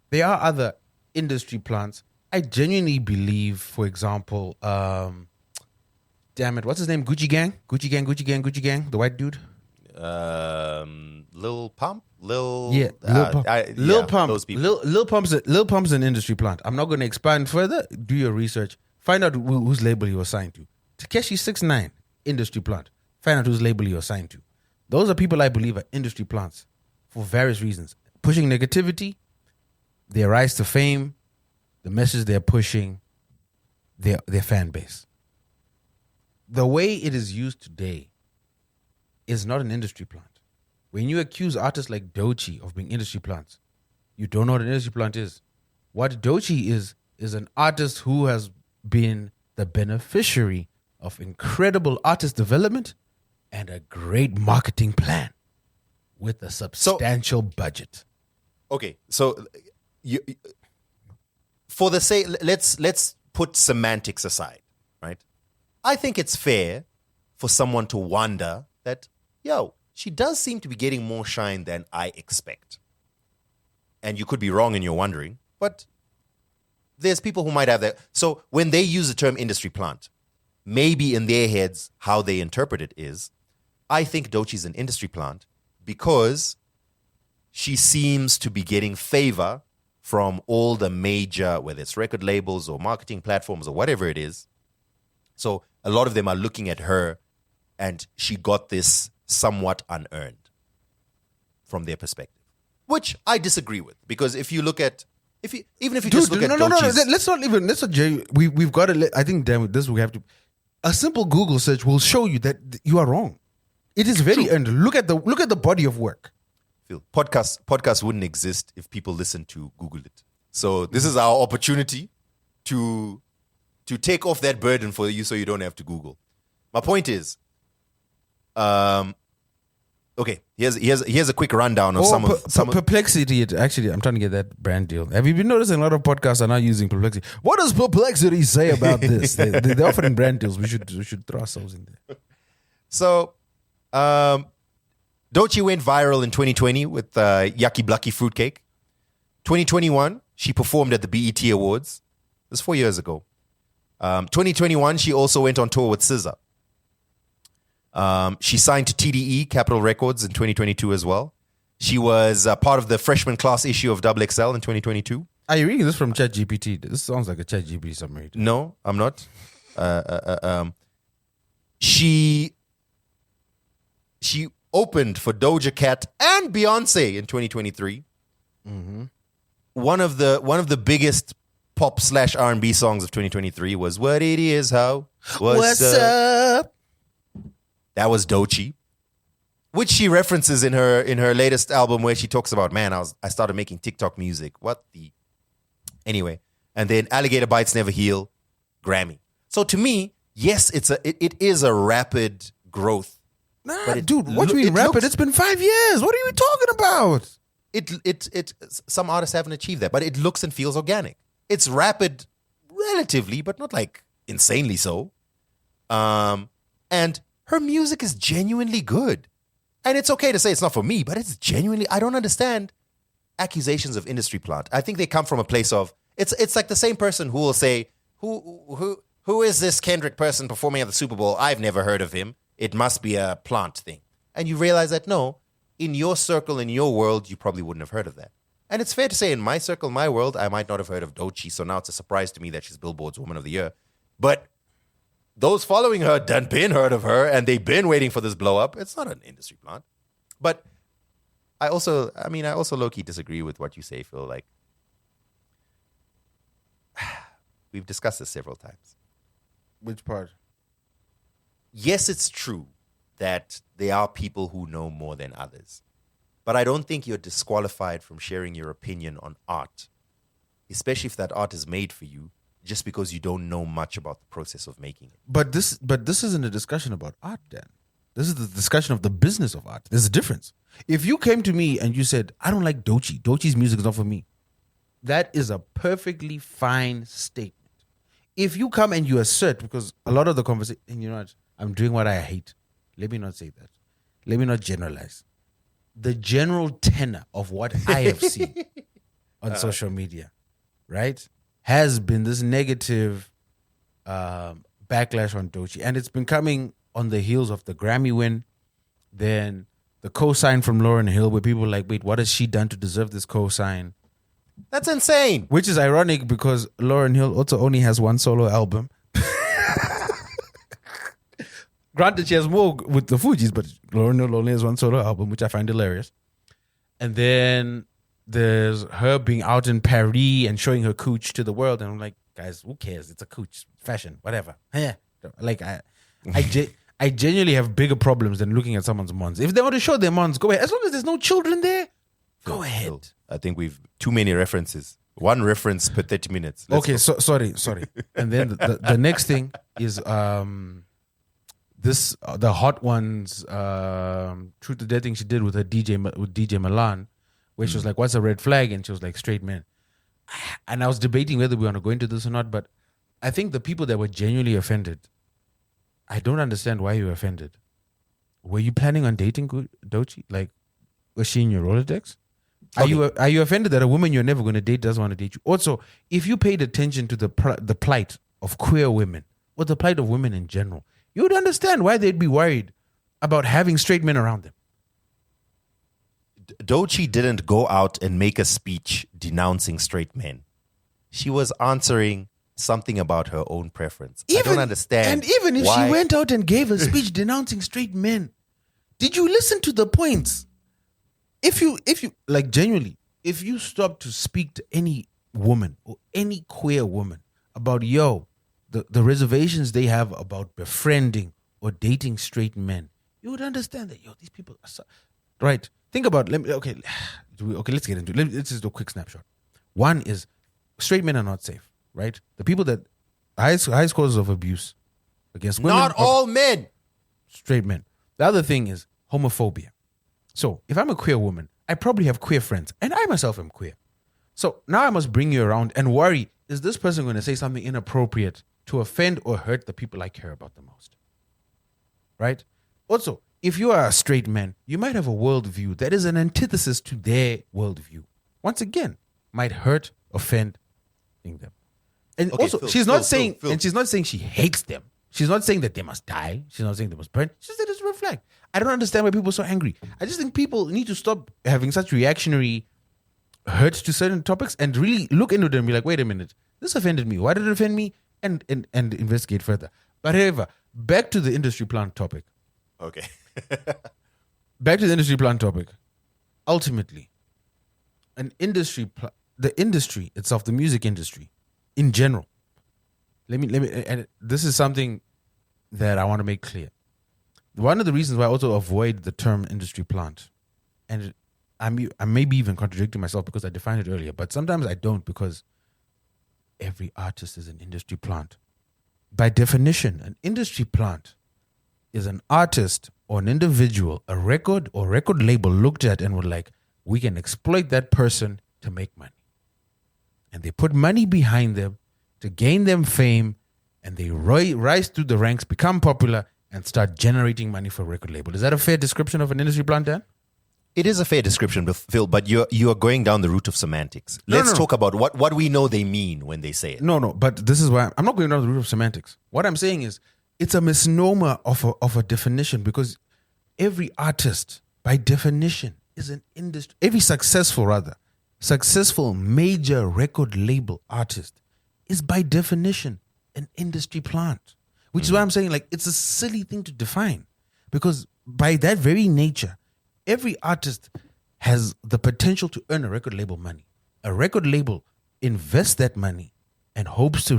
[SPEAKER 2] There are other industry plants. I genuinely believe, for example, damn it, what's his name? Gucci Gang, the white dude.
[SPEAKER 1] Lil Pump,
[SPEAKER 2] Lil Pump.
[SPEAKER 1] Those people.
[SPEAKER 2] Lil Pump's an industry plant. I'm not going to expand further. Do your research. Find out whose label he was signed to. Takeshi 6ix9ine, industry plant. Find out whose label he was signed to. Those are people I believe are industry plants for various reasons. Pushing negativity, their rise to fame, the message they're pushing, their fan base. The way it is used today is not an industry plant. When you accuse artists like Doechii of being industry plants, you don't know what an industry plant is. What Doechii is an artist who has been the beneficiary of incredible artist development and a great marketing plan with a substantial budget.
[SPEAKER 1] Okay, so you, for the sake, let's put semantics aside, right? I think it's fair for someone to wonder that, she does seem to be getting more shine than I expect. And you could be wrong in your wondering, but there's people who might have that. So when they use the term industry plant, maybe in their heads, how they interpret it is, I think Doechie's an industry plant because she seems to be getting favor from all the major, whether it's record labels or marketing platforms or whatever it is. So a lot of them are looking at her, and she got this somewhat unearned from their perspective, which I disagree with, because if you look at, even if you just look at Doechie's,
[SPEAKER 2] let's not. We've got to. I think, damn it, this we have to. A simple Google search will show you that you are wrong. It is very earned. Look at the body of work.
[SPEAKER 1] Phil, podcasts wouldn't exist if people listened to Google it. So this is our opportunity to take off that burden for you, so you don't have to Google. My point is, okay, here's a quick rundown of some
[SPEAKER 2] Perplexity. Actually, I'm trying to get that brand deal. Have you been noticing a lot of podcasts are now using Perplexity? What does Perplexity say about this? They're offering brand deals. We should throw ourselves in there.
[SPEAKER 1] So, Doechii went viral in 2020 with Yucky Blucky Fruitcake. 2021, she performed at the BET Awards. It was 4 years ago. 2021, she also went on tour with SZA. She signed to TDE, Capitol Records, in 2022 as well. She was part of the freshman class issue of XXL in 2022.
[SPEAKER 2] Are you reading this from ChatGPT? This sounds like a ChatGPT summary.
[SPEAKER 1] No, I'm not. She opened for Doja Cat and Beyonce in 2023. Mm-hmm. One of the biggest pop / R&B songs of 2023 was "What It Is How What's Up." That was Doechii, which she references in her latest album, where she talks about, man, I started making TikTok music. Anyway, and then Alligator Bites Never Heal, Grammy. So to me, yes, it is a rapid growth.
[SPEAKER 2] Nah, dude, what do you mean rapid? It's been 5 years. What are you talking about?
[SPEAKER 1] Some artists haven't achieved that, but it looks and feels organic. It's rapid relatively, but not like insanely so. And her music is genuinely good. And it's okay to say it's not for me, but it's genuinely, I don't understand accusations of industry plant. I think they come from a place of, it's like the same person who will say, who is this Kendrick person performing at the Super Bowl? I've never heard of him. It must be a plant thing. And you realize that, no, in your circle, in your world, you probably wouldn't have heard of that. And it's fair to say in my circle, my world, I might not have heard of Doechii. So now it's a surprise to me that she's Billboard's Woman of the Year. But those following her done been heard of her, and they've been waiting for this blow up. It's not an industry plant. But I also low-key disagree with what you say, Phil. Like, we've discussed this several times.
[SPEAKER 2] Which part?
[SPEAKER 1] Yes, it's true that there are people who know more than others. But I don't think you're disqualified from sharing your opinion on art, especially if that art is made for you, just because you don't know much about the process of making it.
[SPEAKER 2] But this isn't a discussion about art, Dan. This is the discussion of the business of art. There's a difference. If you came to me and you said, I don't like Doechii. Doechii's music is not for me. That is a perfectly fine statement. If you come and you assert, because a lot of the conversation, you know what, I'm doing what I hate. Let me not say that. Let me not generalize. The general tenor of what I have seen on social media, right, has been this negative backlash on Doechii. And it's been coming on the heels of the Grammy win, then the co-sign from Lauryn Hill, where people are like, wait, what has she done to deserve this co-sign?
[SPEAKER 1] That's insane.
[SPEAKER 2] Which is ironic because Lauryn Hill also only has one solo album. Granted, she has more with the Fugees, but Lauryn Hill only has one solo album, which I find hilarious. And then there's her being out in Paris and showing her cooch to the world. And I'm like, guys, who cares? It's a cooch. Fashion, whatever. Yeah. Like, I genuinely have bigger problems than looking at someone's mons. If they want to show their mons, go ahead. As long as there's no children there, go ahead.
[SPEAKER 1] I think we've too many references. One reference per 30 minutes.
[SPEAKER 2] Okay, so sorry. And then the next thing is the Hot Ones Truth or Dare thing she did with her DJ Milan, where she was like, "What's a red flag?" And she was like, "Straight men." And I was debating whether we want to go into this or not, but I think the people that were genuinely offended, I don't understand why you were offended. Were you planning on dating Doechii? Like, was she in your Rolodex? Okay. Are you offended that a woman you're never going to date doesn't want to date you? Also, if you paid attention to the plight of queer women or the plight of women in general, you would understand why they'd be worried about having straight men around them.
[SPEAKER 1] Doechii didn't go out and make a speech denouncing straight men. She was answering something about her own preference. I don't understand.
[SPEAKER 2] And even if
[SPEAKER 1] why.
[SPEAKER 2] she went out and gave a speech denouncing straight men, did you listen to the points? If you like genuinely, if you stop to speak to any woman or any queer woman about the reservations they have about befriending or dating straight men, you would understand that these people are right. Think about let's get into it. Let's just do a quick snapshot. One is women men are not safe, right? The people that highest causes of abuse against women,
[SPEAKER 1] not all men,
[SPEAKER 2] straight men. The other thing is homophobia. So if I'm a queer woman, I probably have queer friends, and I myself am queer. So now I must bring you around and worry: is this person going to say something inappropriate to offend or hurt the people I care about the most? Right? Also, if you are a straight man, you might have a worldview that is an antithesis to their worldview. Once again, might hurt, offend them. And
[SPEAKER 1] Okay,
[SPEAKER 2] also,
[SPEAKER 1] Phil,
[SPEAKER 2] she's not
[SPEAKER 1] Phil,
[SPEAKER 2] saying she hates them. She's not saying that they must die. She's not saying they must burn. She said it's a red flag. I don't understand why people are so angry. I just think people need to stop having such reactionary hurt to certain topics and really look into them and be like, wait a minute, this offended me. Why did it offend me? And investigate further. But however, back to the industry plant topic.
[SPEAKER 1] Okay.
[SPEAKER 2] Back to the industry plant topic. Ultimately, the industry itself, the music industry in general. Let me, and this is something that I want to make clear. One of the reasons why I also avoid the term industry plant, and I may be even contradicting myself because I defined it earlier, but sometimes I don't, because every artist is an industry plant. By definition, an industry plant is an artist or an individual, a record or record label looked at and were like, we can exploit that person to make money. And they put money behind them to gain them fame, and they rise through the ranks, become popular, and start generating money for a record label. Is that a fair description of an industry plant, Dan?
[SPEAKER 1] It is a fair description, Phil, but you are going down the route of semantics. Let's talk about what we know they mean when they say it.
[SPEAKER 2] No, but this is why I'm not going down the route of semantics. What I'm saying is it's a misnomer of a definition, because every artist, by definition, is an industry. Every successful major record label artist is by definition an industry plant, which is why I'm saying, like, it's a silly thing to define, because by that very nature, every artist has the potential to earn a record label money. A record label invests that money and hopes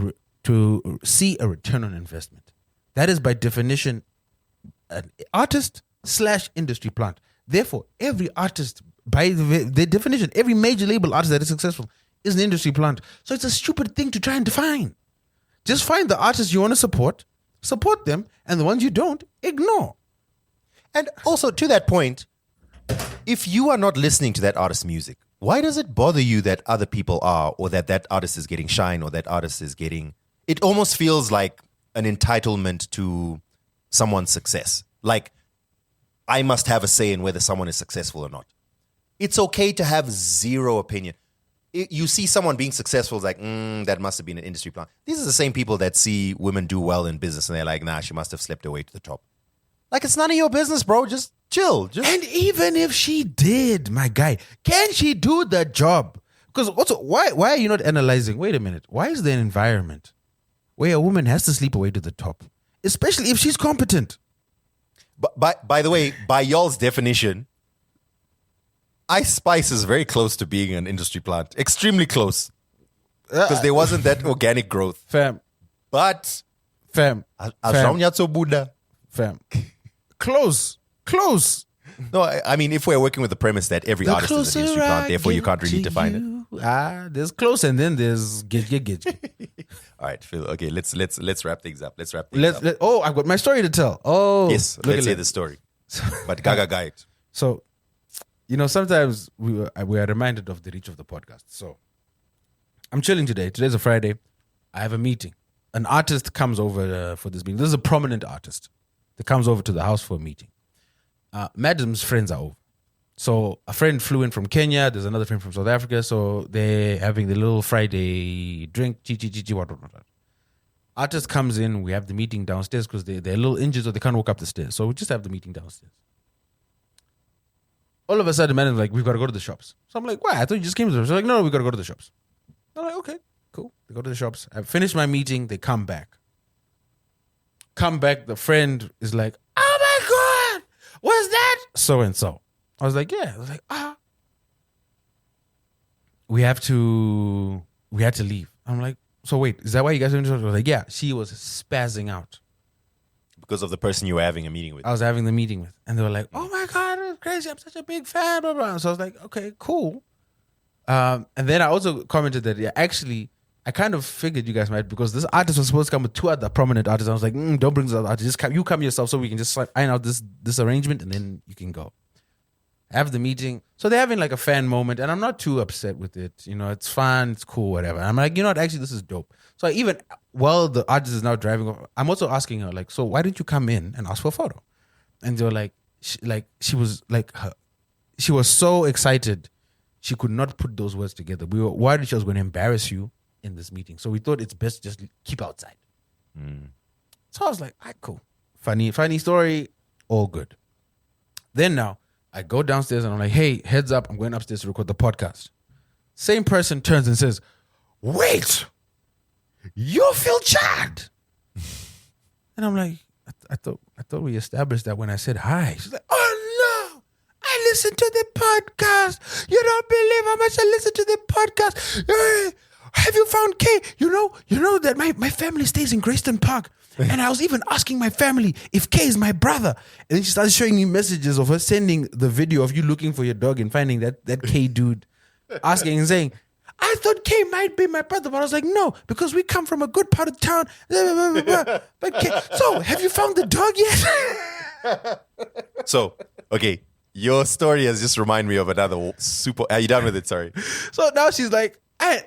[SPEAKER 2] to see a return on investment. That is by definition an artist / industry plant. Therefore, every artist, by the definition, every major label artist that is successful is an industry plant. So it's a stupid thing to try and define. Just find the artists you want to support them, and the ones you don't, ignore.
[SPEAKER 1] And also, to that point, if you are not listening to that artist's music, why does it bother you that other people are, or that artist is getting shine, or that artist is getting... It almost feels like an entitlement to someone's success. Like, I must have a say in whether someone is successful or not. It's okay to have zero opinion. You see someone being successful, it's like, that must have been an industry plant. These are the same people that see women do well in business and they're like, nah, she must have slept her way to the top. Like, it's none of your business, bro. Just chill.
[SPEAKER 2] And even if she did, my guy, can she do the job? Because also, why are you not analyzing, wait a minute, why is there an environment where a woman has to sleep her way to the top? Especially if she's competent.
[SPEAKER 1] But by the way, by y'all's definition, Ice Spice is very close to being an industry plant. Extremely close. Because there wasn't that organic growth.
[SPEAKER 2] Fam.
[SPEAKER 1] But...
[SPEAKER 2] Fam.
[SPEAKER 1] Buddha.
[SPEAKER 2] Fam. Close.
[SPEAKER 1] No, I mean, if we're working with the premise that every artist is an industry plant, therefore you can't really define it.
[SPEAKER 2] There's close and then there's gidge.
[SPEAKER 1] All right, Phil. Okay, let's wrap things up.
[SPEAKER 2] I've got my story to tell. Oh,
[SPEAKER 1] yes, let's hear the story. But Gaga guide.
[SPEAKER 2] So, sometimes we are reminded of the reach of the podcast. So, I'm chilling today. Today's a Friday. I have a meeting. An artist comes over for this meeting. This is a prominent artist that comes over to the house for a meeting. Madam's friends are over. So a friend flew in from Kenya. There's another friend from South Africa. So they're having the little Friday drink. What. Artist comes in, we have the meeting downstairs because they're a little injured or they can't walk up the stairs. So we just have the meeting downstairs. All of a sudden, man, like, we've got to go to the shops. So I'm like, why? I thought you just came to the shops. They're like, no, we've got to go to the shops. I'm like, okay, cool. They go to the shops. I finish my meeting. They come back. The friend is like, oh my God, what's that? So-and-so. I was like, yeah. I was like, we had to leave. I'm like, so wait, is that why you guys are doing this? I was like, yeah, she was spazzing out.
[SPEAKER 1] Because of the person you were having a meeting with.
[SPEAKER 2] I was having the meeting with. And they were like, oh my God, it's crazy. I'm such a big fan. Blah, blah. So I was like, okay, cool. And then I also commented that, yeah, actually, I kind of figured you guys might, because this artist was supposed to come with 2 other prominent artists. I was like, don't bring this other artist. Just you come yourself so we can just iron out this arrangement and then you can go. Have the meeting. So they're having like a fan moment and I'm not too upset with it. You know, it's fun, it's cool, whatever. I'm like, you know what, actually this is dope. So even while the artist is now driving off, I'm also asking her, like, so why didn't you come in and ask for a photo? And they were like, she was so excited she could not put those words together. We were worried she was going to embarrass you in this meeting. So we thought it's best just keep outside. So I was like, all right, cool. Funny story, all good. Then now, I go downstairs and I'm like, hey, heads up, I'm going upstairs to record the podcast. Same person turns and says, wait, you're Phil Chad. And I'm like, I thought we established that when I said hi. She's like, oh no, I listened to the podcast. You don't believe how much I listened to the podcast. Have you found Kay? You know that my family stays in Greyston Park. And I was even asking my family if Kay is my brother. And then she started showing me messages of her sending the video of you looking for your dog and finding that Kay dude, asking and saying, I thought Kay might be my brother. But I was like, no, because we come from a good part of town. But Kay, so have you found the dog yet?
[SPEAKER 1] So, okay, your story has just reminded me of another super. Are you done with it? Sorry.
[SPEAKER 2] So now she's like,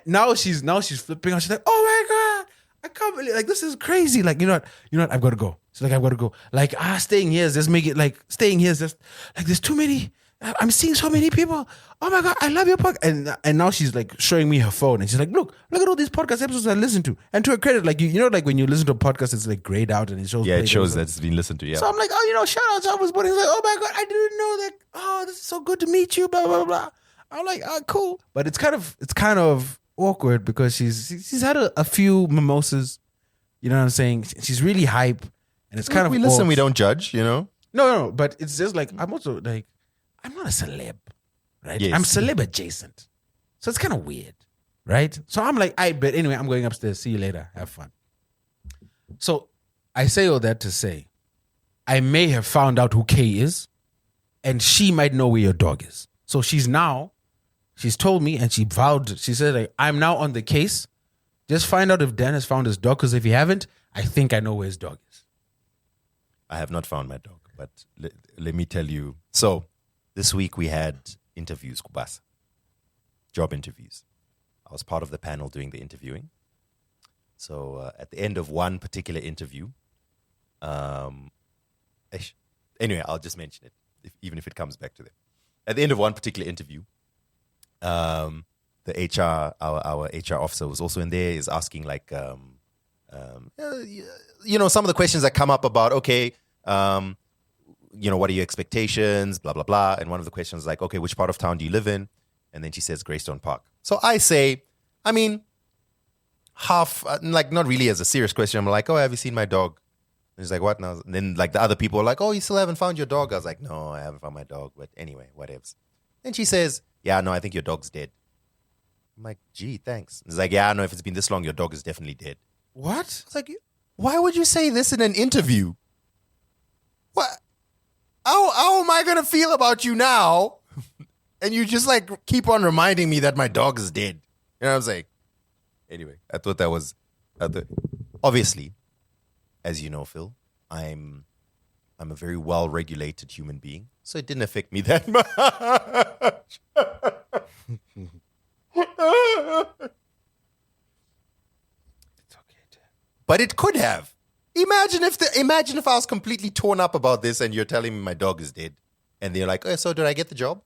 [SPEAKER 2] now she's flipping out. She's like, oh my God, I can't believe, like, this is crazy. Like, you know what, I've got to go. She's like, I've got to go. Like, staying here is just make it, like, staying here is just, like, there's too many, I'm seeing so many people. Oh my God, I love your podcast. And now she's like showing me her phone and she's like, look at all these podcast episodes I listen to. And to her credit, like, you know, like when you listen to a podcast, it's like grayed out and it shows.
[SPEAKER 1] Yeah, it shows that it's been listened to, yeah.
[SPEAKER 2] So I'm like, oh, shout out to Alpha's buddy. He's like, oh my God, I didn't know that. Oh, this is so good to meet you, blah, blah, blah. I'm like, cool. But it's kind of awkward because she's had a few mimosas. You know what I'm saying? She's really hype, and it's kind of.
[SPEAKER 1] We listen, we don't judge. You know.
[SPEAKER 2] No, but it's just like I'm also like I'm not a celeb, right?
[SPEAKER 1] Yes.
[SPEAKER 2] I'm celeb adjacent, so it's kind of weird, right? So I'm like, but anyway, I'm going upstairs. See you later. Have fun. So I say all that to say, I may have found out who Kay is, and she might know where your dog is. So she's told me, and she vowed. She said, like, I'm now on the case. Just find out if Dan has found his dog, because if he haven't, I think I know where his dog is.
[SPEAKER 1] I have not found my dog, but let me tell you. So this week we had interviews, Kubasa. Job interviews. I was part of the panel doing the interviewing. So at the end of one particular interview, anyway, I'll just mention it, even if it comes back to them. At the end of one particular interview, the HR, our HR officer was also in there, is asking like, you know, some of the questions that come up about, okay, you know, what are your expectations, blah, blah, blah. And one of the questions is like, okay, which part of town do you live in? And then she says Greystone Park. So I say, I mean, half, like not really as a serious question. I'm like, oh, have you seen my dog? And he's like, what? And then like the other people are like, oh, you still haven't found your dog? I was like, no, I haven't found my dog. But anyway, whatevs. Then she says, yeah, no, I think your dog's dead. I'm like, gee, thanks. He's like, yeah, no, if it's been this long, your dog is definitely dead.
[SPEAKER 2] What?
[SPEAKER 1] It's like, why would you say this in an interview? What? How am I going to feel about you now? And you just like keep on reminding me that my dog is dead. You know what I'm saying? Anyway, I thought that was, obviously, as you know, Phil, I'm a very well-regulated human being, so it didn't affect me that much.
[SPEAKER 2] It's okay, Dad.
[SPEAKER 1] But it could have. Imagine if I was completely torn up about this and you're telling me my dog is dead, and they're like, "Oh, so did I get the job?"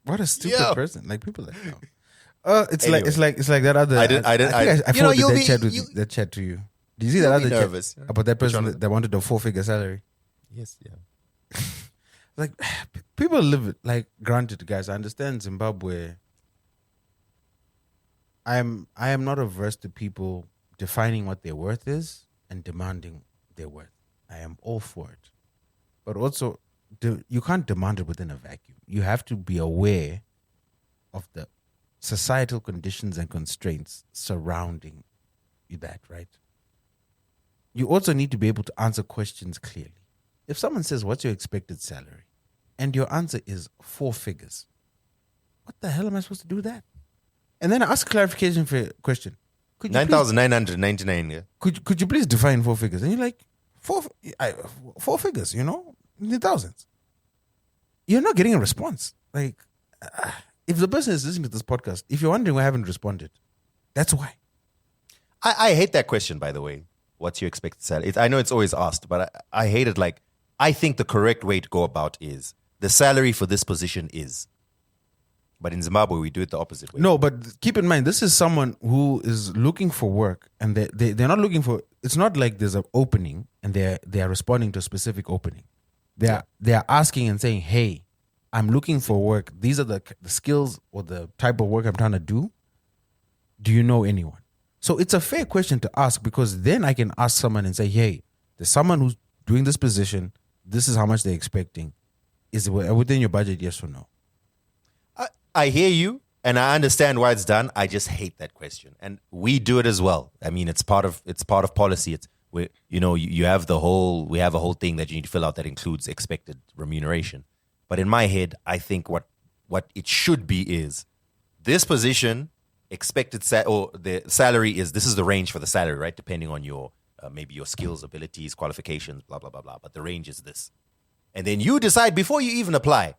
[SPEAKER 2] What a stupid
[SPEAKER 1] Yeah.
[SPEAKER 2] person! Like people like, no. It's
[SPEAKER 1] Anyway.
[SPEAKER 2] like that other.
[SPEAKER 1] I didn't-
[SPEAKER 2] I
[SPEAKER 1] you know,
[SPEAKER 2] forwarded
[SPEAKER 1] you'll
[SPEAKER 2] that
[SPEAKER 1] be-
[SPEAKER 2] chat with
[SPEAKER 1] you-
[SPEAKER 2] that chat to you. Do you see
[SPEAKER 1] You'll
[SPEAKER 2] that
[SPEAKER 1] be
[SPEAKER 2] other chat
[SPEAKER 1] nervous.
[SPEAKER 2] about that person
[SPEAKER 1] one?
[SPEAKER 2] that wanted a 4-figure salary?
[SPEAKER 1] Yes, yeah.
[SPEAKER 2] Like, people live it. Like, granted, guys, I understand Zimbabwe. I am not averse to people defining what their worth is and demanding their worth. I am all for it. But also, you can't demand it within a vacuum. You have to be aware of the societal conditions and constraints surrounding that, right? You also need to be able to answer questions clearly. If someone says, what's your expected salary? And your answer is 4 figures. What the hell am I supposed to do with that? And then I ask a clarification for question.
[SPEAKER 1] 9,999. Yeah.
[SPEAKER 2] Could you please define 4 figures? And you're like, 4 figures, in the thousands. You're not getting a response. Like, if the person is listening to this podcast, if you're wondering why I haven't responded, that's why.
[SPEAKER 1] I hate that question, by the way. What's your expected salary? I know it's always asked, but I hate it. Like, I think the correct way to go about is the salary for this position is. But in Zimbabwe, we do it the opposite way.
[SPEAKER 2] No, but keep in mind, this is someone who is looking for work, and they're not looking for. It's not like there's an opening and they are responding to a specific opening. They are asking and saying, "Hey, I'm looking for work. These are the skills or the type of work I'm trying to do. Do you know anyone?" So it's a fair question to ask, because then I can ask someone and say, "Hey, there's someone who's doing this position. This is how much they're expecting. Is it within your budget? Yes or no?"
[SPEAKER 1] I hear you, and I understand why it's done. I just hate that question, and we do it as well. I mean, it's part of policy. It's we have a whole thing that you need to fill out that includes expected remuneration. But in my head, I think what it should be is this position expected the salary is, this is the range for the salary, right? Depending on your maybe your skills, abilities, qualifications, blah blah blah blah. But the range is this, and then you decide before you even apply.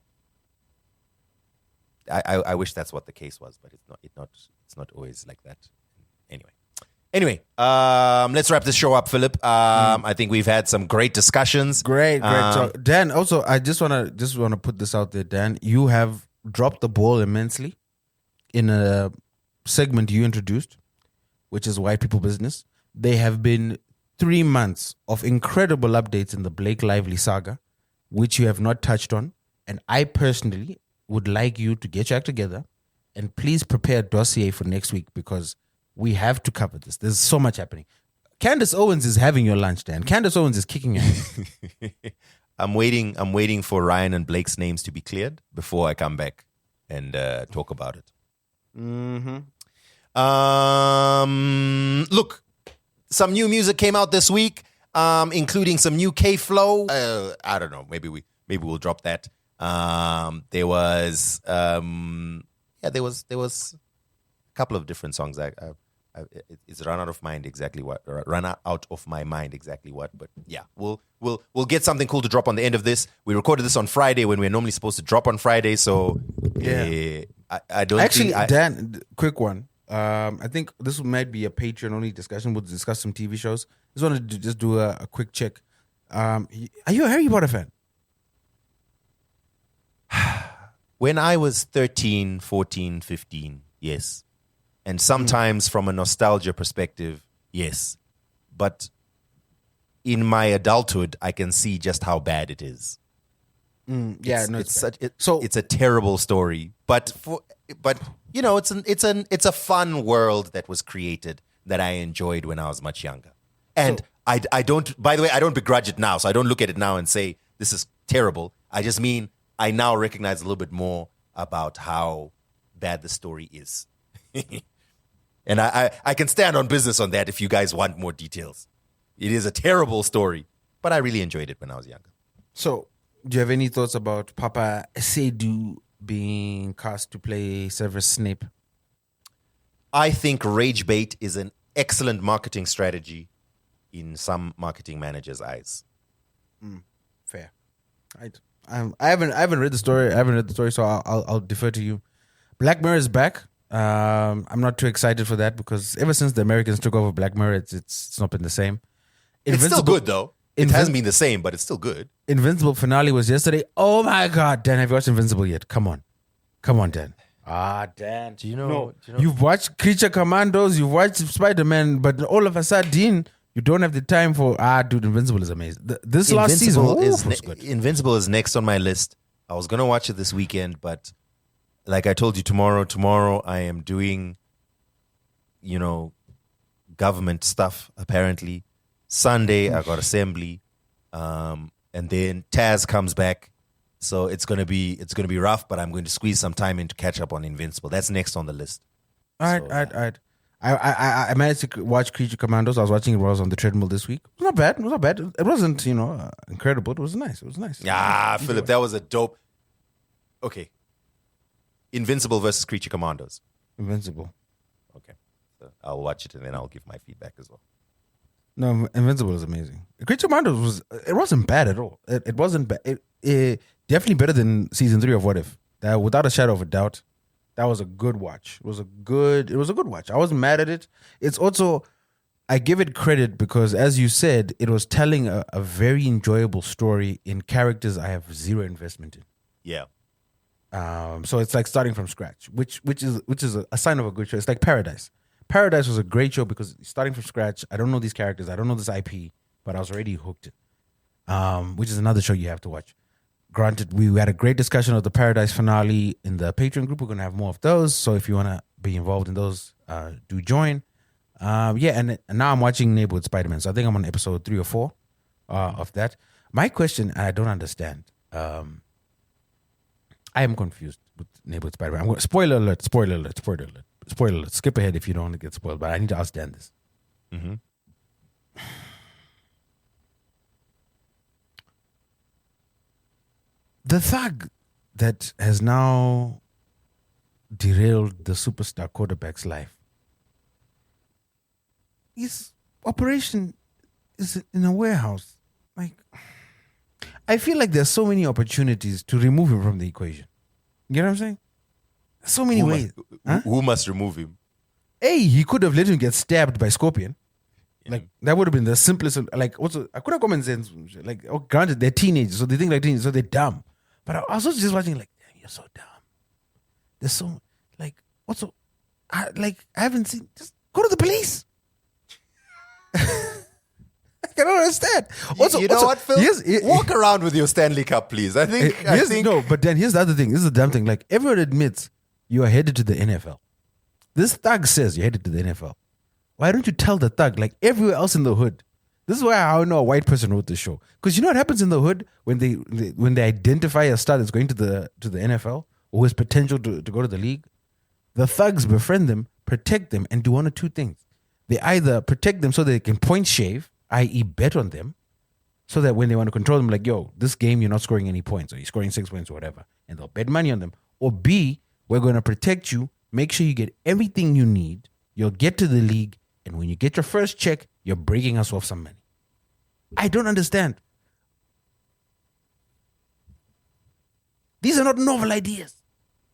[SPEAKER 1] I wish that's what the case was, but it's not always like that. Anyway, let's wrap this show up, Philip. I think we've had some great discussions.
[SPEAKER 2] Great talk. Dan, also, I just wanna put this out there, Dan. You have dropped the ball immensely in a segment you introduced, which is White People Business. There have been 3 months of incredible updates in the Blake Lively saga, which you have not touched on. And I personally would like you to get your act together and please prepare a dossier for next week, because we have to cover this. There's so much happening. Candace Owens is having your lunch, Dan. Candace Owens is kicking your ass.
[SPEAKER 1] I'm waiting for Ryan and Blake's names to be cleared before I come back and talk about it.
[SPEAKER 2] Mm-hmm.
[SPEAKER 1] Look, some new music came out this week, including some new K-Flow. I don't know. Maybe we'll drop that. There was a couple of different songs. It's run out of my mind exactly what. But yeah, we'll get something cool to drop on the end of this. We recorded this on Friday when we're normally supposed to drop on Friday. So
[SPEAKER 2] yeah,
[SPEAKER 1] I don't
[SPEAKER 2] actually,
[SPEAKER 1] think
[SPEAKER 2] Dan, quick one. I think this might be a Patreon only discussion. We'll discuss some TV shows. Just wanted to do a quick check. Are you a Harry Potter fan?
[SPEAKER 1] When I was 13, 14, 15, yes. And sometimes from a nostalgia perspective, yes. But in my adulthood, I can see just how bad it is. It's a terrible story. But it's a fun world that was created that I enjoyed when I was much younger. And I don't, by the way, I don't begrudge it now. So I don't look at it now and say, this is terrible. I just mean, I now recognize a little bit more about how bad the story is. And I can stand on business on that if you guys want more details. It is a terrible story, but I really enjoyed it when I was younger.
[SPEAKER 2] So, do you have any thoughts about Papa Seydoux being cast to play Severus Snape?
[SPEAKER 1] I think rage bait is an excellent marketing strategy in some marketing managers' eyes.
[SPEAKER 2] Fair. I haven't read the story. So I'll defer to you. Black Mirror is back. I'm not too excited for that, because ever since the Americans took over Black Mirror, it's not been the same.
[SPEAKER 1] It's still good though. It hasn't been the same, but it's still good.
[SPEAKER 2] Invincible finale was yesterday. Oh my God, Dan, have you watched Invincible yet? Come on, Dan. Dan.
[SPEAKER 1] Do you know?
[SPEAKER 2] You've watched Creature Commandos. You've watched Spider-Man, but all of a sudden, You don't have the time for dude. Invincible is amazing. This last season was good.
[SPEAKER 1] Invincible is next on my list. I was gonna watch it this weekend, but like I told you, tomorrow I am doing, government stuff. Apparently, Sunday I got assembly, and then Taz comes back, so it's gonna be rough. But I'm going to squeeze some time in to catch up on Invincible. That's next on the list.
[SPEAKER 2] All right. I managed to watch Creature Commandos. I was watching it while I was on the treadmill this week. It was not bad. It wasn't, incredible. It was nice.
[SPEAKER 1] Yeah, Philip, that was a dope. Okay. Invincible versus Creature Commandos.
[SPEAKER 2] Invincible.
[SPEAKER 1] Okay. So I'll watch it and then I'll give my feedback as well.
[SPEAKER 2] No, Invincible is amazing. Creature Commandos wasn't bad at all. It wasn't bad. It definitely better than season 3 of What If. That, without a shadow of a doubt. That was a good watch. It was a good watch. I wasn't mad at it. It's also, I give it credit because, as you said, it was telling a very enjoyable story in characters I have zero investment in.
[SPEAKER 1] Yeah.
[SPEAKER 2] So it's like starting from scratch, which is a sign of a good show. It's like Paradise. Paradise was a great show because starting from scratch, I don't know these characters, I don't know this IP, but I was already hooked. Which is another show you have to watch. Granted, we had a great discussion of the Paradise finale in the Patreon group. We're going to have more of those. So if you want to be involved in those, do join. And now I'm watching Neighborhood Spider-Man. So I think I'm on episode 3 or 4 of that. My question, and I don't understand. I am confused with Neighborhood Spider-Man. Spoiler alert. Skip ahead if you don't want to get spoiled. But I need to ask Dan this.
[SPEAKER 1] Mm-hmm.
[SPEAKER 2] The thug that has now derailed the superstar quarterback's life, his operation is in a warehouse. Like, I feel like there's so many opportunities to remove him from the equation. You know what I'm saying? So many ways.
[SPEAKER 1] Who must remove him?
[SPEAKER 2] He could have let him get stabbed by Scorpion. Like, that would have been the simplest. Like, also, I could have common sense. Like, granted, they're teenagers, so they think like teenagers, so they're dumb. But I was also just watching, like, damn, you're so dumb. There's so, like, also, I haven't seen, just go to the police. I don't understand. Also,
[SPEAKER 1] you know what, Phil? Walk around with your Stanley Cup, please. I think.
[SPEAKER 2] No, but then here's the other thing. This is the damn thing. Like, everyone admits you are headed to the NFL. This thug says you're headed to the NFL. Why don't you tell the thug, like everywhere else in the hood? This is why I know a white person wrote this show. Because you know what happens in the hood when they identify a star that's going to the NFL or who has potential to go to the league? The thugs befriend them, protect them, and do one or two things. They either protect them so they can point shave, i.e. bet on them, so that when they want to control them, like, yo, this game you're not scoring any points or you're scoring 6 points or whatever, and they'll bet money on them. Or B, we're going to protect you, make sure you get everything you need, you'll get to the league, and when you get your first check, you're breaking us off some money. I don't understand. These are not novel ideas.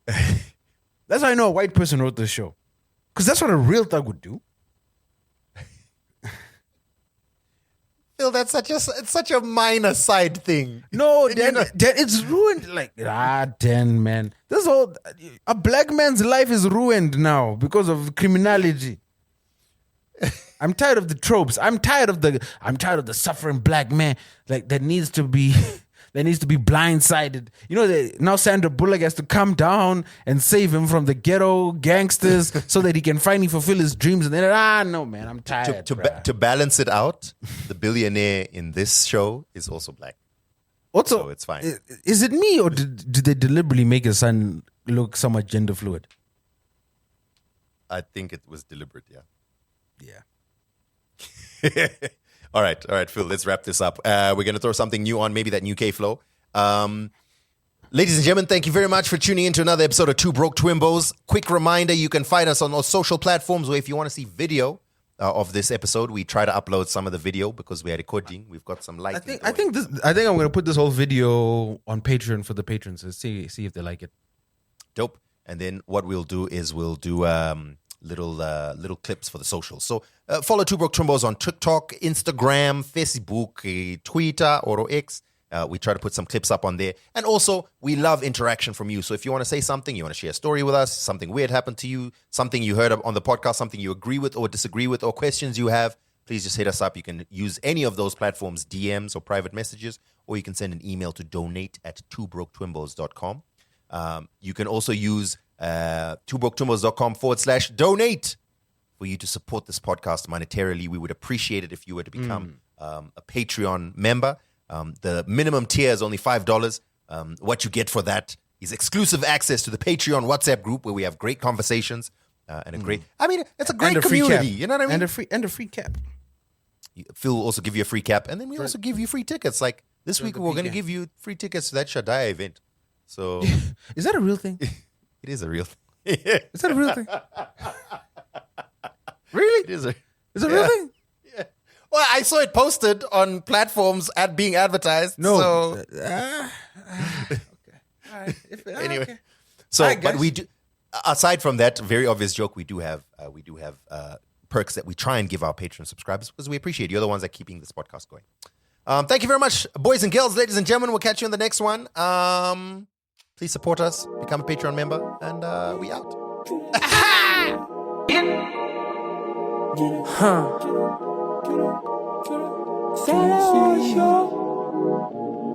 [SPEAKER 2] That's how I know a white person wrote this show. Because that's what a real thug would do.
[SPEAKER 1] Phil, that's such a minor side thing.
[SPEAKER 2] No, Dan, it's ruined. Like, Dan, man. This whole, a black man's life is ruined now because of criminality. I'm tired of the tropes. I'm tired of the suffering black man that needs to be blindsided. You know, now Sandra Bullock has to come down and save him from the ghetto gangsters so that he can finally fulfill his dreams. And then, no, man, I'm tired.
[SPEAKER 1] To balance it out, the billionaire in this show is also black.
[SPEAKER 2] Also,
[SPEAKER 1] so it's fine.
[SPEAKER 2] Is it me or did they deliberately make his son look somewhat gender fluid?
[SPEAKER 1] I think it was deliberate, yeah.
[SPEAKER 2] Yeah.
[SPEAKER 1] All right, Phil, let's wrap this up. We're going to throw something new on, maybe that new K-Flow. Ladies and gentlemen, thank you very much for tuning in to another episode of Two Broke Twimbos. Quick reminder, you can find us on all social platforms where if you want to see video of this episode, we try to upload some of the video because we are recording. We've got some lighting.
[SPEAKER 2] I think I'm going to put this whole video on Patreon for the patrons to see if they like it.
[SPEAKER 1] Dope. And then what we'll do is we'll do little clips for the socials. So follow Two Broke Twimbos on TikTok, Instagram, Facebook, Twitter, or X. We try to put some clips up on there. And also, we love interaction from you. So if you want to say something, you want to share a story with us, something weird happened to you, something you heard on the podcast, something you agree with or disagree with, or questions you have, please just hit us up. You can use any of those platforms, DMs or private messages, or you can send an email to donate@twobroketwimbos.com. You can also use twobroketwimbos.com/donate for you to support this podcast monetarily. We would appreciate it if you were to become a Patreon member. The minimum tier is only $5. What you get for that is exclusive access to the Patreon WhatsApp group where we have great conversations and a great. I mean, it's a great community. You know what I mean?
[SPEAKER 2] And a free cap.
[SPEAKER 1] Phil will also give you a free cap, and then we also give you free tickets. Like this week, we're going to give you free tickets to that Shaddai event. So,
[SPEAKER 2] is that a real thing?
[SPEAKER 1] It is a real thing.
[SPEAKER 2] Is that a real thing?
[SPEAKER 1] Really? It is a
[SPEAKER 2] real thing?
[SPEAKER 1] Yeah. Well, I saw it posted on platforms being advertised.
[SPEAKER 2] No.
[SPEAKER 1] So.
[SPEAKER 2] Okay. All right.
[SPEAKER 1] Anyway.
[SPEAKER 2] Okay.
[SPEAKER 1] So,
[SPEAKER 2] All right,
[SPEAKER 1] but we do. Aside from that very obvious joke, we do have perks that we try and give our Patreon subscribers because we appreciate you're the ones that are keeping this podcast going. Thank you very much, boys and girls, ladies and gentlemen. We'll catch you in the next one. Please support us, become a Patreon member, and we out.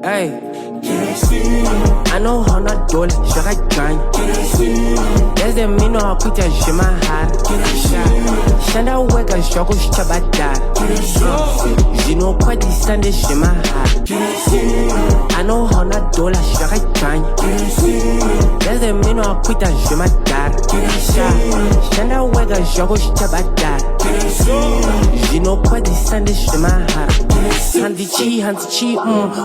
[SPEAKER 4] Hey, I know how not dole, should I grind? There's a minute I put a shima hard. Shanda wega shoko shabada. You know quite the Sunday shima hard. I know how not dole, should I grind? There's a minute I put a shima dar. Shanda wega shoko shabada. You know quite the Sunday shima hard. Handy chi,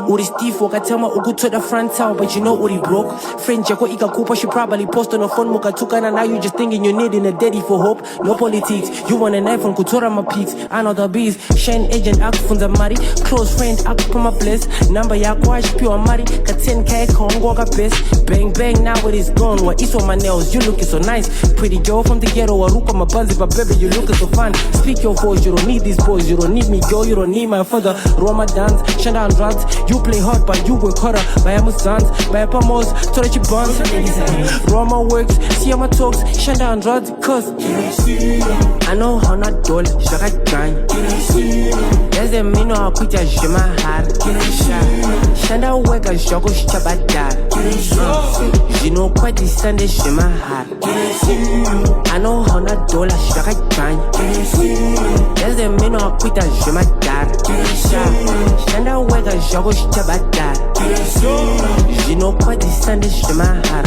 [SPEAKER 4] Uri Steve wakatema ugu to the front town, but you know Uri broke. Friend Jako Ikakupa, she probably post on a phone Mukatuka, now you just thinking you're needing a daddy for hope. No politics, you want a knife from Kutura my peaks. I know the bees, Shane agent act from the Mari, close friend act from my bliss. Number ya quash pure Mari, ka 10K Kongo ka best. Bang bang, now it is gone. What is on my nails? You looking so nice. Pretty girl from the ghetto, Aruka my buns, but baby, you looking so fun. Speak your voice, you don't need these boys, you don't need me, girl, you don't need my father. Ramadans, Shanda and drugs, you play hard, but you work harder. By Amazons, by Pamos, to the buns. Roma works, see my talks, Shanda and drugs, cause I know how not dole, should I grind? There's a minute I put a shima hard. Shanda wega shoko shabada. You know quite the Sunday shima hard. I know how not dole, should I grind? There's a minute I put a shima dar. Shanda wega shoko shabada. You know quite the Sunday shima hard.